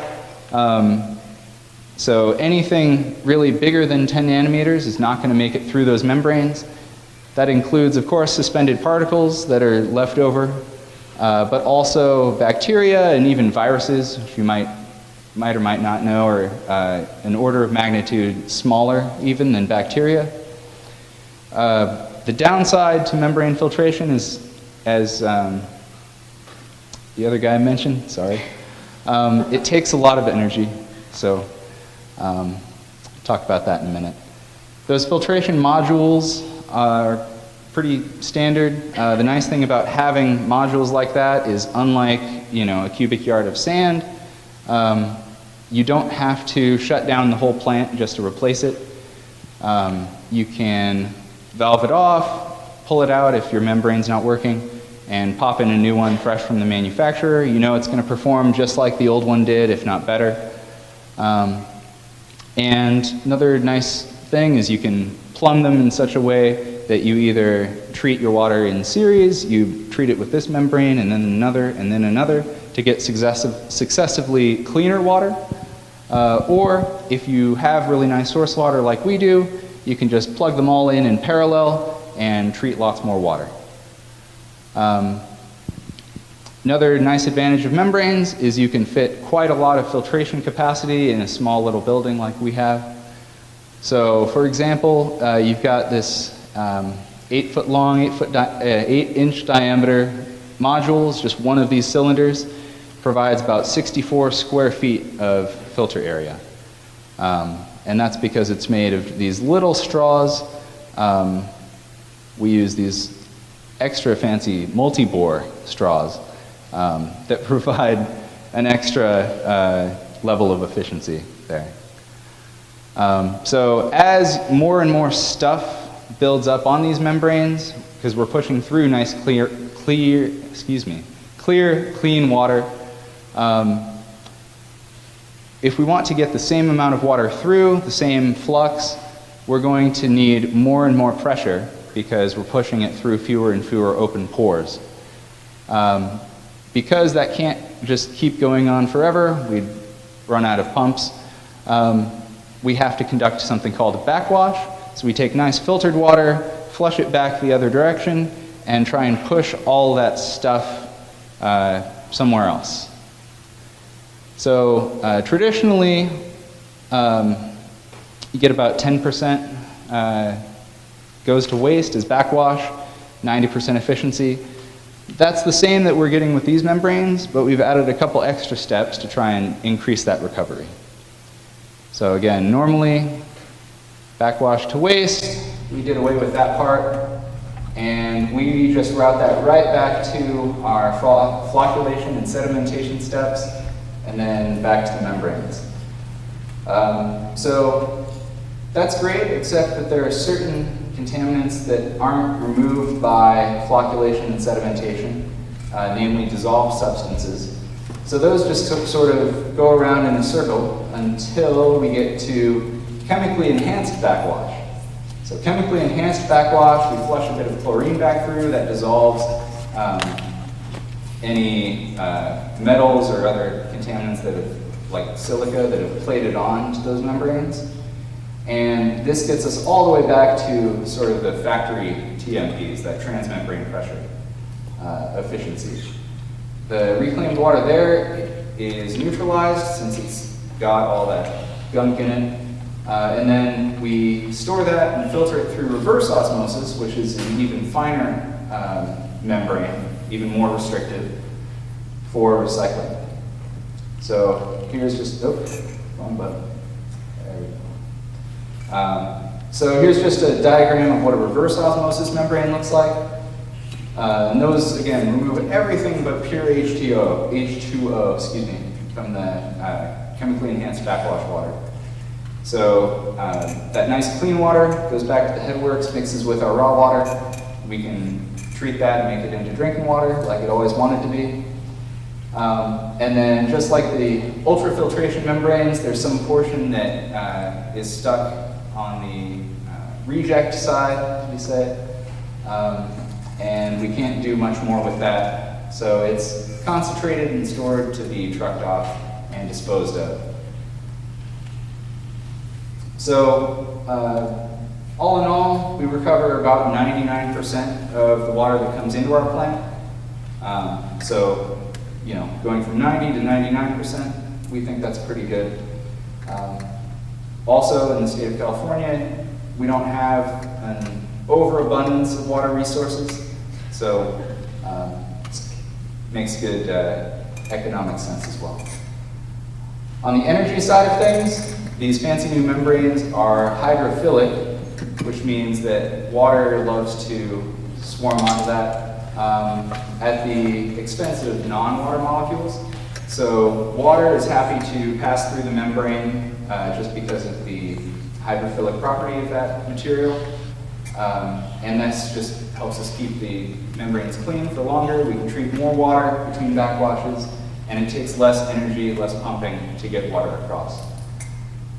So anything really bigger than 10 nanometers is not going to make it through those membranes. That includes, of course, suspended particles that are left over, but also bacteria and even viruses, which you might or might not know are an order of magnitude smaller even than bacteria. The downside to membrane filtration is, as the other guy mentioned, sorry, it takes a lot of energy. So talk about that in a minute. Those filtration modules are pretty standard. The nice thing about having modules like that is, unlike a cubic yard of sand, you don't have to shut down the whole plant just to replace it. You can valve it off, pull it out if your membrane's not working, and pop in a new one fresh from the manufacturer. You know it's going to perform just like the old one did, if not better. And another nice thing is you can plumb them in such a way that you either treat your water in series, you treat it with this membrane and then another to get successively cleaner water. Or if you have really nice source water like we do, you can just plug them all in parallel and treat lots more water. Another nice advantage of membranes is you can fit quite a lot of filtration capacity in a small little building like we have. So for example, you've got this 8 foot long, 8 inch diameter modules. Just one of these cylinders provides about 64 square feet of filter area. And that's because it's made of these little straws. We use these extra fancy multi-bore straws that provide an extra level of efficiency there. So as more and more stuff builds up on these membranes, because we're pushing through nice clear, clean water, if we want to get the same amount of water through, the same flux, we're going to need more and more pressure because we're pushing it through fewer and fewer open pores. Because that can't just keep going on forever, we'd run out of pumps, we have to conduct something called a backwash. So we take nice filtered water, flush it back the other direction, and try and push all that stuff somewhere else. So traditionally, you get about 10% goes to waste as backwash, 90% efficiency. That's the same that we're getting with these membranes, but we've added a couple extra steps to try and increase that recovery. So again, normally, backwash to waste, we did away with that part, and we just route that right back to our flocculation and sedimentation steps, and then back to the membranes. So that's great, except that there are certain contaminants that aren't removed by flocculation and sedimentation, namely dissolved substances. So those just sort of go around in a circle until we get to chemically enhanced backwash. So chemically enhanced backwash, we flush a bit of chlorine back through that dissolves any metals or other contaminants that have, like silica, that have plated on to those membranes. And this gets us all the way back to sort of the factory TMPs, that transmembrane pressure efficiency. The reclaimed water there is neutralized since it's got all that gunk in it. And then we store that and filter it through reverse osmosis, which is an even finer membrane, even more restrictive for recycling. So here's just, wrong button. There we go. So here's just a diagram of what a reverse osmosis membrane looks like. And those, again, remove everything but pure H2O, excuse me, from the chemically enhanced backwash water. So that nice clean water goes back to the headworks, mixes with our raw water. We can treat that and make it into drinking water like it always wanted to be. And then just like the ultrafiltration membranes, there's some portion that is stuck on the reject side, we say. And we can't do much more with that. So it's concentrated and stored to be trucked off and disposed of. So all in all, we recover about 99% of the water that comes into our plant. So, you know, going from 90 to 99%, we think that's pretty good. Also, in the state of California, we don't have an overabundance of water resources, so makes good economic sense as well. On the energy side of things, these fancy new membranes are hydrophilic, which means that water loves to swarm onto that at the expense of non-water molecules. So water is happy to pass through the membrane just because of the hydrophilic property of that material. And this just helps us keep the membranes clean for longer. We can treat more water between backwashes, and it takes less energy, less pumping to get water across.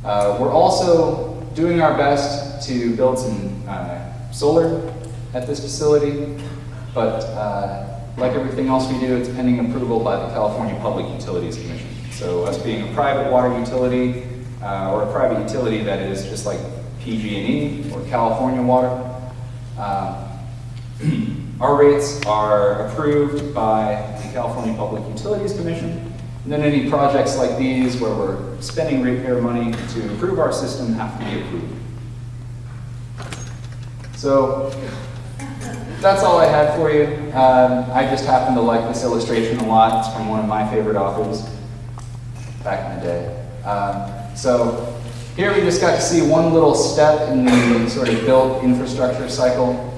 We're also doing our best to build some solar at this facility, but like everything else we do, it's pending approval by the California Public Utilities Commission. So us being a private water utility, or a private utility that is just like PG&E or California Water, our rates are approved by the California Public Utilities Commission. And then any projects like these where we're spending ratepayer money to improve our system have to be approved. So that's all I had for you. I just happen to like this illustration a lot. It's from one of my favorite authors back in the day. So here we just got to see one little step in the sort of built infrastructure cycle.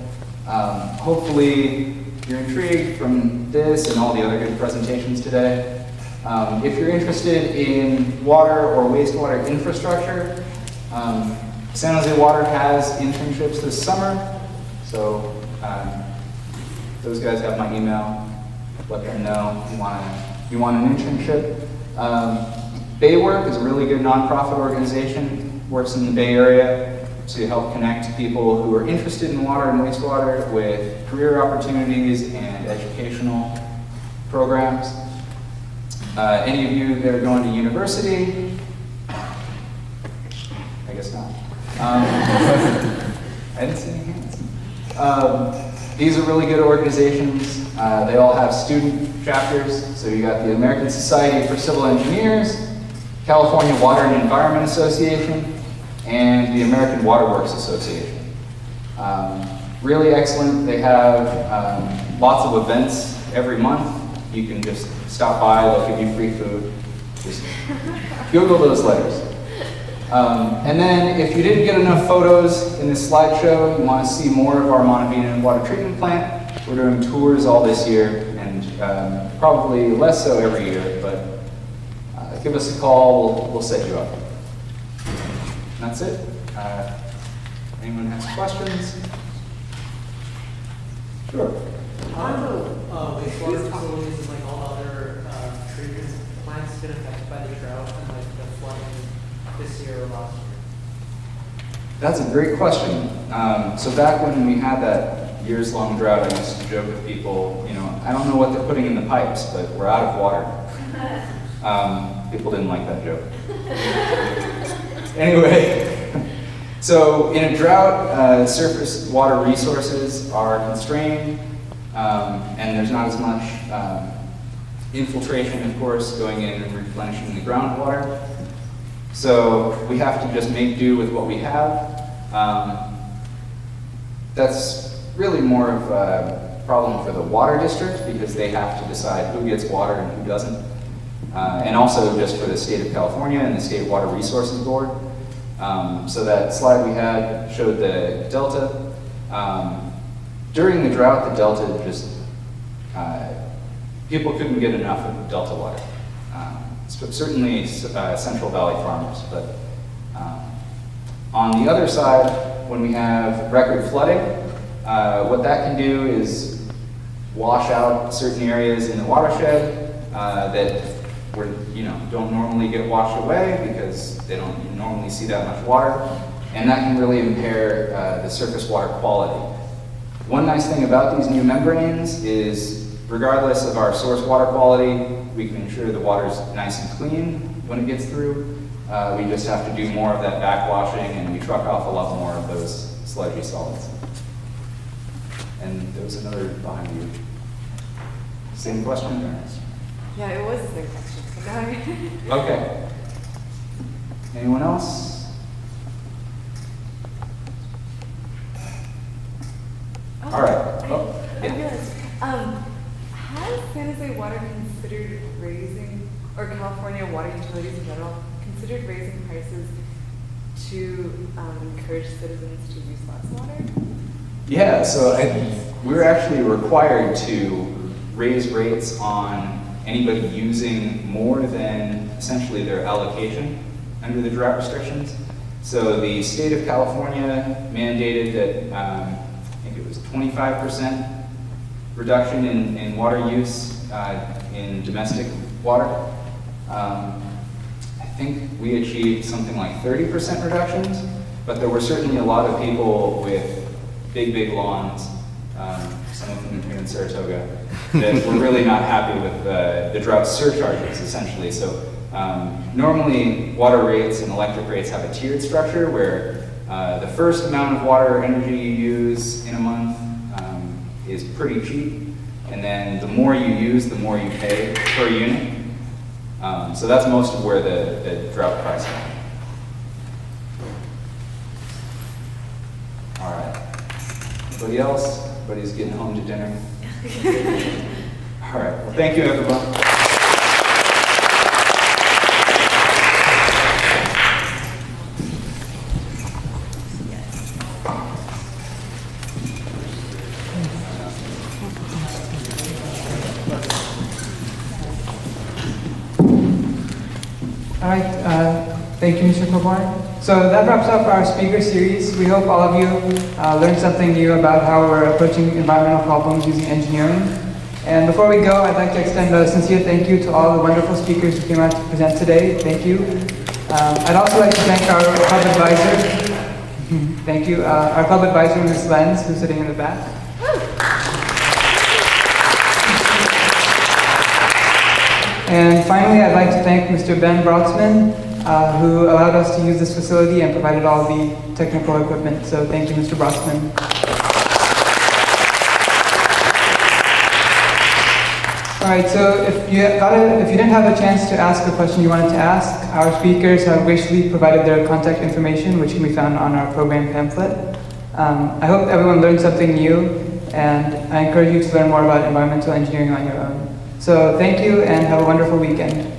Hopefully you're intrigued from this and all the other good presentations today. If you're interested in water or wastewater infrastructure, San Jose Water has internships this summer. So those guys have my email. Let them know you want an internship. Baywork is a really good nonprofit organization, works in the Bay Area to help connect people who are interested in water and wastewater with career opportunities and educational programs. Any of you that are going to university? I guess not. I didn't see any hands. These are really good organizations. They all have student chapters. So you got the American Society for Civil Engineers, California Water and Environment Association, and the American Waterworks Association. Really excellent. They have lots of events every month. You can just stop by, they'll give you free food. Just Google those letters. And then if you didn't get enough photos in this slideshow, you want to see more of our Montevina water treatment plant, we're doing tours all this year, and probably less so every year, but give us a call, we'll set you up. And that's it. Anyone has questions? Sure. How do the wastewater facilities and like all other treatment plants been affected by the drought and like the flooding this year or last year? That's a great question. So back when we had that years-long drought, I used to joke with people, you know, I don't know what they're putting in the pipes, but we're out of water. People didn't like that joke. Anyway, so in a drought, surface water resources are constrained, and there's not as much infiltration, of course, going in and replenishing the groundwater. So we have to just make do with what we have. That's really more of a problem for the water district because they have to decide who gets water and who doesn't. And also just for the state of California and the State Water Resources Board. So that slide we had showed the delta. During the drought, the delta just, people couldn't get enough of delta water. Certainly Central Valley farmers, but on the other side, when we have record flooding, what that can do is wash out certain areas in the watershed that don't normally get washed away because they don't normally see that much water, and that can really impair the surface water quality. One nice thing about these new membranes is regardless of our source water quality, we can ensure the water's nice and clean when it gets through. We just have to do more of that backwashing, and we truck off a lot more of those sludgy solids. And there was another behind you. Same question there? Yeah, it was the same question. Okay. Anyone else? All right. Oh, yeah. Has San Jose Water considered raising, or California water utilities in general, considered raising prices to encourage citizens to use less water? Yeah, so we're actually required to raise rates on anybody using more than essentially their allocation under the drought restrictions. So the state of California mandated that I think it was 25% reduction in water use in domestic water. I think we achieved something like 30% reductions, but there were certainly a lot of people with big lawns, some of them here in Saratoga, that were really not happy with the drought surcharges, essentially. So normally water rates and electric rates have a tiered structure where the first amount of water energy you use in a month is pretty cheap, and then the more you use, the more you pay per unit. So that's most of where the drought price is. All right. Anybody else? Everybody's getting home to dinner. All right. Well, thank you, everyone. All right, thank you, Mr. Claborn. So that wraps up our speaker series. We hope all of you learned something new about how we're approaching environmental problems using engineering. And before we go, I'd like to extend a sincere thank you to all the wonderful speakers who came out to present today. Thank you. I'd also like to thank our club advisor. Thank you. Our club advisor, Ms. Lenz, who's sitting in the back. And finally, I'd like to thank Mr. Ben Brotzman, who allowed us to use this facility and provided all the technical equipment. So thank you, Mr. Brotzman. All right, so if you didn't have a chance to ask the question you wanted to ask, our speakers have graciously provided their contact information, which can be found on our program pamphlet. I hope everyone learned something new, and I encourage you to learn more about environmental engineering on your own. So thank you, and have a wonderful weekend.